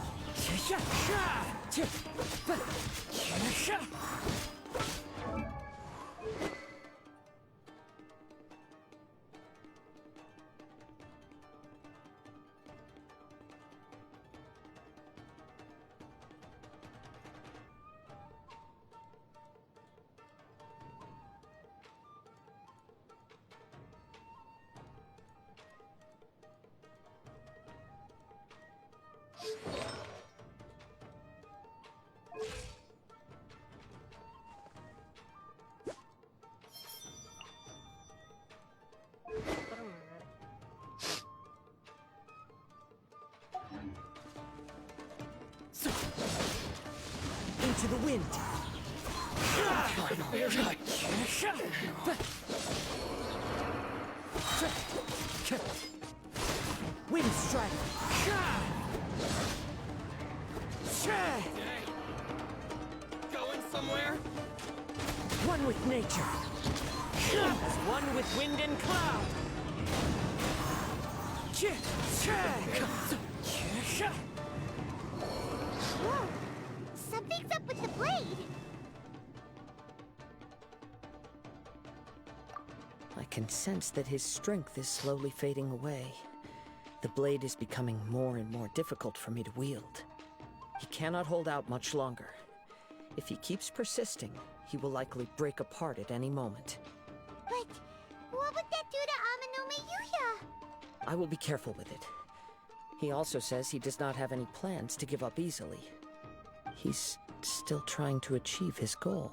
Into the wind. Wind strike. Going somewhere? One with nature. As one with wind and cloud. Whoa! Something's up with the blade! I can sense that his strength is slowly fading away. The blade is becoming more and more difficult for me to wield. He cannot hold out much longer. If he keeps persisting, he will likely break apart at any moment. But what would that do to Amano Mayuya? I will be careful with it. He also says he does not have any plans to give up easily. He's still trying to achieve his goal.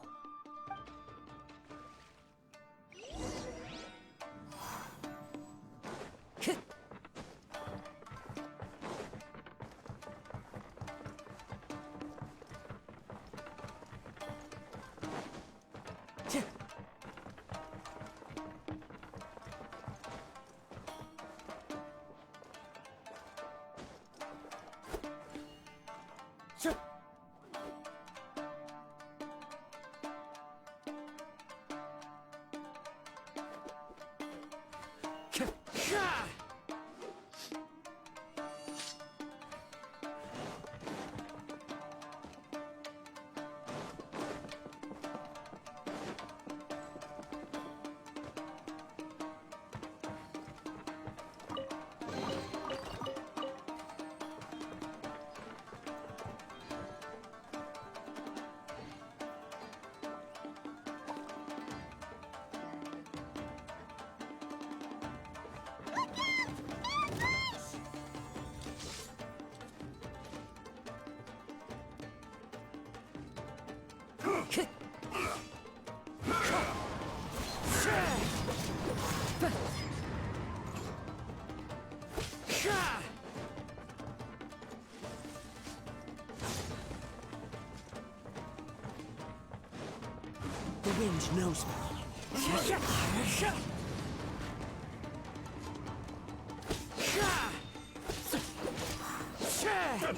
The wind knows me.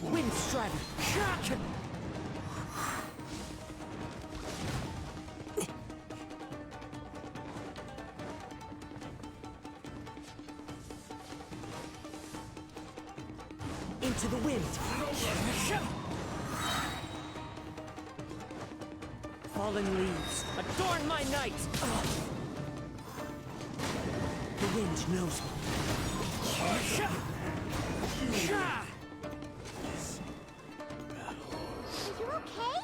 Wind Strider. Into the wind. Fallen leaves, adorn my night! The wind knows me. Are you okay?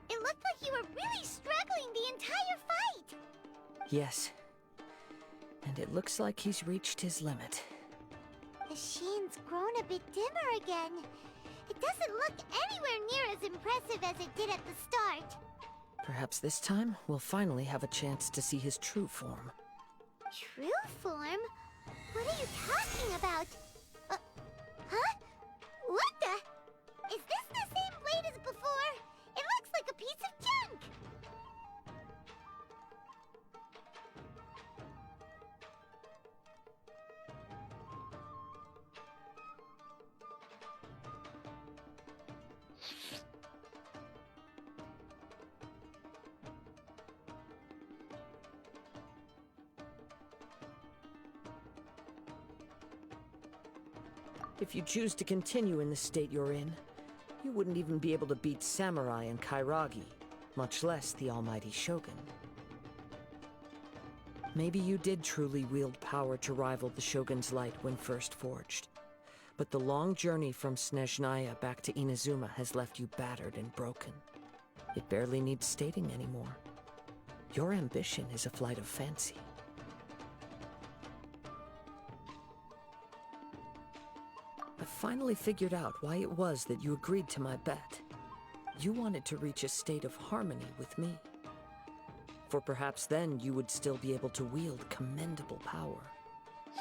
It looked like you were really struggling the entire fight. Yes. And it looks like he's reached his limit. The shin's grown a bit dimmer again. It doesn't look anywhere near as impressive as it did at the start. Perhaps this time, we'll finally have a chance to see his true form. True form? What are you talking about? Huh? What the? Is this the same blade as before? It looks like a piece of junk! If you choose to continue in the state you're in, you wouldn't even be able to beat Samurai and Kairagi, much less the almighty Shogun. Maybe you did truly wield power to rival the Shogun's light when first forged. But the long journey from Snezhnaya back to Inazuma has left you battered and broken. It barely needs stating anymore. Your ambition is a flight of fancy. I finally figured out why it was that you agreed to my bet. You wanted to reach a state of harmony with me. For perhaps then you would still be able to wield commendable power.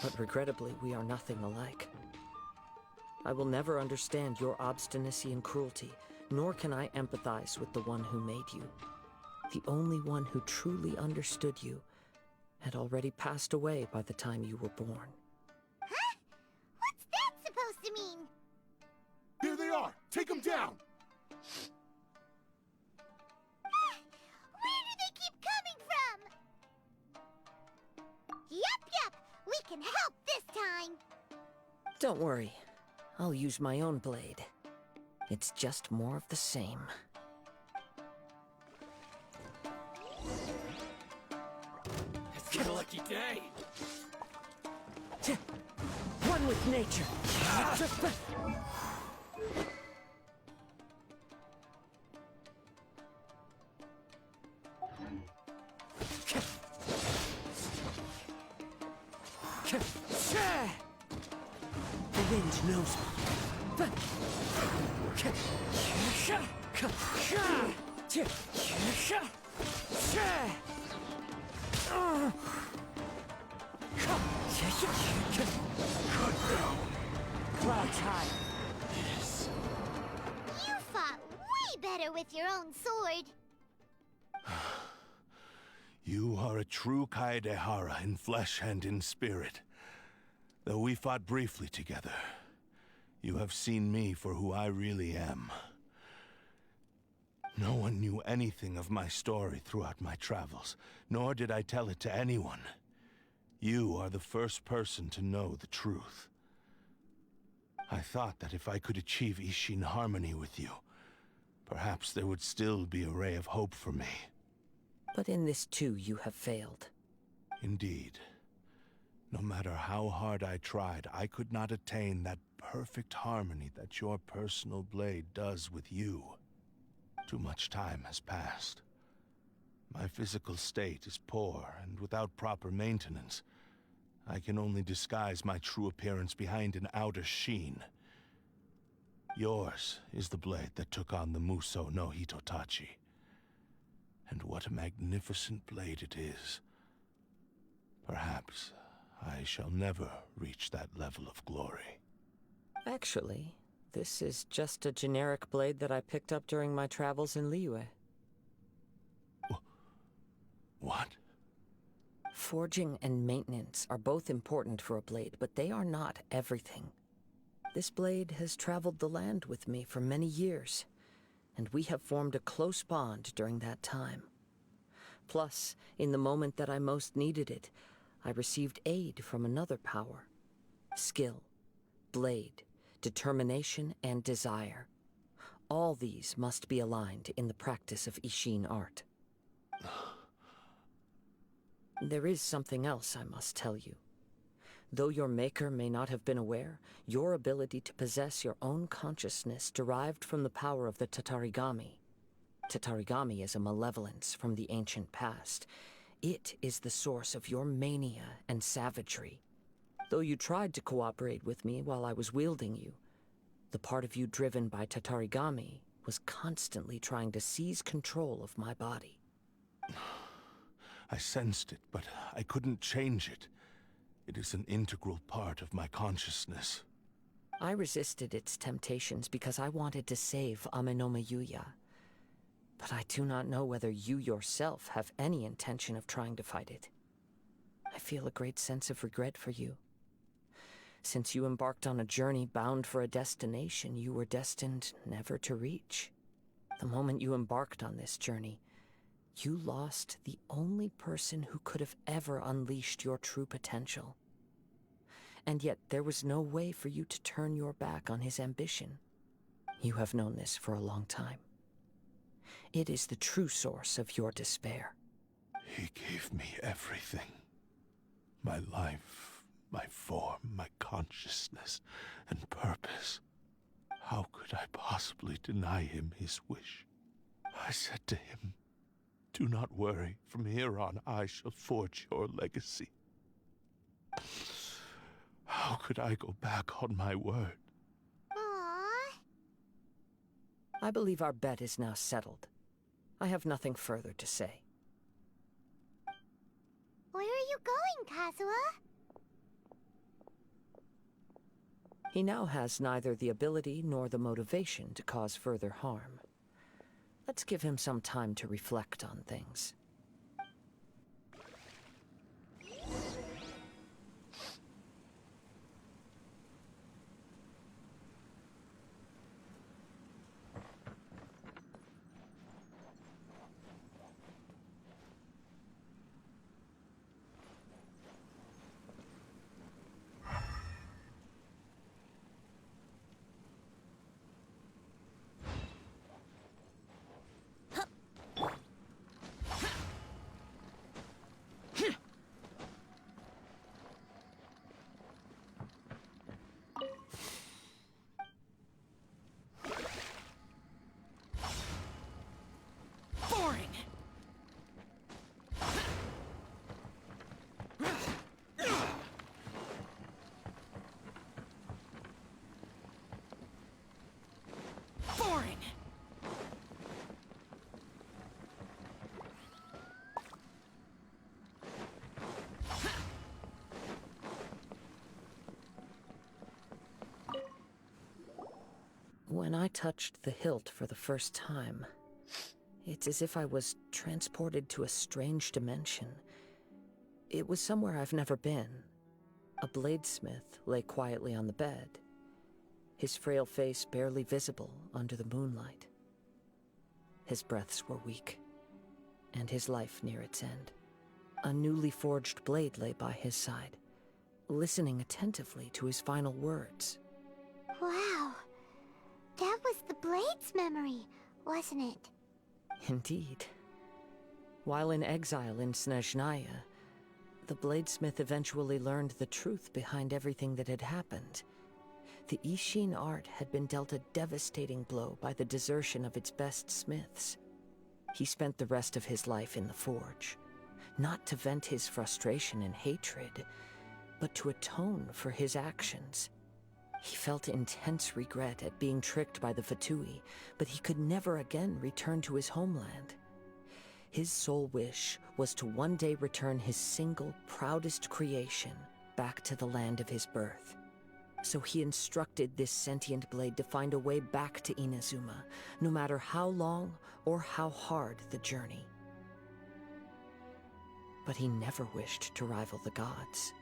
But regrettably, we are nothing alike. I will never understand your obstinacy and cruelty, nor can I empathize with the one who made you. The only one who truly understood you had already passed away by the time you were born. Huh? What's that supposed to mean? Here they are! Take them down! Where do they keep coming from? Yup, we can help this time. Don't worry. I'll use my own blade. It's just more of the same. It's your lucky day. One with nature. The wind knows me. Cloud time. You fought way better with your own sword. You are a true Kaedehara in flesh and in spirit. Though we fought briefly together, you have seen me for who I really am. No one knew anything of my story throughout my travels, nor did I tell it to anyone. You are the first person to know the truth. I thought that if I could achieve Ishin harmony with you, perhaps there would still be a ray of hope for me. But in this too, you have failed. Indeed. No matter how hard I tried, I could not attain that perfect harmony that your personal blade does with you. Too much time has passed. My physical state is poor, and without proper maintenance, I can only disguise my true appearance behind an outer sheen. Yours is the blade that took on the Muso no Hitotachi. And what a magnificent blade it is. Perhaps I shall never reach that level of glory. Actually, this is just a generic blade that I picked up during my travels in Liyue. What? Forging and maintenance are both important for a blade, but they are not everything. This blade has traveled the land with me for many years, and we have formed a close bond during that time. Plus, in the moment that I most needed it, I received aid from another power. Skill, blade, determination, and desire. All these must be aligned in the practice of Ishin art. There is something else I must tell you. Though your maker may not have been aware, your ability to possess your own consciousness derived from the power of the Tatarigami. Tatarigami is a malevolence from the ancient past. It is the source of your mania and savagery. Though you tried to cooperate with me while I was wielding you, the part of you driven by Tatarigami was constantly trying to seize control of my body. I sensed it, but I couldn't change it. It is an integral part of my consciousness. I resisted its temptations because I wanted to save Amenoma Yuya. But I do not know whether you yourself have any intention of trying to fight it. I feel a great sense of regret for you. Since you embarked on a journey bound for a destination you were destined never to reach. The moment you embarked on this journey, you lost the only person who could have ever unleashed your true potential. And yet there was no way for you to turn your back on his ambition. You have known this for a long time. It is the true source of your despair. He gave me everything. My life, my form, my consciousness, and purpose. How could I possibly deny him his wish? I said to him, "Do not worry. From here on, I shall forge your legacy." How could I go back on my word? Aww. I believe our bet is now settled. I have nothing further to say. Where are you going, Kazuha? He now has neither the ability nor the motivation to cause further harm. Let's give him some time to reflect on things. When I touched the hilt for the first time, it's as if I was transported to a strange dimension. It was somewhere I've never been. A bladesmith lay quietly on the bed, his frail face barely visible under the moonlight. His breaths were weak, and his life near its end. A newly forged blade lay by his side, listening attentively to his final words. Wow. That was the Blade's memory, wasn't it? Indeed. While in exile in Snezhnaya, the bladesmith eventually learned the truth behind everything that had happened. The Ishin art had been dealt a devastating blow by the desertion of its best smiths. He spent the rest of his life in the forge, not to vent his frustration and hatred, but to atone for his actions. He felt intense regret at being tricked by the Fatui, but he could never again return to his homeland. His sole wish was to one day return his single, proudest creation back to the land of his birth. So he instructed this sentient blade to find a way back to Inazuma, no matter how long or how hard the journey. But he never wished to rival the gods.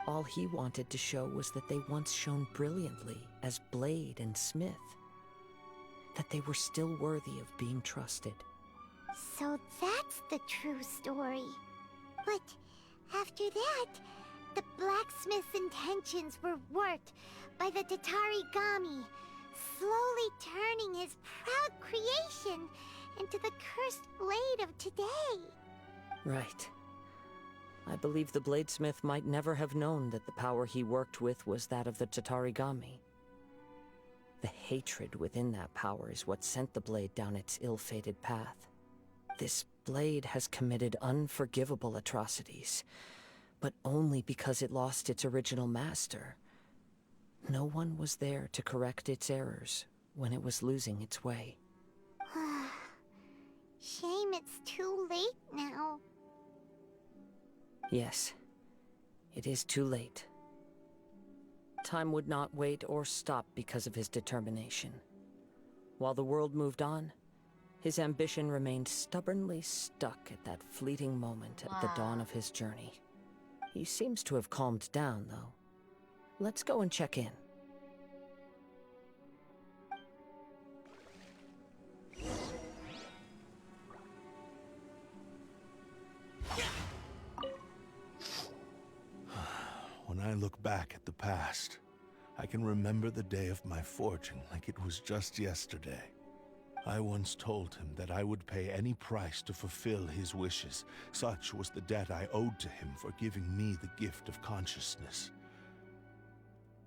All he wanted to show was that they once shone brilliantly as blade and smith, that they were still worthy of being trusted. So that's the true story. But after that, the blacksmith's intentions were worked by the Tatarigami, slowly turning his proud creation into the cursed blade of today. Right. I believe the bladesmith might never have known that the power he worked with was that of the Tatarigami. The hatred within that power is what sent the blade down its ill-fated path. This blade has committed unforgivable atrocities, but only because it lost its original master. No one was there to correct its errors when it was losing its way. Shame it's too late now. Yes, it is too late. Time would not wait or stop because of his determination. While the world moved on, his ambition remained stubbornly stuck at that fleeting moment at the dawn of his journey. He seems to have calmed down, though. Let's go and check in. When I look back at the past, I can remember the day of my forging like it was just yesterday. I once told him that I would pay any price to fulfill his wishes. Such was the debt I owed to him for giving me the gift of consciousness.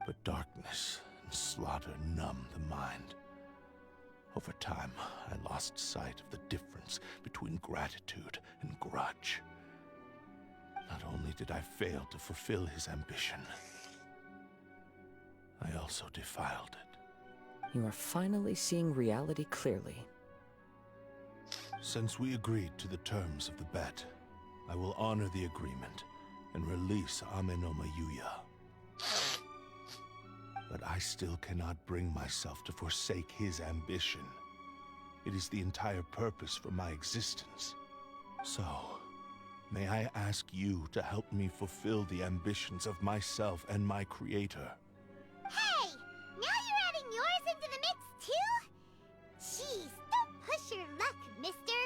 But darkness and slaughter numb the mind. Over time, I lost sight of the difference between gratitude and grudge. Not only did I fail to fulfill his ambition, I also defiled it. You are finally seeing reality clearly. Since we agreed to the terms of the bet, I will honor the agreement and release Amenoma Yuya. But I still cannot bring myself to forsake his ambition. It is the entire purpose for my existence. So, may I ask you to help me fulfill the ambitions of myself and my creator? Hey! Now you're adding yours into the mix, too? Jeez, don't push your luck, mister.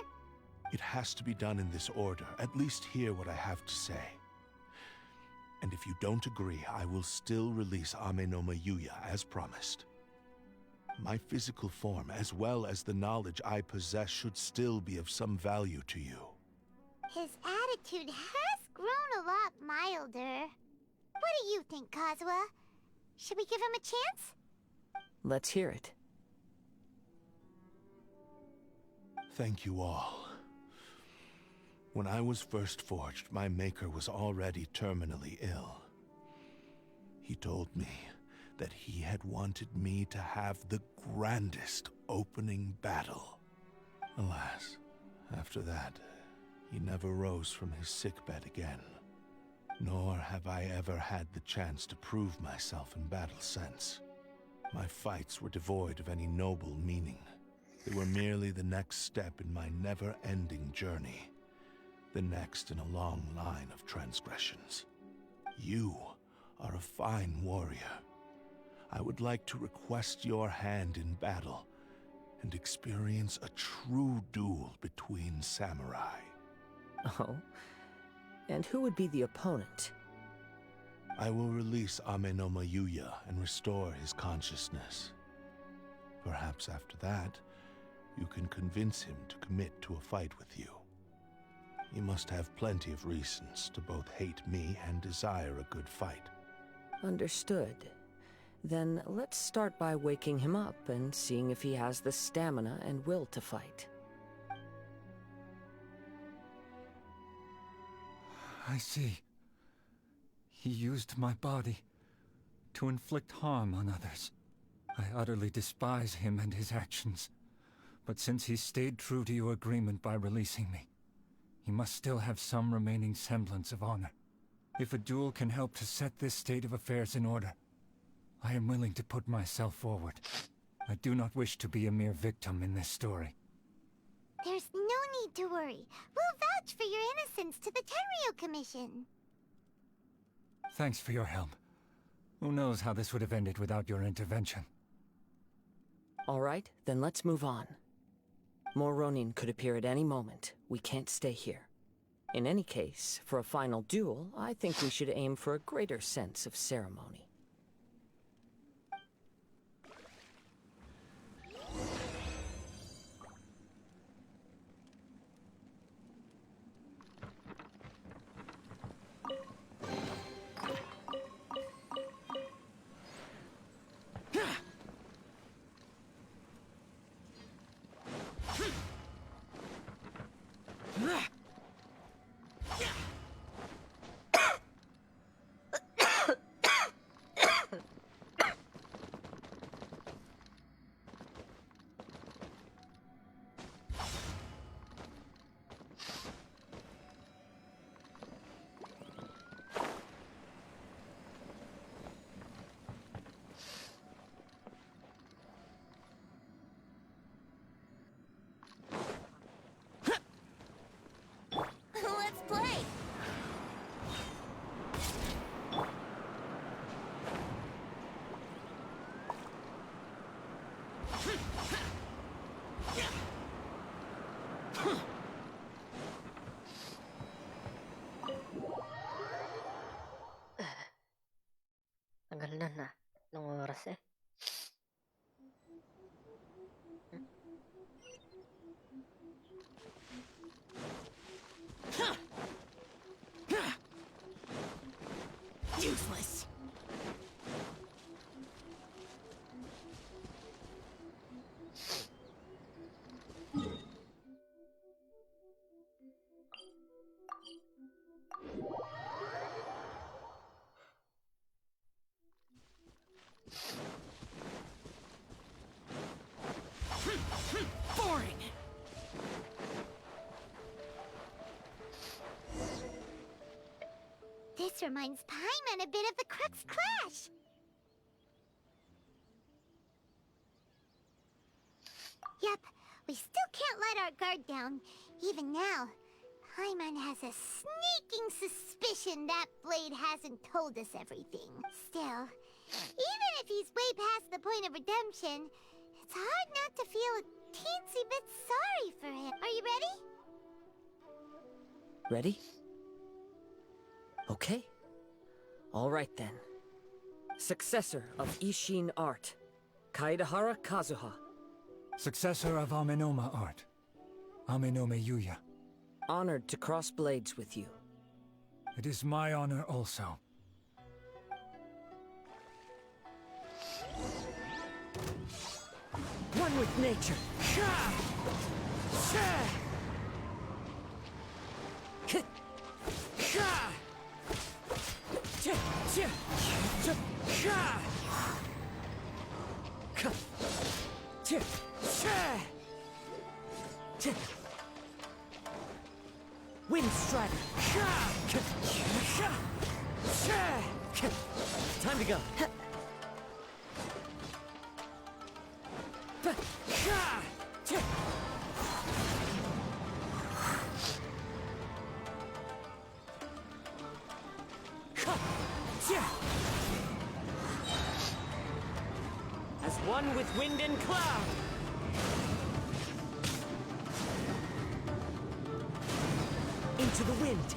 It has to be done in this order. At least hear what I have to say. And if you don't agree, I will still release Amenoma Yuya as promised. My physical form, as well as the knowledge I possess, should still be of some value to you. His attitude has grown a lot milder. What do you think, Kazuha? Should we give him a chance? Let's hear it. Thank you all. When I was first forged, my maker was already terminally ill. He told me that he had wanted me to have the grandest opening battle. Alas, after that, he never rose from his sickbed again. Nor have I ever had the chance to prove myself in battle since. My fights were devoid of any noble meaning. They were merely the next step in my never-ending journey. The next in a long line of transgressions. You are a fine warrior. I would like to request your hand in battle and experience a true duel between samurai. Oh? And who would be the opponent? I will release Amenoma Yuya and restore his consciousness. Perhaps after that, you can convince him to commit to a fight with you. He must have plenty of reasons to both hate me and desire a good fight. Understood. Then let's start by waking him up and seeing if he has the stamina and will to fight. I see. He used my body to inflict harm on others. I utterly despise him and his actions. But since he stayed true to your agreement by releasing me, he must still have some remaining semblance of honor. If a duel can help to set this state of affairs in order, I am willing to put myself forward. I do not wish to be a mere victim in this story. There's no need to worry. We'll vouch for your innocence to the Tenryo Commission. Thanks for your help. Who knows how this would have ended without your intervention. All right, then let's move on. More Ronin could appear at any moment. We can't stay here. In any case, for a final duel, I think we should aim for a greater sense of ceremony. Let's play! Tagal na. Nung oras eh. Useless. Boring. This reminds Paimon a bit of the Crux Clash. Yep, we still can't let our guard down. Even now, Paimon has a sneaking suspicion that Blade hasn't told us everything. Still, even if he's way past the point of redemption, it's hard not to feel a teensy bit sorry for him. Are you ready? Ready? Okay. All right then. Successor of Ishin Art, Kaedahara Kazuha. Successor of Amenoma Art, Amenome Yuya. Honored to cross blades with you. It is my honor also. One with nature. Wind Strider. Time to go. one with wind and cloud. Into the wind.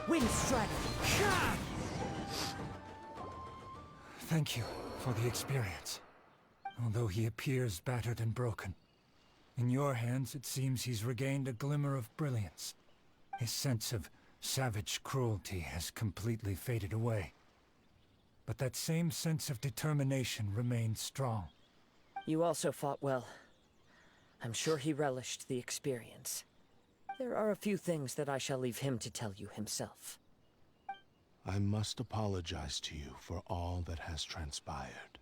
Wind Strider. Thank you for the experience. Although he appears battered and broken. In your hands, it seems he's regained a glimmer of brilliance. His sense of savage cruelty has completely faded away. But that same sense of determination remains strong. You also fought well. I'm sure he relished the experience. There are a few things that I shall leave him to tell you himself. I must apologize to you for all that has transpired.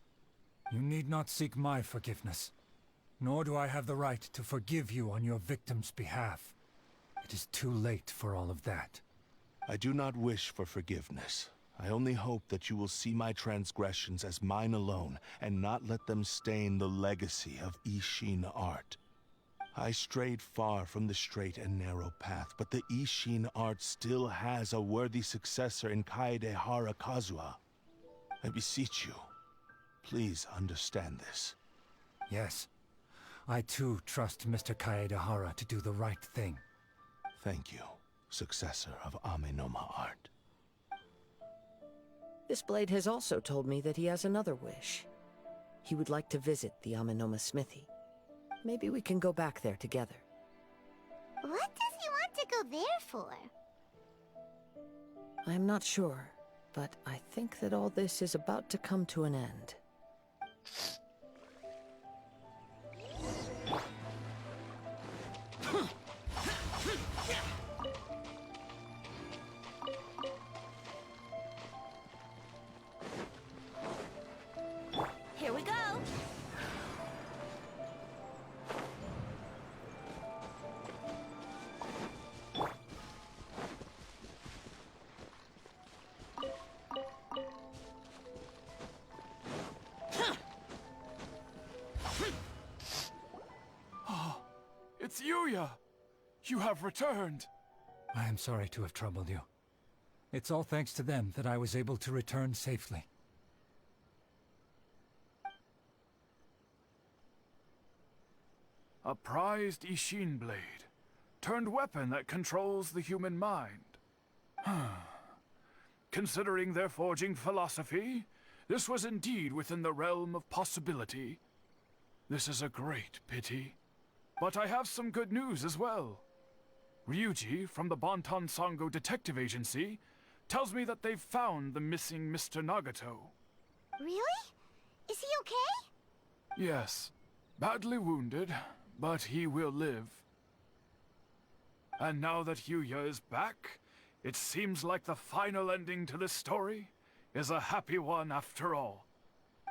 You need not seek my forgiveness. Nor do I have the right to forgive you on your victim's behalf. It is too late for all of that. I do not wish for forgiveness. I only hope that you will see my transgressions as mine alone, and not let them stain the legacy of Ishin art. I strayed far from the straight and narrow path, but the Ishin art still has a worthy successor in Kaedehara Kazuha. I beseech you, please understand this. Yes. I too trust Mr. Kaedehara to do the right thing. Thank you, successor of Amenoma art. This blade has also told me that he has another wish. He would like to visit the Amenoma smithy. Maybe we can go back there together. What does he want to go there for? I am not sure, but I think that all this is about to come to an end. Here we go. It's Yuya! You have returned! I am sorry to have troubled you. It's all thanks to them that I was able to return safely. A prized Ishin blade. Turned weapon that controls the human mind. Considering their forging philosophy, this was indeed within the realm of possibility. This is a great pity. But I have some good news as well. Ryuji, from the Bonton Sango Detective Agency, tells me that they've found the missing Mr. Nagato. Really? Is he okay? Yes. Badly wounded, but he will live. And now that Yuya is back, it seems like the final ending to this story is a happy one after all.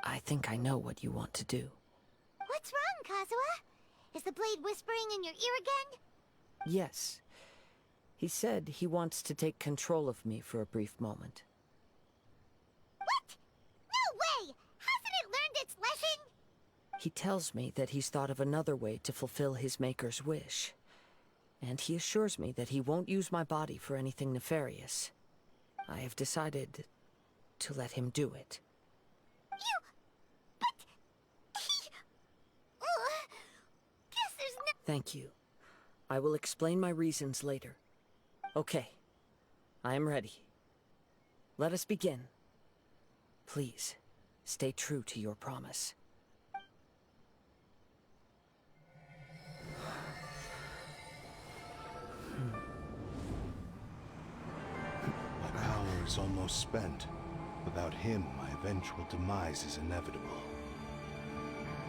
I think I know what you want to do. What's wrong, Kazuha? Is the blade whispering in your ear again? Yes. He said he wants to take control of me for a brief moment. What? No way! Hasn't it learned its lesson? He tells me that he's thought of another way to fulfill his maker's wish. And he assures me that he won't use my body for anything nefarious. I have decided to let him do it. Guess there's no— Thank you. I will explain my reasons later. Okay. I am ready. Let us begin. Please, stay true to your promise. My power is almost spent. Without him, my eventual demise is inevitable.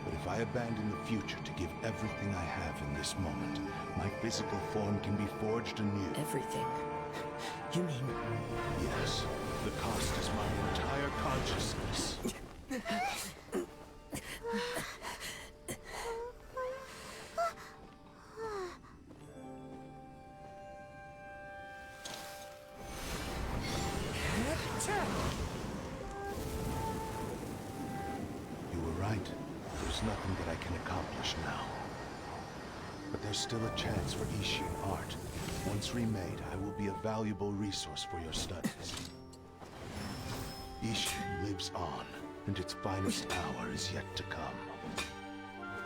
But if I abandon the future to give everything I have in this moment, my physical form can be forged anew. Everything? You mean... Yes. The cost is my entire consciousness. There's nothing that I can accomplish now. But there's still a chance for Ishin art. Once remade, I will be a valuable resource for your studies. Ishin lives on, and its finest hour is yet to come.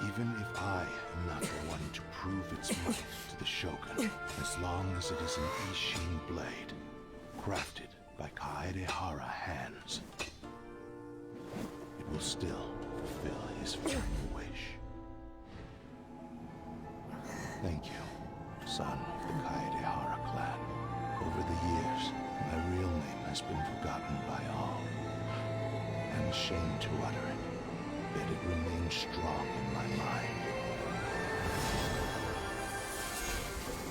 Even if I am not the one to prove its might to the Shogun, as long as it is an Ishin blade, crafted by Kaedehara hands, it will still fulfill his final wish. Thank you, son of the Kaedehara clan. Over the years, my real name has been forgotten by all. I'm ashamed to utter it, yet it remains strong in my mind.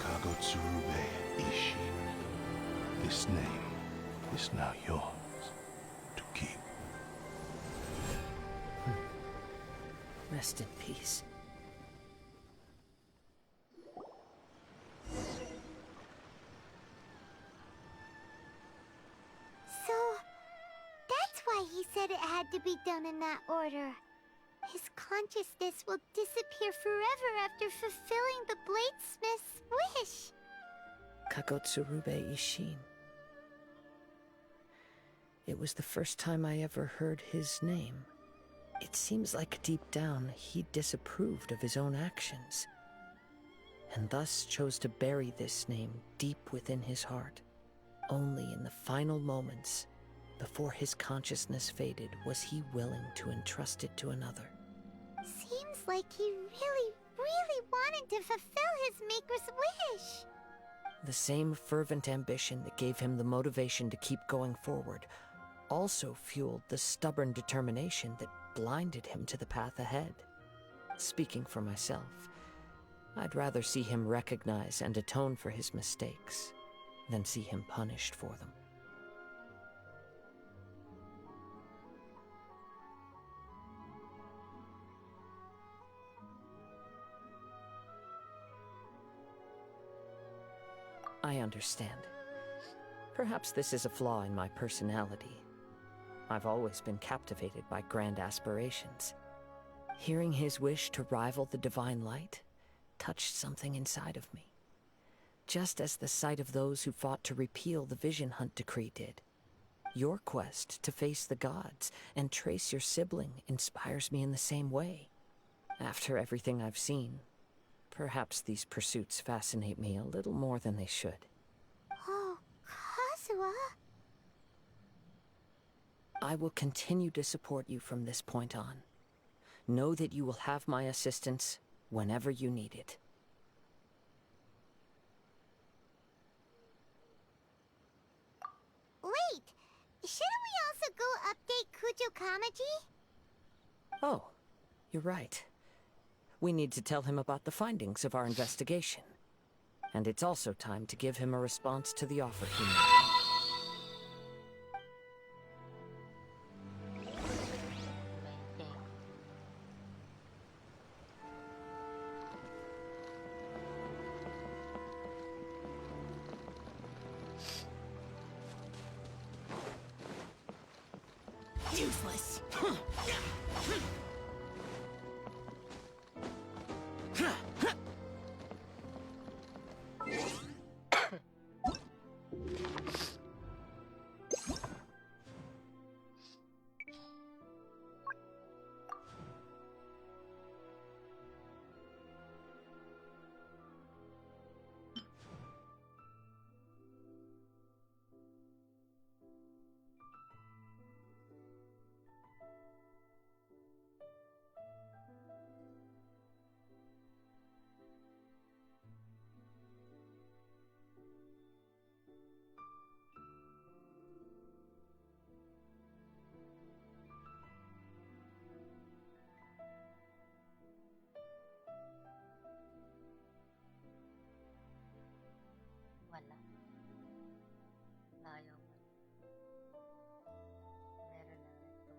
Kagotsurube Ishin. This name is now yours to keep. Rest in peace. So, that's why he said it had to be done in that order. His consciousness will disappear forever after fulfilling the bladesmith's wish. Kagotsurube Ishin. It was the first time I ever heard his name. It seems like deep down he disapproved of his own actions, and thus chose to bury this name deep within his heart. Only in the final moments, before his consciousness faded, was he willing to entrust it to another. Seems like he really wanted to fulfill his maker's wish. The same fervent ambition that gave him the motivation to keep going forward also fueled the stubborn determination that blinded him to the path ahead. Speaking for myself, I'd rather see him recognize and atone for his mistakes than see him punished for them. I understand. Perhaps this is a flaw in my personality. I've always been captivated by grand aspirations. Hearing his wish to rival the divine light touched something inside of me, just as the sight of those who fought to repeal the Vision Hunt decree did. Your quest to face the gods and trace your sibling inspires me in the same way. After everything I've seen, perhaps these pursuits fascinate me a little more than they should. Oh, Kazuha. I will continue to support you from this point on. Know that you will have my assistance whenever you need it. Wait, shouldn't we also go update Kujo Kamaji? Oh, you're right. We need to tell him about the findings of our investigation. And it's also time to give him a response to the offer he made. Useless. Wala. Layo mo. Meron na ito.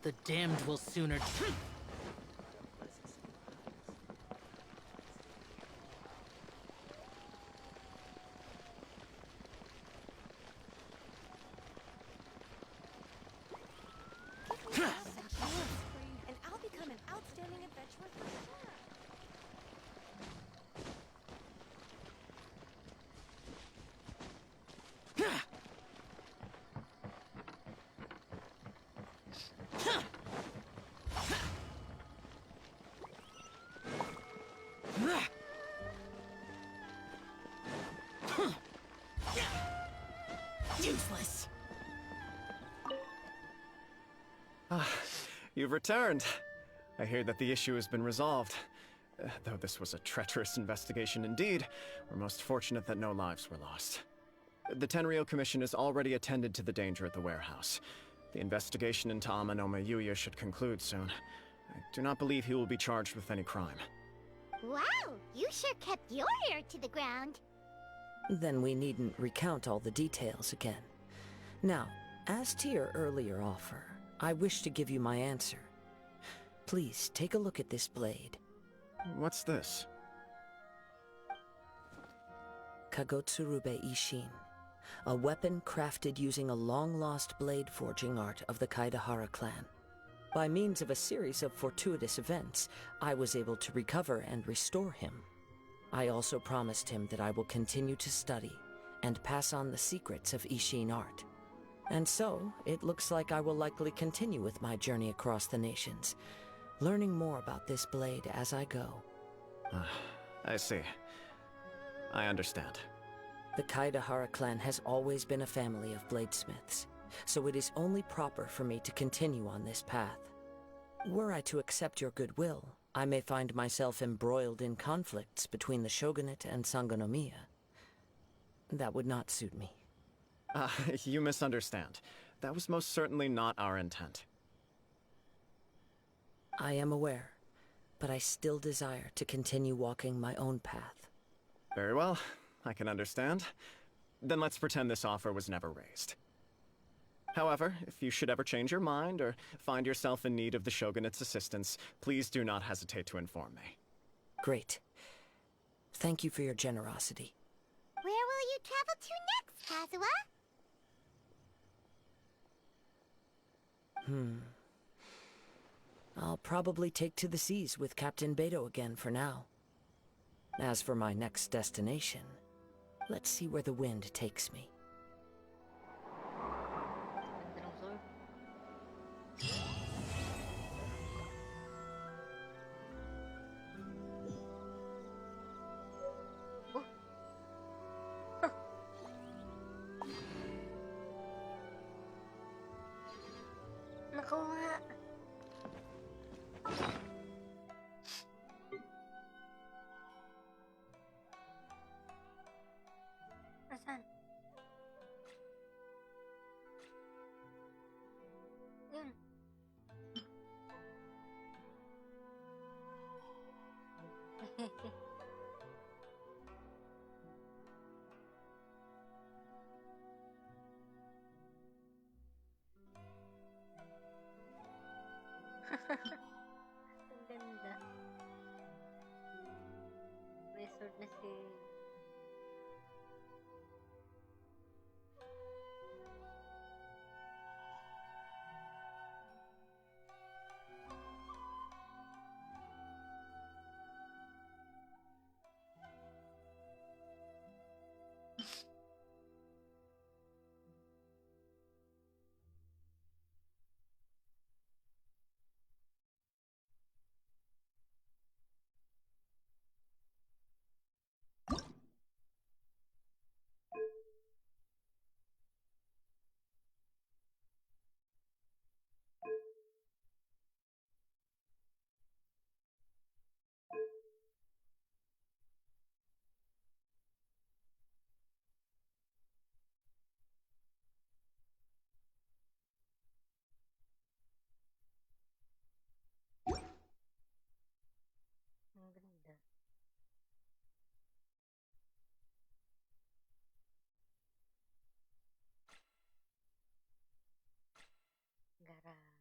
The damned will sooner. And I'll become an outstanding adventurer for sure. Useless. You've returned. I hear that the issue has been resolved. Though this was a treacherous investigation indeed, we're most fortunate that no lives were lost. The Tenryou Commission has already attended to the danger at the warehouse. The investigation into Amanome Yuya should conclude soon. I do not believe he will be charged with any crime. Wow, you sure kept your ear to the ground. Then we needn't recount all the details again. Now, as to your earlier offer, I wish to give you my answer. Please take a look at this blade. What's this? Kagotsurube Ishin, a weapon crafted using a long-lost blade forging art of the Kaidahara clan. By means of a series of fortuitous events, I was able to recover and restore him. I also promised him that I will continue to study and pass on the secrets of Ishin art. And so, it looks like I will likely continue with my journey across the nations, learning more about this blade as I go. I see. I understand. The Kaidahara clan has always been a family of bladesmiths, so it is only proper for me to continue on this path. Were I to accept your goodwill, I may find myself embroiled in conflicts between the shogunate and Sangonomiya. That would not suit me. You misunderstand. That was most certainly not our intent. I am aware, but I still desire to continue walking my own path. Very well, I can understand. Then let's pretend this offer was never raised. However, if you should ever change your mind or find yourself in need of the Shogunate's assistance, please do not hesitate to inform me. Great. Thank you for your generosity. Where will you travel to next, Kazuha? I'll probably take to the seas with Captain Beto again for now. As for my next destination, let's see where the wind takes me. Nakuha. Asan? Yun. Ang ganda. May sword na si... Ang ganda. Grabe.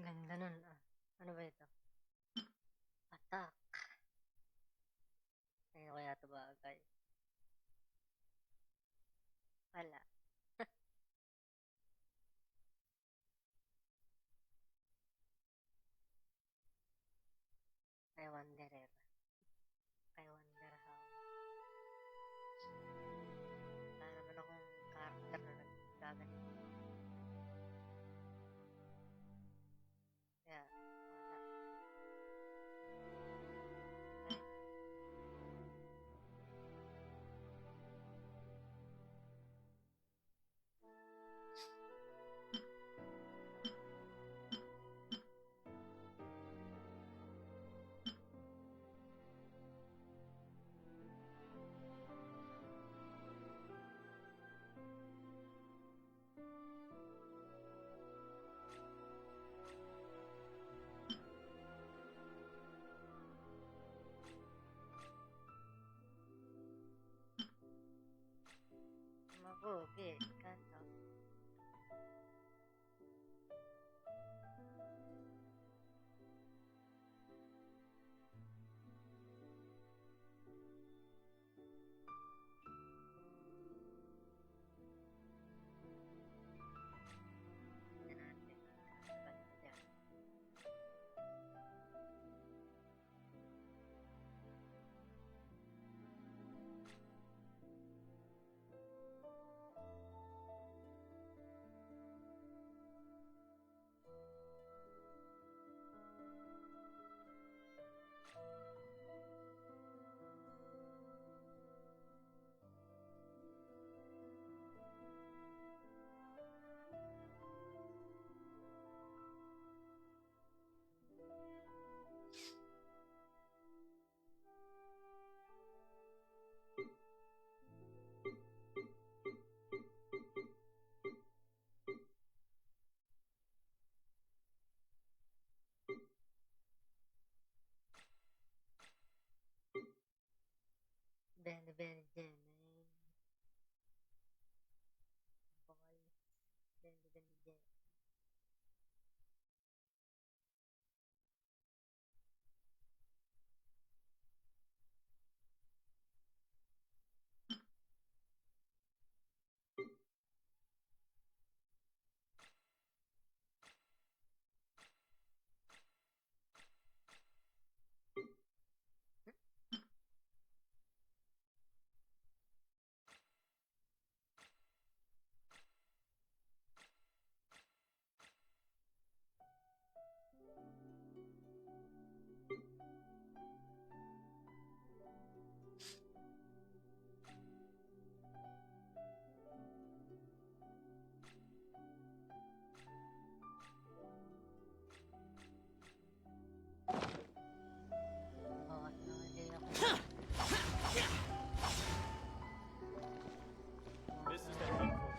Ganda nun ah. Ano ba ito? Attack. Ano kaya ito bagay? Wala. I wonder it. I wonder how. Wala naman akong character na nagkaganito. Kaya, wala. Ay. Mabuti. Kanto. Tignan natin. Banda dyan. Benny Benny Jenny. Boy. Benny Benny Jenny. Bakit nakali ako? This is the helpful.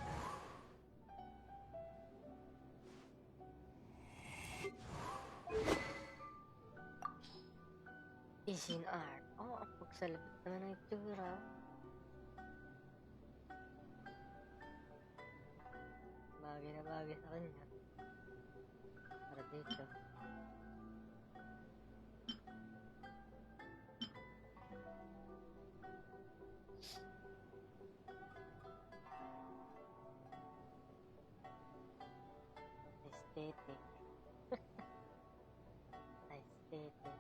Isin art. Oh, ang pagsalabit naman ng itsura. Bagay na bagay sa kanya. Para dito. Aesthetic. Aesthetic.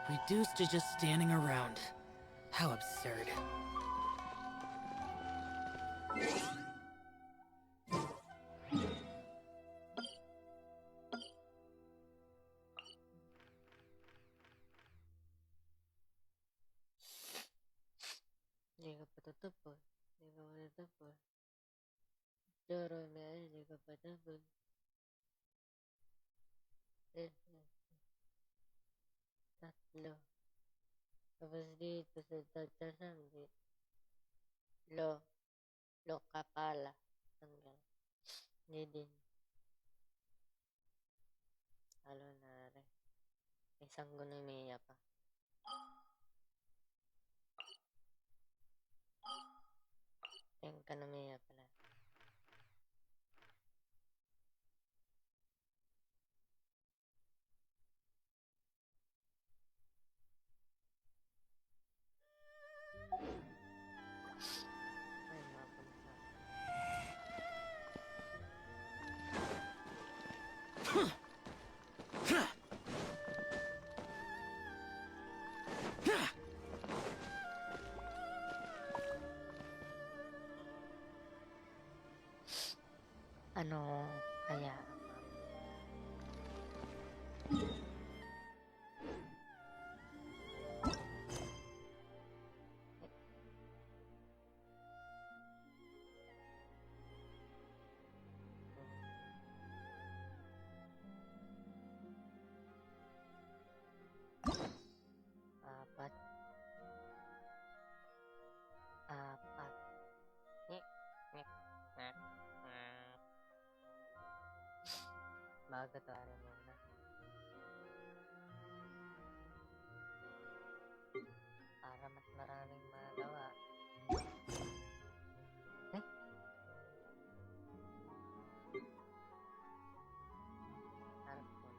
Reduced to just standing around. How absurd. Hindi ka patutupon. Hindi ka patutupon. Choro na, hindi ka patutupon. Tatlo. Tapos dito sa tatasan, lo kapala. Hanggang. Hindi din. Halo na rin. Isang gunomiya pa. Yung kanomiya pala. Ay, mapunta. Ano kaya? Apat. Apat. Bago to, ano muna. Para mas maraming magawa. Eh? Harpon.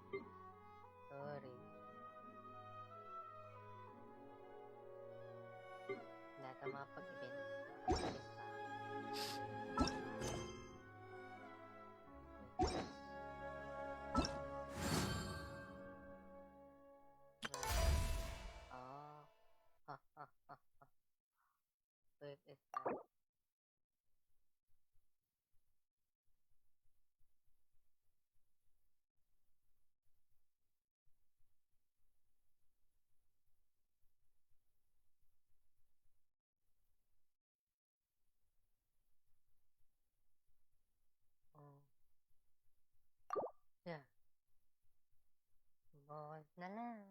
Sorry. Lahat ang mga pag-event. Balik pa. Wait, it's that. Oh. Yeah. Boss na lang.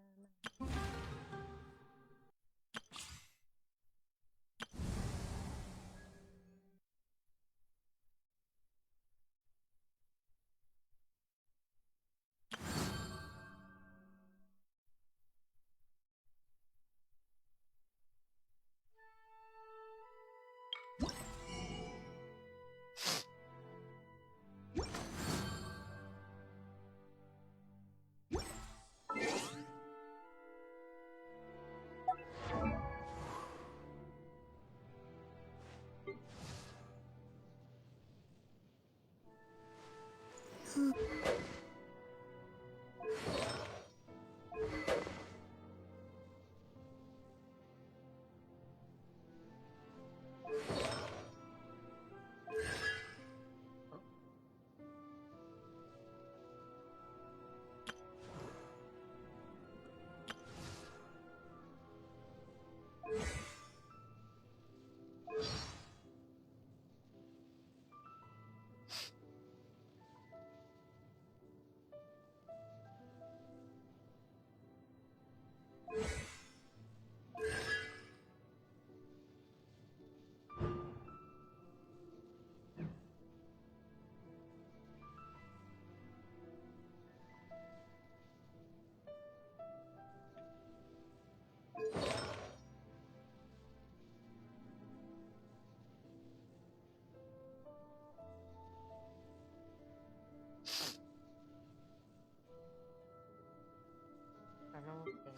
Anong thing?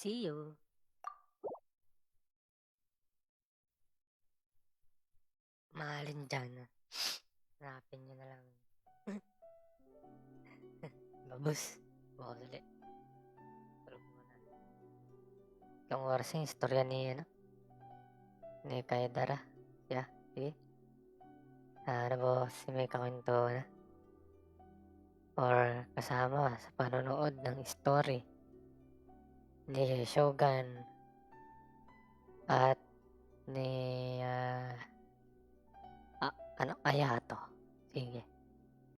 See you. Mahalin dyan. Hanapin nyo na lang. Babus. Bukas ulit. Tulog muna. Itong oras yung istorya ni, ni Kaidara. Siya, sige. Ano po, si may kakwento na. Or kasama sa panonood ng story ni Shogun at ni Ayato. Sige.